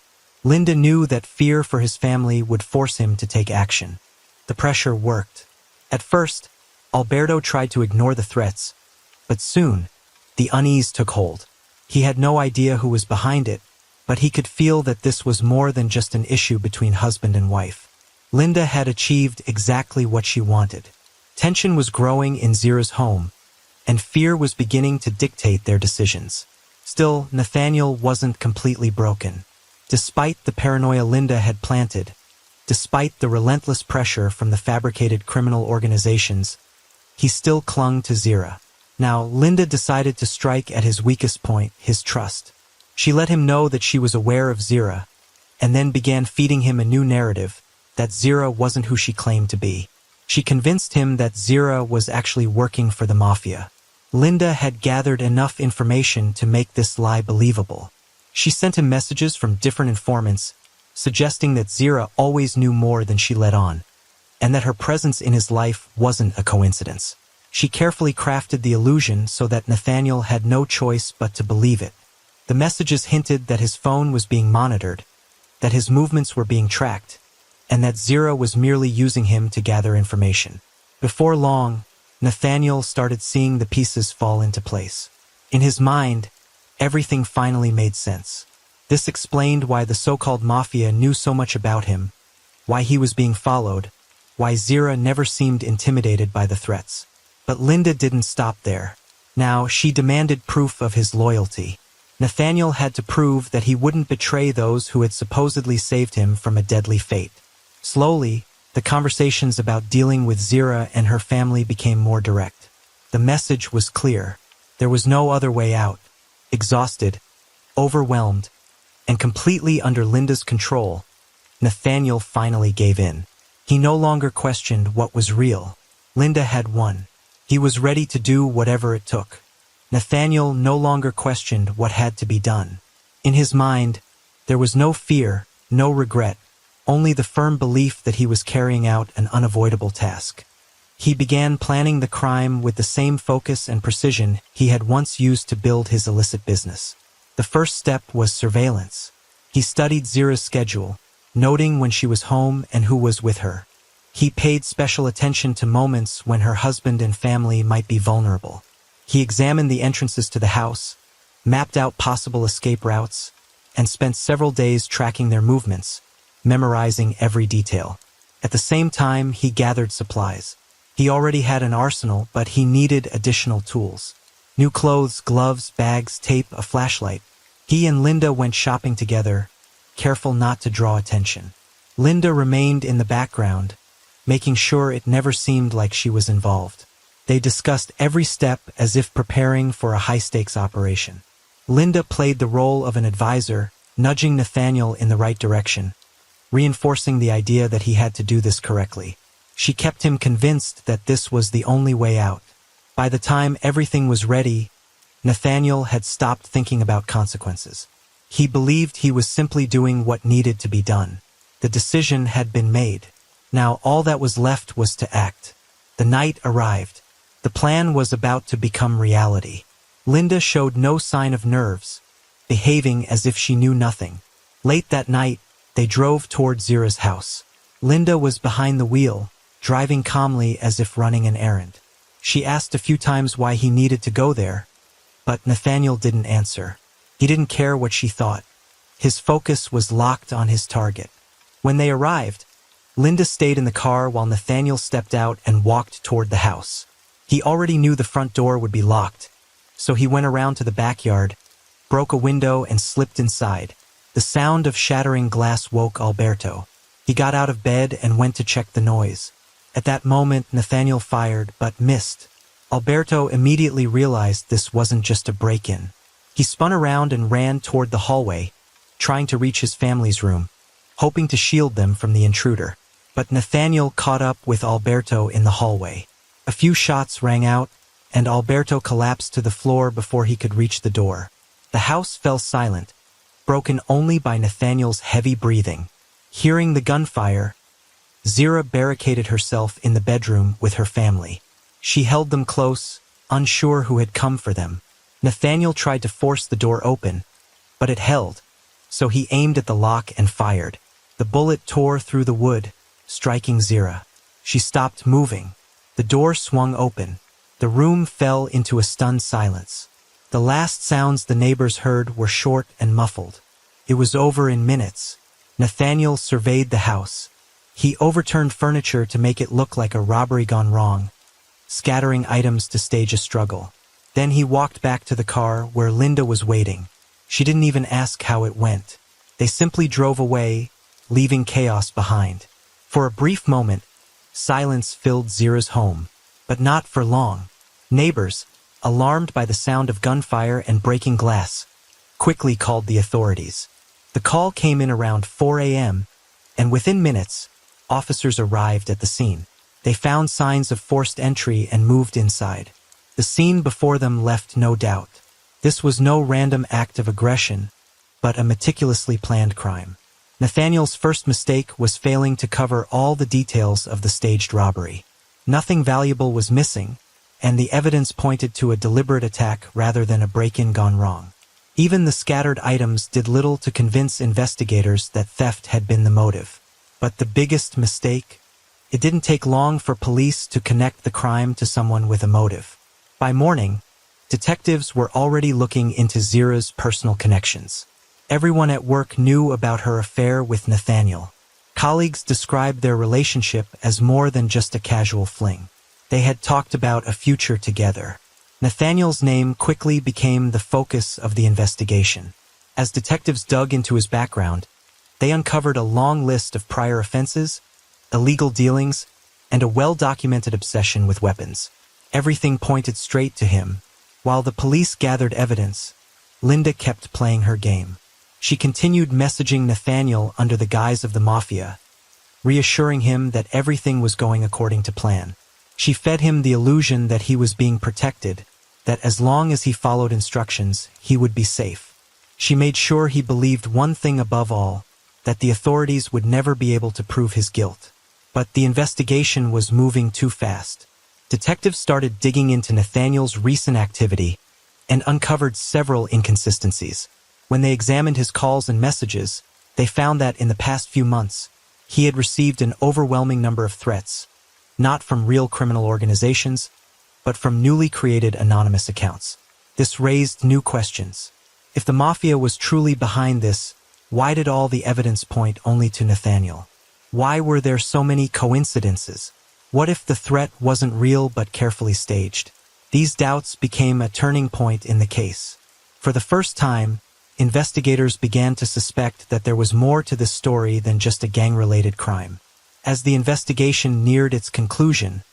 Linda knew that fear for his family would force him to take action. The pressure worked. At first, Alberto tried to ignore the threats, but soon, the unease took hold. He had no idea who was behind it, but he could feel that this was more than just an issue between husband and wife. Linda had achieved exactly what she wanted. Tension was growing in Zira's home, and fear was beginning to dictate their decisions. Still, Nathaniel wasn't completely broken. Despite the paranoia Linda had planted, despite the relentless pressure from the fabricated criminal organizations, he still clung to Zira. Now, Linda decided to strike at his weakest point, his trust. She let him know that she was aware of Zira, and then began feeding him a new narrative, that Zira wasn't who she claimed to be. She convinced him that Zira was actually working for the mafia. Linda had gathered enough information to make this lie believable. She sent him messages from different informants, suggesting that Zira always knew more than she let on, and that her presence in his life wasn't a coincidence. She carefully crafted the illusion so that Nathaniel had no choice but to believe it. The messages hinted that his phone was being monitored, that his movements were being tracked, and that Zira was merely using him to gather information. Before long, Nathaniel started seeing the pieces fall into place. In his mind, everything finally made sense. This explained why the so-called mafia knew so much about him, why he was being followed, why Zira never seemed intimidated by the threats. But Linda didn't stop there. Now, she demanded proof of his loyalty. Nathaniel had to prove that he wouldn't betray those who had supposedly saved him from a deadly fate. Slowly, the conversations about dealing with Zira and her family became more direct. The message was clear. There was no other way out. Exhausted, overwhelmed, and completely under Linda's control, Nathaniel finally gave in. He no longer questioned what was real. Linda had won. He was ready to do whatever it took. Nathaniel no longer questioned what had to be done. In his mind, there was no fear, no regret, only the firm belief that he was carrying out an unavoidable task. He began planning the crime with the same focus and precision he had once used to build his illicit business. The first step was surveillance. He studied Zira's schedule, noting when she was home and who was with her. He paid special attention to moments when her husband and family might be vulnerable. He examined the entrances to the house, mapped out possible escape routes, and spent several days tracking their movements, memorizing every detail. At the same time, he gathered supplies. He already had an arsenal, but he needed additional tools. New clothes, gloves, bags, tape, a flashlight. He and Linda went shopping together, careful not to draw attention. Linda remained in the background, making sure it never seemed like she was involved. They discussed every step as if preparing for a high-stakes operation. Linda played the role of an advisor, nudging Nathaniel in the right direction, reinforcing the idea that he had to do this correctly. She kept him convinced that this was the only way out. By the time everything was ready, Nathaniel had stopped thinking about consequences. He believed he was simply doing what needed to be done. The decision had been made. Now all that was left was to act. The night arrived. The plan was about to become reality. Linda showed no sign of nerves, behaving as if she knew nothing. Late that night, they drove toward Zira's house. Linda was behind the wheel, driving calmly as if running an errand. She asked a few times why he needed to go there, but Nathaniel didn't answer. He didn't care what she thought. His focus was locked on his target. When they arrived, Linda stayed in the car while Nathaniel stepped out and walked toward the house. He already knew the front door would be locked, so he went around to the backyard, broke a window and slipped inside. The sound of shattering glass woke Alberto. He got out of bed and went to check the noise. At that moment, Nathaniel fired, but missed. Alberto immediately realized this wasn't just a break-in. He spun around and ran toward the hallway, trying to reach his family's room, hoping to shield them from the intruder. But Nathaniel caught up with Alberto in the hallway. A few shots rang out, and Alberto collapsed to the floor before he could reach the door. The house fell silent, broken only by Nathaniel's heavy breathing. Hearing the gunfire, Zira barricaded herself in the bedroom with her family. She held them close, unsure who had come for them. Nathaniel tried to force the door open, but it held, so he aimed at the lock and fired. The bullet tore through the wood, striking Zira. She stopped moving. The door swung open. The room fell into a stunned silence. The last sounds the neighbors heard were short and muffled. It was over in minutes. Nathaniel surveyed the house. He overturned furniture to make it look like a robbery gone wrong, scattering items to stage a struggle. Then he walked back to the car where Linda was waiting. She didn't even ask how it went. They simply drove away, leaving chaos behind. For a brief moment, silence filled Zira's home, but not for long. Neighbors, alarmed by the sound of gunfire and breaking glass, quickly called the authorities. The call came in around 4 a.m., and within minutes, officers arrived at the scene. They found signs of forced entry and moved inside. The scene before them left no doubt. This was no random act of aggression, but a meticulously planned crime. Nathaniel's first mistake was failing to cover all the details of the staged robbery. Nothing valuable was missing, and the evidence pointed to a deliberate attack rather than a break-in gone wrong. Even the scattered items did little to convince investigators that theft had been the motive. But the biggest mistake? It didn't take long for police to connect the crime to someone with a motive. By morning, detectives were already looking into Zira's personal connections. Everyone at work knew about her affair with Nathaniel. Colleagues described their relationship as more than just a casual fling. They had talked about a future together. Nathaniel's name quickly became the focus of the investigation. As detectives dug into his background, they uncovered a long list of prior offenses, illegal dealings, and a well-documented obsession with weapons. Everything pointed straight to him. While the police gathered evidence, Linda kept playing her game. She continued messaging Nathaniel under the guise of the mafia, reassuring him that everything was going according to plan. She fed him the illusion that he was being protected, that as long as he followed instructions, he would be safe. She made sure he believed one thing above all, that the authorities would never be able to prove his guilt. But the investigation was moving too fast. Detectives started digging into Nathaniel's recent activity and uncovered several inconsistencies. When they examined his calls and messages, they found that in the past few months, he had received an overwhelming number of threats, not from real criminal organizations, but from newly created anonymous accounts. This raised new questions. If the mafia was truly behind this, why did all the evidence point only to Nathaniel? Why were there so many coincidences? What if the threat wasn't real but carefully staged? These doubts became a turning point in the case. For the first time, investigators began to suspect that there was more to this story than just a gang-related crime. As the investigation neared its conclusion,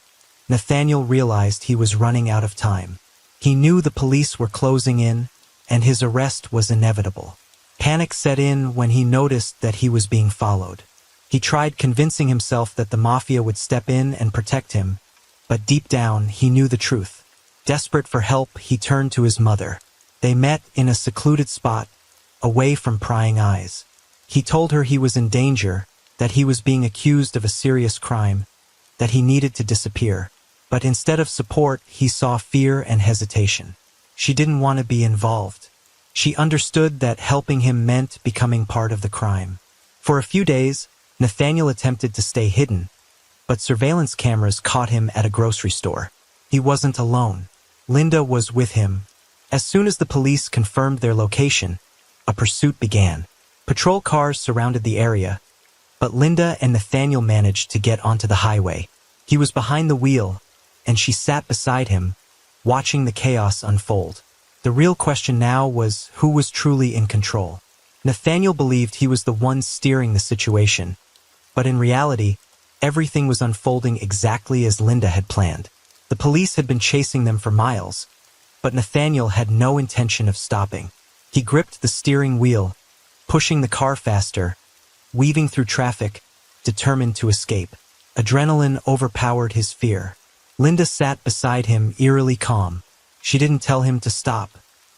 Nathaniel realized he was running out of time. He knew the police were closing in, and his arrest was inevitable. Panic set in when he noticed that he was being followed. He tried convincing himself that the mafia would step in and protect him, but deep down he knew the truth. Desperate for help, he turned to his mother. They met in a secluded spot, away from prying eyes. He told her he was in danger, that he was being accused of a serious crime, that he needed to disappear. But instead of support, he saw fear and hesitation. She didn't want to be involved. She understood that helping him meant becoming part of the crime. For a few days, Nathaniel attempted to stay hidden, but surveillance cameras caught him at a grocery store. He wasn't alone. Linda was with him. As soon as the police confirmed their location, a pursuit began. Patrol cars surrounded the area, but Linda and Nathaniel managed to get onto the highway. He was behind the wheel, and she sat beside him, watching the chaos unfold. The real question now was who was truly in control. Nathaniel believed he was the one steering the situation, but in reality, everything was unfolding exactly as Linda had planned. The police had been chasing them for miles, but Nathaniel had no intention of stopping. He gripped the steering wheel, pushing the car faster, weaving through traffic, determined to escape. Adrenaline overpowered his fear. Linda sat beside him, eerily calm. She didn't tell him to stop.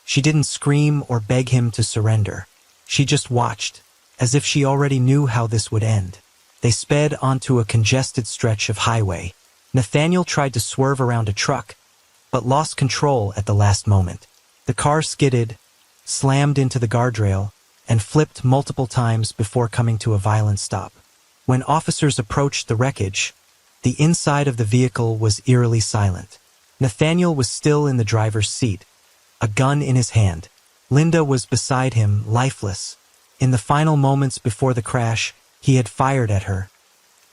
She didn't scream or beg him to surrender. She just watched, as if she already knew how this would end. They sped onto a congested stretch of highway. Nathaniel tried to swerve around a truck, but lost control at the last moment. The car skidded, slammed into the guardrail, and flipped multiple times before coming to a violent stop. When officers approached the wreckage, the inside of the vehicle was eerily silent. Nathaniel was still in the driver's seat, a gun in his hand. Linda was beside him, lifeless. In the final moments before the crash, he had fired at her,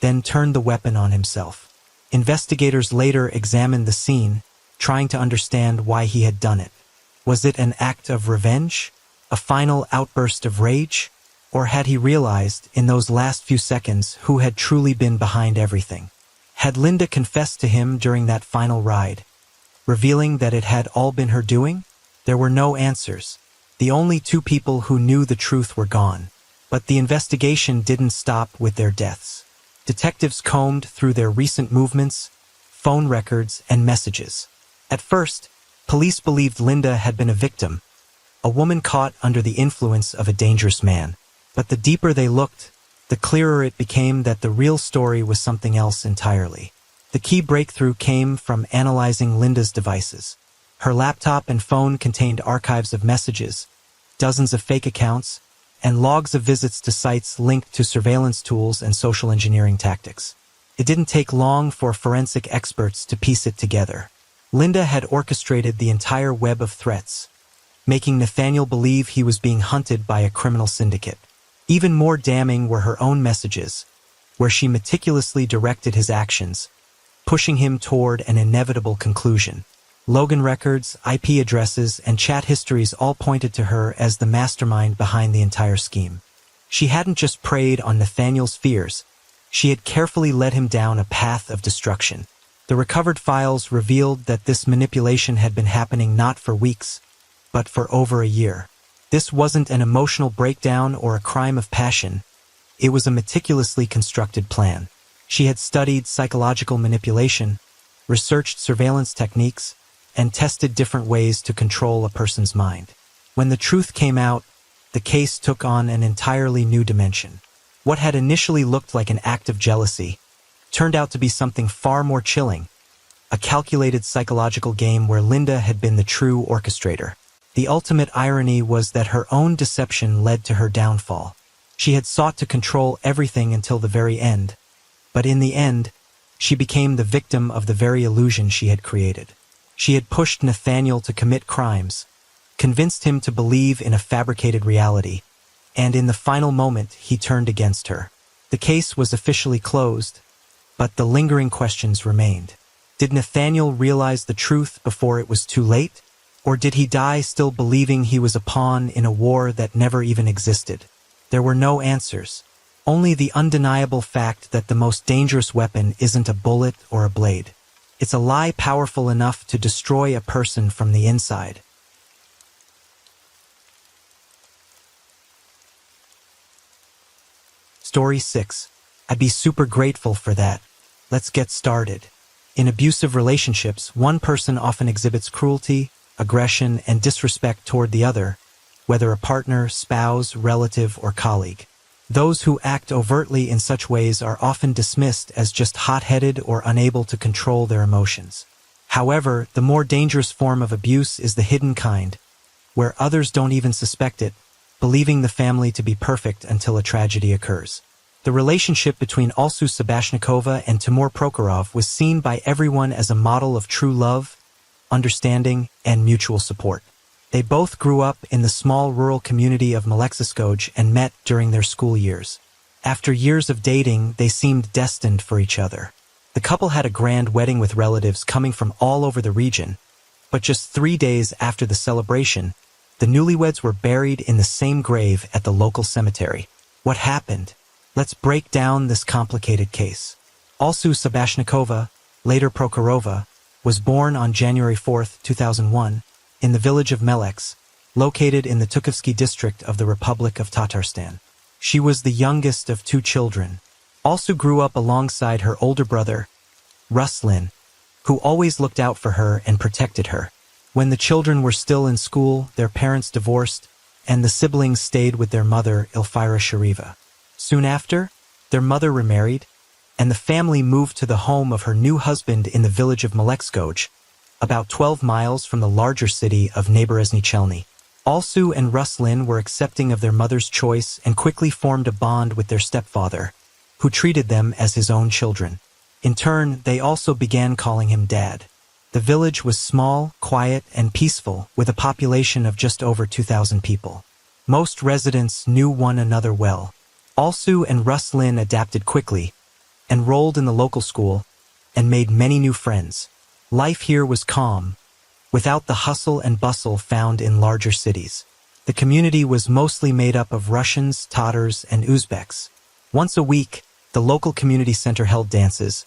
then turned the weapon on himself. Investigators later examined the scene, trying to understand why he had done it. Was it an act of revenge? A final outburst of rage? Or had he realized, in those last few seconds, who had truly been behind everything? Had Linda confessed to him during that final ride, revealing that it had all been her doing? There were no answers. The only two people who knew the truth were gone. But the investigation didn't stop with their deaths. Detectives combed through their recent movements, phone records, and messages. At first, police believed Linda had been a victim, a woman caught under the influence of a dangerous man. But the deeper they looked, the clearer it became that the real story was something else entirely. The key breakthrough came from analyzing Linda's devices. Her laptop and phone contained archives of messages, dozens of fake accounts, and logs of visits to sites linked to surveillance tools and social engineering tactics. It didn't take long for forensic experts to piece it together. Linda had orchestrated the entire web of threats, making Nathaniel believe he was being hunted by a criminal syndicate. Even more damning were her own messages, where she meticulously directed his actions, pushing him toward an inevitable conclusion. Logan records, IP addresses, and chat histories all pointed to her as the mastermind behind the entire scheme. She hadn't just preyed on Nathaniel's fears, she had carefully led him down a path of destruction. The recovered files revealed that this manipulation had been happening not for weeks, but for over a year. This wasn't an emotional breakdown or a crime of passion. It was a meticulously constructed plan. She had studied psychological manipulation, researched surveillance techniques, and tested different ways to control a person's mind. When the truth came out, the case took on an entirely new dimension. What had initially looked like an act of jealousy turned out to be something far more chilling, a calculated psychological game where Linda had been the true orchestrator. The ultimate irony was that her own deception led to her downfall. She had sought to control everything until the very end, but in the end, she became the victim of the very illusion she had created. She had pushed Nathaniel to commit crimes, convinced him to believe in a fabricated reality, and in the final moment he turned against her. The case was officially closed, but the lingering questions remained. Did Nathaniel realize the truth before it was too late? Or did he die still believing he was a pawn in a war that never even existed? There were no answers, only the undeniable fact that the most dangerous weapon isn't a bullet or a blade. It's a lie powerful enough to destroy a person from the inside. Story 6. I'd be super grateful for that. Let's get started. In abusive relationships, one person often exhibits cruelty, aggression, and disrespect toward the other, whether a partner, spouse, relative, or colleague. Those who act overtly in such ways are often dismissed as just hot-headed or unable to control their emotions. However, the more dangerous form of abuse is the hidden kind, where others don't even suspect it, believing the family to be perfect until a tragedy occurs. The relationship between Alsu Sabashnikova and Timur Prokhorov was seen by everyone as a model of true love, understanding, and mutual support. They both grew up in the small rural community of Malexiskoj and met during their school years. After years of dating, they seemed destined for each other. The couple had a grand wedding with relatives coming from all over the region, but just 3 days after the celebration, the newlyweds were buried in the same grave at the local cemetery. What happened? Let's break down this complicated case. Alsu Sabashnikova, later Prokhorova, was born on January 4, 2001, in the village of Melex, located in the Tukovsky district of the Republic of Tatarstan. She was the youngest of 2 children. Alsu grew up alongside her older brother, Ruslin, who always looked out for her and protected her. When the children were still in school, their parents divorced, and the siblings stayed with their mother, Ilfira Shariva. Soon after, their mother remarried, and the family moved to the home of her new husband in the village of Malekskoj, about 12 miles from the larger city of Neborazny Chelny. Alsu and Ruslin were accepting of their mother's choice and quickly formed a bond with their stepfather, who treated them as his own children. In turn, they also began calling him Dad. The village was small, quiet, and peaceful, with a population of just over 2,000 people. Most residents knew one another well. Alsu and Ruslin adapted quickly, enrolled in the local school, and made many new friends. Life here was calm, without the hustle and bustle found in larger cities. The community was mostly made up of Russians, Tatars, and Uzbeks. Once a week, the local community center held dances,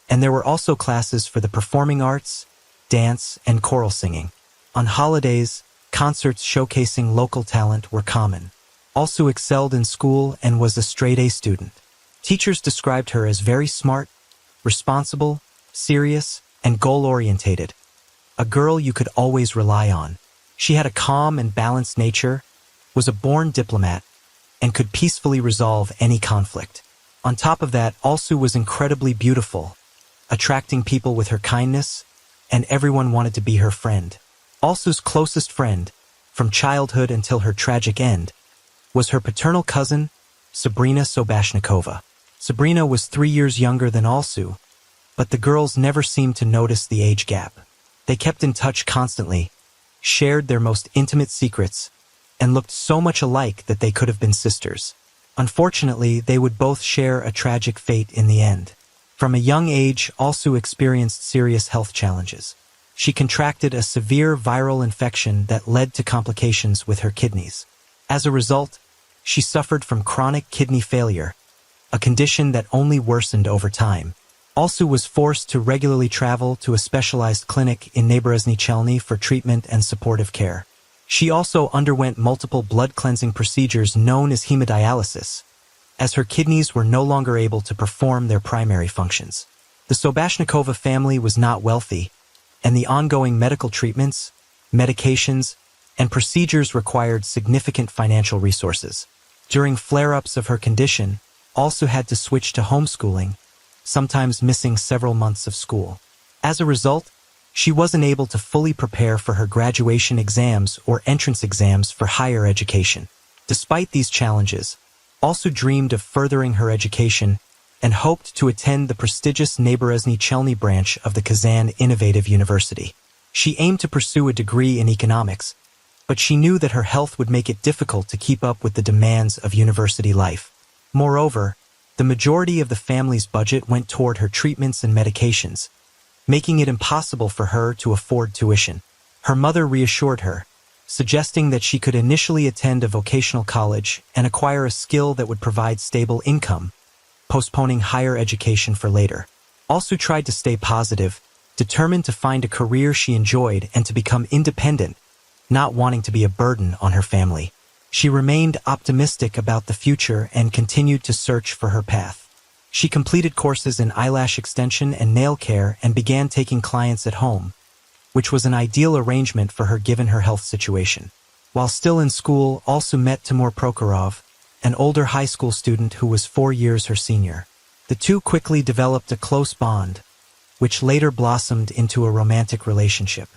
and there were also classes for the performing arts, dance, and choral singing. On holidays, concerts showcasing local talent were common. Alsu excelled in school and was a straight-A student. Teachers described her as very smart, responsible, serious, and goal-orientated, a girl you could always rely on. She had a calm and balanced nature, was a born diplomat, and could peacefully resolve any conflict. On top of that, Alsu was incredibly beautiful, attracting people with her kindness, and everyone wanted to be her friend. Alsu's closest friend, from childhood until her tragic end, was her paternal cousin, Sabrina Sobashnikova. Sabrina was 3 years younger than Alsu, but the girls never seemed to notice the age gap. They kept in touch constantly, shared their most intimate secrets, and looked so much alike that they could have been sisters. Unfortunately, they would both share a tragic fate in the end. From a young age, Alsu experienced serious health challenges. She contracted a severe viral infection that led to complications with her kidneys. As a result, she suffered from chronic kidney failure, a condition that only worsened over time. Alsu was forced to regularly travel to a specialized clinic in Neborazny Chelny for treatment and supportive care. She also underwent multiple blood cleansing procedures known as hemodialysis, as her kidneys were no longer able to perform their primary functions. The Sobashnikova family was not wealthy, and the ongoing medical treatments, medications, and procedures required significant financial resources. During flare-ups of her condition, Alsu had to switch to homeschooling, sometimes missing several months of school. As a result, she wasn't able to fully prepare for her graduation exams or entrance exams for higher education. Despite these challenges, Alsu dreamed of furthering her education and hoped to attend the prestigious Neborazny Chelny branch of the Kazan Innovative University. She aimed to pursue a degree in economics, but she knew that her health would make it difficult to keep up with the demands of university life. Moreover, the majority of the family's budget went toward her treatments and medications, making it impossible for her to afford tuition. Her mother reassured her, suggesting that she could initially attend a vocational college and acquire a skill that would provide stable income, postponing higher education for later. Alsu tried to stay positive, determined to find a career she enjoyed and to become independent, not wanting to be a burden on her family. She remained optimistic about the future and continued to search for her path. She completed courses in eyelash extension and nail care and began taking clients at home, which was an ideal arrangement for her given her health situation. While still in school, also met Timur Prokhorov, an older high school student who was 4 years her senior. The two quickly developed a close bond, which later blossomed into a romantic relationship.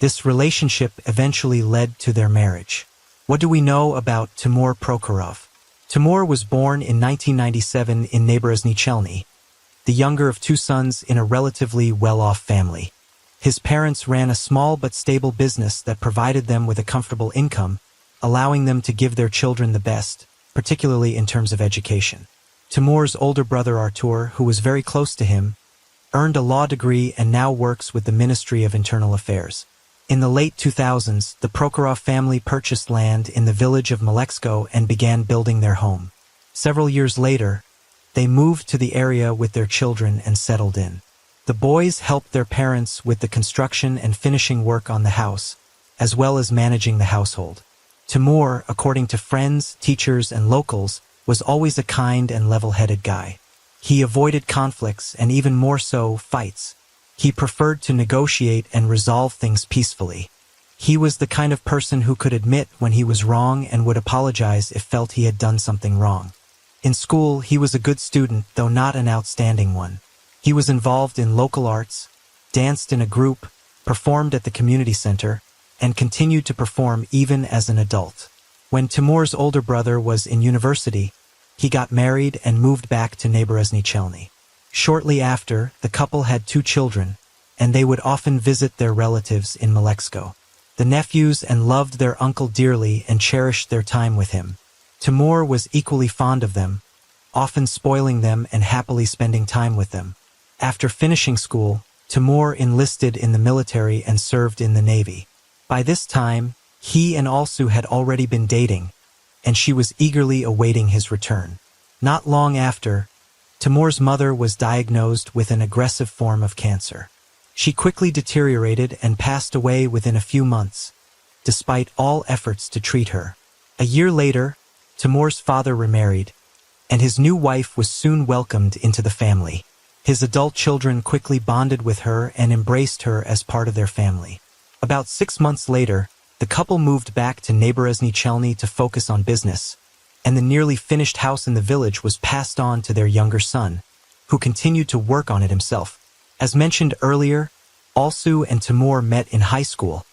This relationship eventually led to their marriage. What do we know about Timur Prokhorov? Timur was born in 1997 in Naborozni Chelny, the younger of two sons in a relatively well-off family. His parents ran a small but stable business that provided them with a comfortable income, allowing them to give their children the best, particularly in terms of education. Timur's older brother Artur, who was very close to him, earned a law degree and now works with the Ministry of Internal Affairs. In the late 2000s, the Prokhorov family purchased land in the village of Maleksko and began building their home. Several years later, they moved to the area with their children and settled in. The boys helped their parents with the construction and finishing work on the house, as well as managing the household. Timur, according to friends, teachers, and locals, was always a kind and level-headed guy. He avoided conflicts and even more so, fights. He preferred to negotiate and resolve things peacefully. He was the kind of person who could admit when he was wrong and would apologize if felt he had done something wrong. In school, he was a good student, though not an outstanding one. He was involved in local arts, danced in a group, performed at the community center, and continued to perform even as an adult. When Timur's older brother was in university, he got married and moved back to Naborozni Chelny. Shortly after, the couple had 2 children, and they would often visit their relatives in Maleksko. The nephews and loved their uncle dearly and cherished their time with him. Timur was equally fond of them, often spoiling them and happily spending time with them. After finishing school, Timur enlisted in the military and served in the Navy. By this time, he and Alsu had already been dating, and she was eagerly awaiting his return. Not long after, Timur's mother was diagnosed with an aggressive form of cancer. She quickly deteriorated and passed away within a few months, despite all efforts to treat her. A year later, Timur's father remarried, and his new wife was soon welcomed into the family. His adult children quickly bonded with her and embraced her as part of their family. About 6 months later, the couple moved back to Naborozni Chelny to focus on business, and the nearly finished house in the village was passed on to their younger son, who continued to work on it himself. As mentioned earlier, Alsu and Timur met in high school,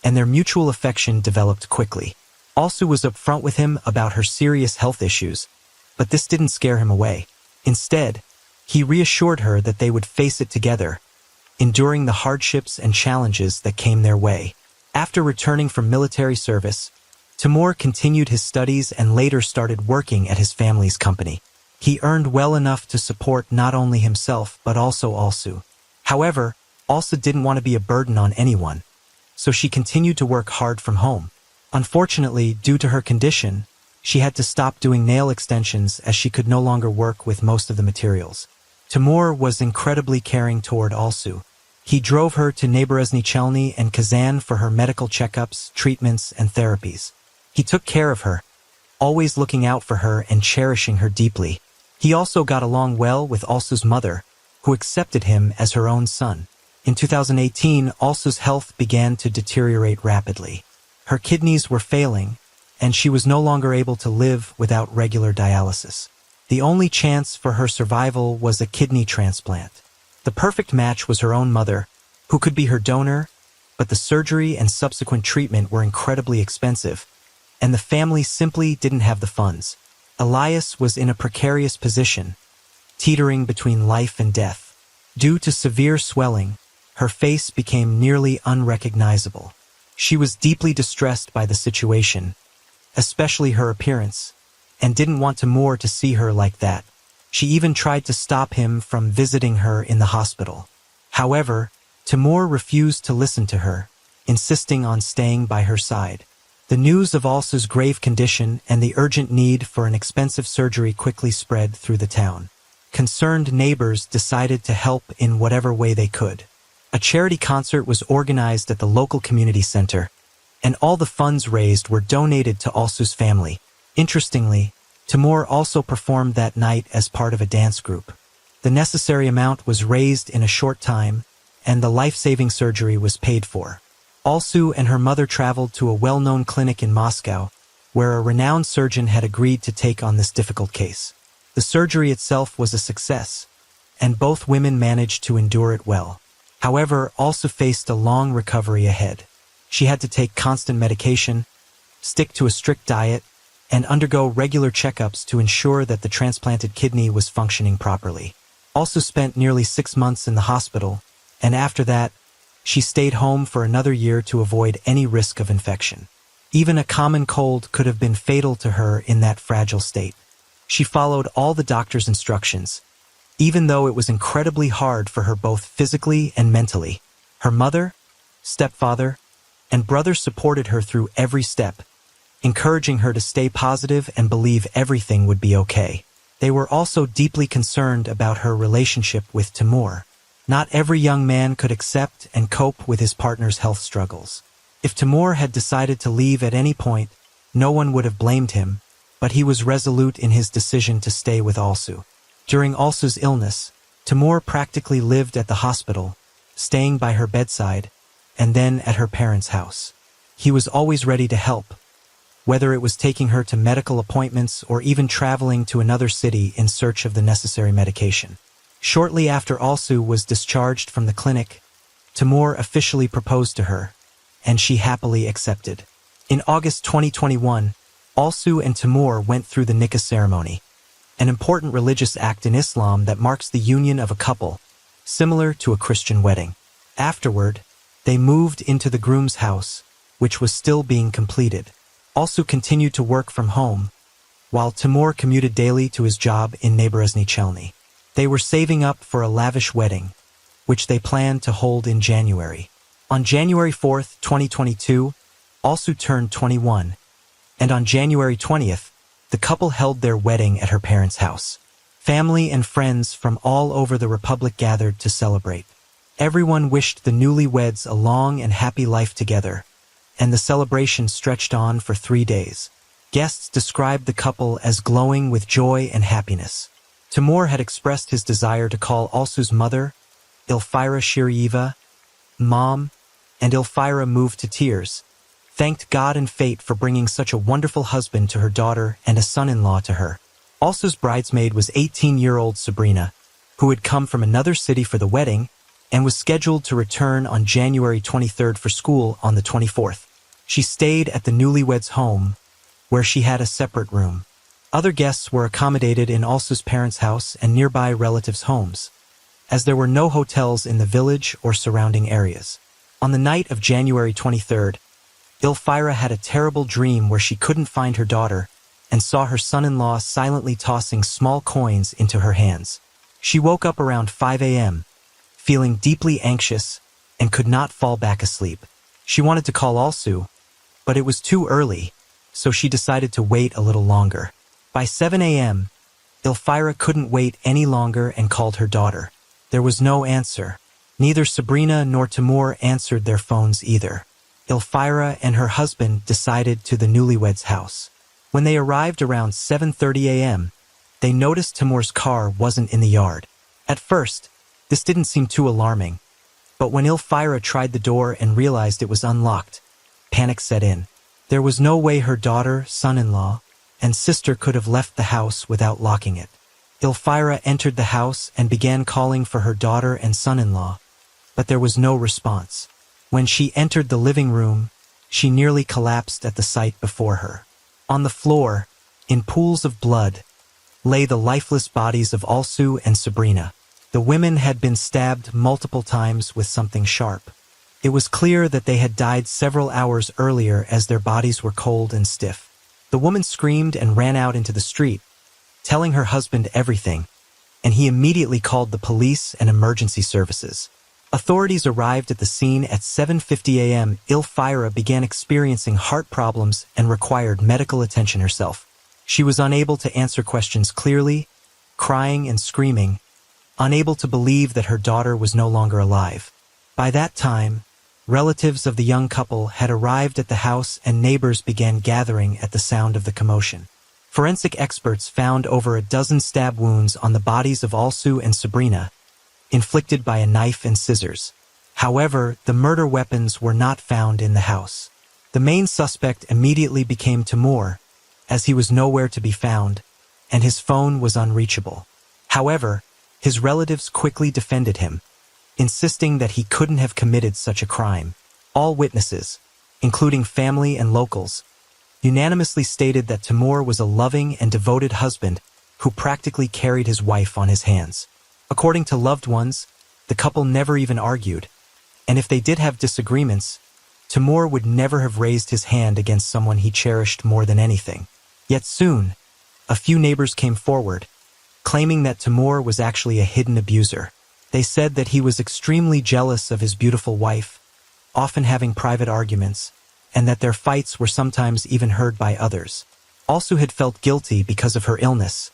and their mutual affection developed quickly. Alsu was upfront with him about her serious health issues, but this didn't scare him away. Instead, he reassured her that they would face it together, enduring the hardships and challenges that came their way. After returning from military service, Timur continued his studies and later started working at his family's company. He earned well enough to support not only himself but also Alsu. However, Alsu didn't want to be a burden on anyone, so she continued to work hard from home. Unfortunately, due to her condition, she had to stop doing nail extensions as she could no longer work with most of the materials. Timur was incredibly caring toward Alsu. He drove her to Naborozni Chelny and Kazan for her medical checkups, treatments, and therapies. He took care of her, always looking out for her and cherishing her deeply. He also got along well with Alsu's mother, who accepted him as her own son. In 2018, Alsu's health began to deteriorate rapidly. Her kidneys were failing, and she was no longer able to live without regular dialysis. The only chance for her survival was a kidney transplant. The perfect match was her own mother, who could be her donor, but the surgery and subsequent treatment were incredibly expensive, and the family simply didn't have the funds. Elias was in a precarious position, teetering between life and death. Due to severe swelling, her face became nearly unrecognizable. She was deeply distressed by the situation, especially her appearance, and didn't want Timur to see her like that. She even tried to stop him from visiting her in the hospital. However, Timur refused to listen to her, insisting on staying by her side. The news of Alsu's grave condition and the urgent need for an expensive surgery quickly spread through the town. Concerned neighbors decided to help in whatever way they could. A charity concert was organized at the local community center, and all the funds raised were donated to Alsu's family. Interestingly, Timur also performed that night as part of a dance group. The necessary amount was raised in a short time, and the life-saving surgery was paid for. Alsu and her mother traveled to a well-known clinic in Moscow, where a renowned surgeon had agreed to take on this difficult case. The surgery itself was a success, and both women managed to endure it well. However, Alsu faced a long recovery ahead. She had to take constant medication, stick to a strict diet, and undergo regular checkups to ensure that the transplanted kidney was functioning properly. Alsu spent nearly 6 months in the hospital, and after that, she stayed home for another year to avoid any risk of infection. Even a common cold could have been fatal to her in that fragile state. She followed all the doctor's instructions, even though it was incredibly hard for her both physically and mentally. Her mother, stepfather, and brother supported her through every step, encouraging her to stay positive and believe everything would be okay. They were also deeply concerned about her relationship with Timur. Not every young man could accept and cope with his partner's health struggles. If Timur had decided to leave at any point, no one would have blamed him, but he was resolute in his decision to stay with Alsu. During Alsu's illness, Timur practically lived at the hospital, staying by her bedside, and then at her parents' house. He was always ready to help, whether it was taking her to medical appointments or even traveling to another city in search of the necessary medication. Shortly after Alsu was discharged from the clinic, Timur officially proposed to her, and she happily accepted. In August 2021, Alsu and Timur went through the nikah ceremony, an important religious act in Islam that marks the union of a couple, similar to a Christian wedding. Afterward, they moved into the groom's house, which was still being completed. Alsu continued to work from home, while Timur commuted daily to his job in Naborozni Chelny. They were saving up for a lavish wedding, which they planned to hold in January. On January 4, 2022, Alsu turned 21, and on January 20th, the couple held their wedding at her parents' house. Family and friends from all over the Republic gathered to celebrate. Everyone wished the newlyweds a long and happy life together, and the celebration stretched on for 3 days. Guests described the couple as glowing with joy and happiness. Timur had expressed his desire to call Alsu's mother, Ilfira Shirieva, Mom, and Ilfira, moved to tears, thanked God and fate for bringing such a wonderful husband to her daughter and a son-in-law to her. Alsu's bridesmaid was 18-year-old Sabrina, who had come from another city for the wedding and was scheduled to return on January 23rd for school on the 24th. She stayed at the newlyweds' home, where she had a separate room. Other guests were accommodated in Alsu's parents' house and nearby relatives' homes, as there were no hotels in the village or surrounding areas. On the night of January 23rd, Ilfira had a terrible dream where she couldn't find her daughter and saw her son-in-law silently tossing small coins into her hands. She woke up around 5 a.m., feeling deeply anxious and could not fall back asleep. She wanted to call Alsu, but it was too early, so she decided to wait a little longer. By 7 a.m., Ilfira couldn't wait any longer and called her daughter. There was no answer. Neither Sabrina nor Timur answered their phones either. Ilfira and her husband decided to the newlyweds' house. When they arrived around 7:30 a.m., they noticed Timur's car wasn't in the yard. At first, this didn't seem too alarming, but when Ilfira tried the door and realized it was unlocked, panic set in. There was no way her daughter, son-in-law, and sister could have left the house without locking it. Ilfira entered the house and began calling for her daughter and son-in-law, but there was no response. When she entered the living room, she nearly collapsed at the sight before her. On the floor, in pools of blood, lay the lifeless bodies of Alsu and Sabrina. The women had been stabbed multiple times with something sharp. It was clear that they had died several hours earlier as their bodies were cold and stiff. The woman screamed and ran out into the street, telling her husband everything, and he immediately called the police and emergency services. Authorities arrived at the scene at 7:50 a.m. Ilfira began experiencing heart problems and required medical attention herself. She was unable to answer questions clearly, crying and screaming, unable to believe that her daughter was no longer alive. By that time, relatives of the young couple had arrived at the house and neighbors began gathering at the sound of the commotion. Forensic experts found over a dozen stab wounds on the bodies of Alsu and Sabrina, inflicted by a knife and scissors. However, the murder weapons were not found in the house. The main suspect immediately became Timur, as he was nowhere to be found, and his phone was unreachable. However, his relatives quickly defended him, insisting that he couldn't have committed such a crime. All witnesses, including family and locals, unanimously stated that Timur was a loving and devoted husband who practically carried his wife on his hands. According to loved ones, the couple never even argued, and if they did have disagreements, Timur would never have raised his hand against someone he cherished more than anything. Yet soon, a few neighbors came forward, claiming that Timur was actually a hidden abuser. They said that he was extremely jealous of his beautiful wife, often having private arguments, and that their fights were sometimes even heard by others. Also had felt guilty because of her illness,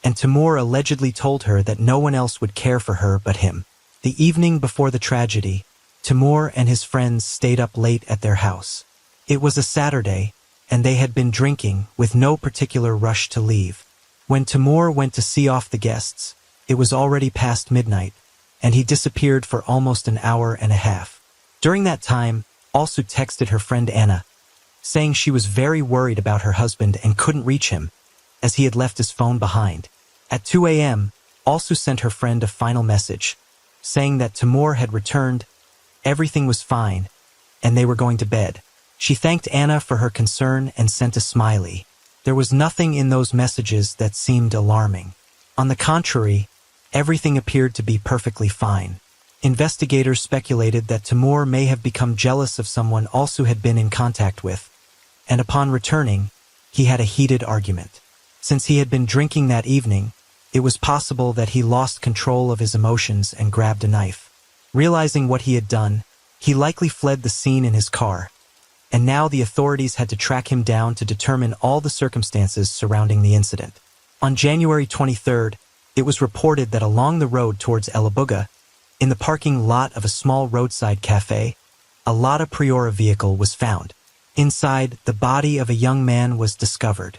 and Timur allegedly told her that no one else would care for her but him. The evening before the tragedy, Timur and his friends stayed up late at their house. It was a Saturday, and they had been drinking with no particular rush to leave. When Timur went to see off the guests, it was already past midnight, and he disappeared for almost an hour and a half. During that time, Alsu texted her friend Anna, saying she was very worried about her husband and couldn't reach him, as he had left his phone behind. At 2 a.m., Alsu sent her friend a final message, saying that Timur had returned, everything was fine, and they were going to bed. She thanked Anna for her concern and sent a smiley. There was nothing in those messages that seemed alarming. On the contrary, everything appeared to be perfectly fine. Investigators speculated that Timur may have become jealous of someone Alsu had been in contact with, and upon returning, he had a heated argument. Since he had been drinking that evening, it was possible that he lost control of his emotions and grabbed a knife. Realizing what he had done, he likely fled the scene in his car, and now the authorities had to track him down to determine all the circumstances surrounding the incident. On January 23rd, it was reported that along the road towards Elabuga, in the parking lot of a small roadside cafe, a Lada Priora vehicle was found. Inside, the body of a young man was discovered.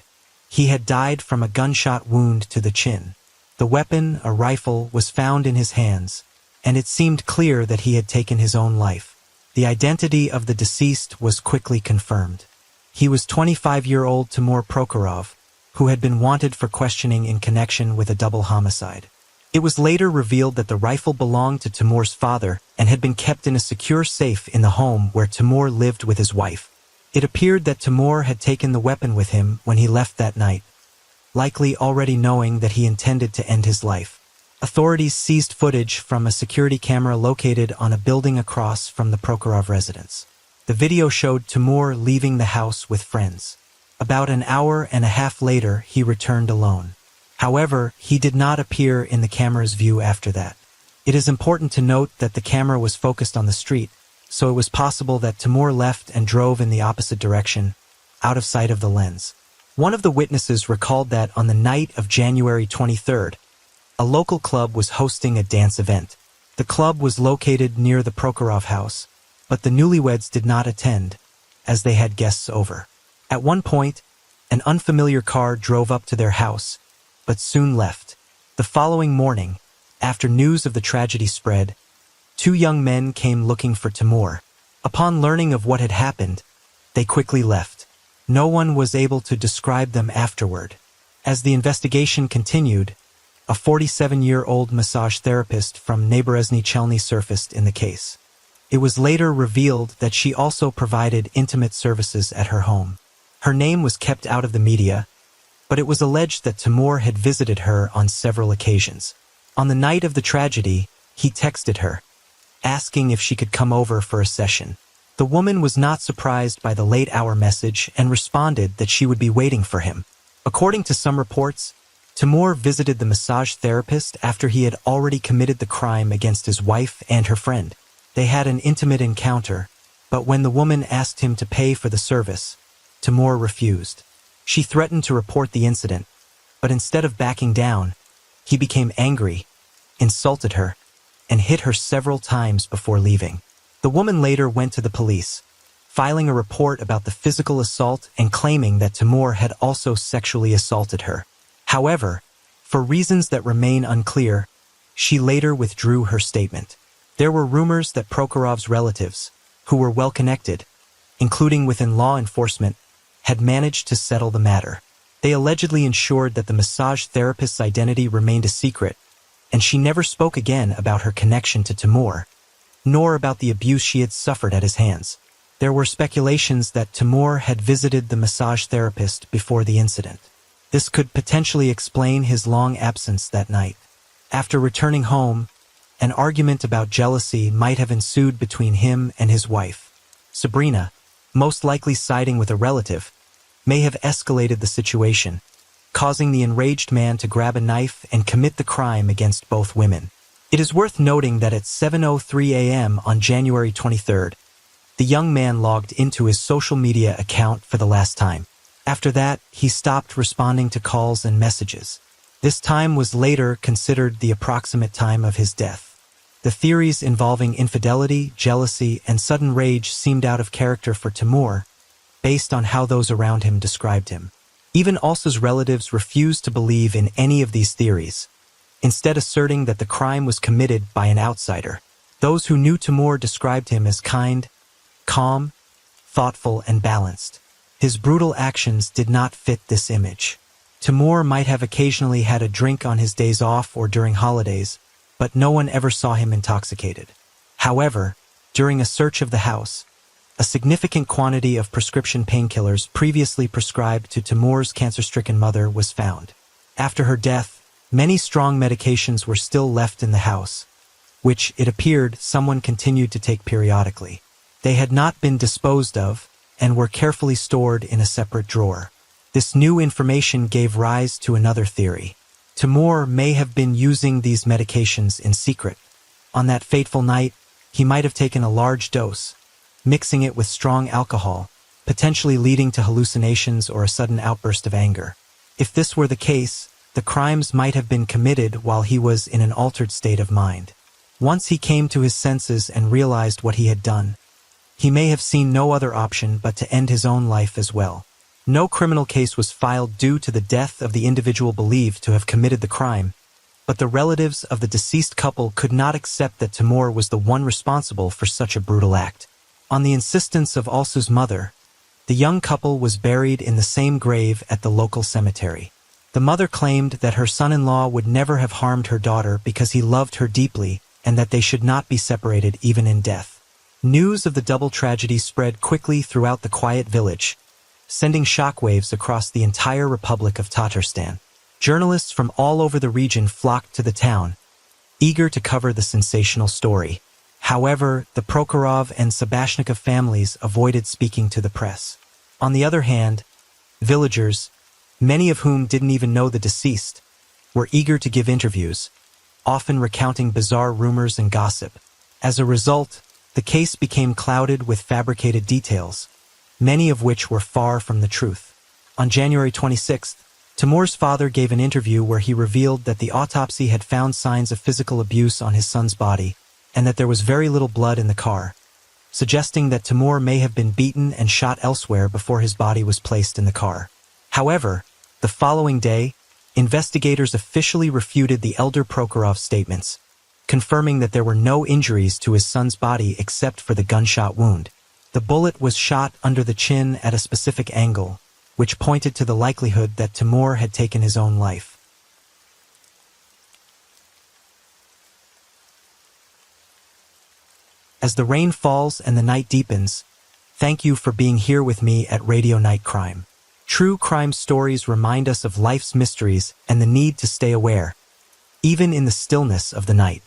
He had died from a gunshot wound to the chin. The weapon, a rifle, was found in his hands, and it seemed clear that he had taken his own life. The identity of the deceased was quickly confirmed. He was 25-year-old Timur Prokhorov, who had been wanted for questioning in connection with a double homicide. It was later revealed that the rifle belonged to Timur's father and had been kept in a secure safe in the home where Timur lived with his wife. It appeared that Timur had taken the weapon with him when he left that night, likely already knowing that he intended to end his life. Authorities seized footage from a security camera located on a building across from the Prokhorov residence. The video showed Timur leaving the house with friends. About an hour and a half later, he returned alone. However, he did not appear in the camera's view after that. It is important to note that the camera was focused on the street, so it was possible that Timur left and drove in the opposite direction, out of sight of the lens. One of the witnesses recalled that on the night of January 23rd, a local club was hosting a dance event. The club was located near the Prokhorov house, but the newlyweds did not attend, as they had guests over. At one point, an unfamiliar car drove up to their house, but soon left. The following morning, after news of the tragedy spread, 2 young men came looking for Timur. Upon learning of what had happened, they quickly left. No one was able to describe them afterward. As the investigation continued, a 47-year-old massage therapist from Neighborezny Chelny surfaced in the case. It was later revealed that she also provided intimate services at her home. Her name was kept out of the media, but it was alleged that Timur had visited her on several occasions. On the night of the tragedy, he texted her, asking if she could come over for a session. The woman was not surprised by the late-hour message and responded that she would be waiting for him. According to some reports, Timur visited the massage therapist after he had already committed the crime against his wife and her friend. They had an intimate encounter, but when the woman asked him to pay for the service, Timur refused. She threatened to report the incident, but instead of backing down, he became angry, insulted her, and hit her several times before leaving. The woman later went to the police, filing a report about the physical assault and claiming that Timur had also sexually assaulted her. However, for reasons that remain unclear, she later withdrew her statement. There were rumors that Prokhorov's relatives, who were well connected, including within law enforcement, had managed to settle the matter. They allegedly ensured that the massage therapist's identity remained a secret, and she never spoke again about her connection to Timur, nor about the abuse she had suffered at his hands. There were speculations that Timur had visited the massage therapist before the incident. This could potentially explain his long absence that night. After returning home, an argument about jealousy might have ensued between him and his wife. Sabrina, most likely siding with a relative, may have escalated the situation, causing the enraged man to grab a knife and commit the crime against both women. It is worth noting that at 7:03 a.m. on January 23rd, the young man logged into his social media account for the last time. After that, he stopped responding to calls and messages. This time was later considered the approximate time of his death. The theories involving infidelity, jealousy, and sudden rage seemed out of character for Timur, based on how those around him described him. Even Alsa's relatives refused to believe in any of these theories, instead asserting that the crime was committed by an outsider. Those who knew Timur described him as kind, calm, thoughtful, and balanced. His brutal actions did not fit this image. Timur might have occasionally had a drink on his days off or during holidays, but no one ever saw him intoxicated. However, during a search of the house, a significant quantity of prescription painkillers previously prescribed to Timur's cancer-stricken mother was found. After her death, many strong medications were still left in the house, which, it appeared, someone continued to take periodically. They had not been disposed of and were carefully stored in a separate drawer. This new information gave rise to another theory. Timur may have been using these medications in secret. On that fateful night, he might have taken a large dose, mixing it with strong alcohol, potentially leading to hallucinations or a sudden outburst of anger. If this were the case, the crimes might have been committed while he was in an altered state of mind. Once he came to his senses and realized what he had done, he may have seen no other option but to end his own life as well. No criminal case was filed due to the death of the individual believed to have committed the crime, but the relatives of the deceased couple could not accept that Timur was the one responsible for such a brutal act. On the insistence of Alsa's mother, the young couple was buried in the same grave at the local cemetery. The mother claimed that her son-in-law would never have harmed her daughter because he loved her deeply and that they should not be separated even in death. News of the double tragedy spread quickly throughout the quiet village, sending shockwaves across the entire Republic of Tatarstan. Journalists from all over the region flocked to the town, eager to cover the sensational story. However, the Prokhorov and Sabashnikov families avoided speaking to the press. On the other hand, villagers, many of whom didn't even know the deceased, were eager to give interviews, often recounting bizarre rumors and gossip. As a result, the case became clouded with fabricated details, many of which were far from the truth. On January 26th, Timur's father gave an interview where he revealed that the autopsy had found signs of physical abuse on his son's body, and that there was very little blood in the car, suggesting that Timur may have been beaten and shot elsewhere before his body was placed in the car. However, the following day, investigators officially refuted the elder Prokhorov's statements, confirming that there were no injuries to his son's body except for the gunshot wound. The bullet was shot under the chin at a specific angle, which pointed to the likelihood that Timur had taken his own life. As the rain falls and the night deepens, thank you for being here with me at Radio Night Crime. True crime stories remind us of life's mysteries and the need to stay aware, even in the stillness of the night.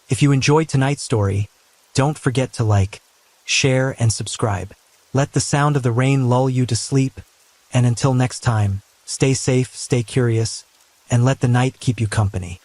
If you enjoyed tonight's story, don't forget to like, share, and subscribe. Let the sound of the rain lull you to sleep, and until next time, stay safe, stay curious, and let the night keep you company.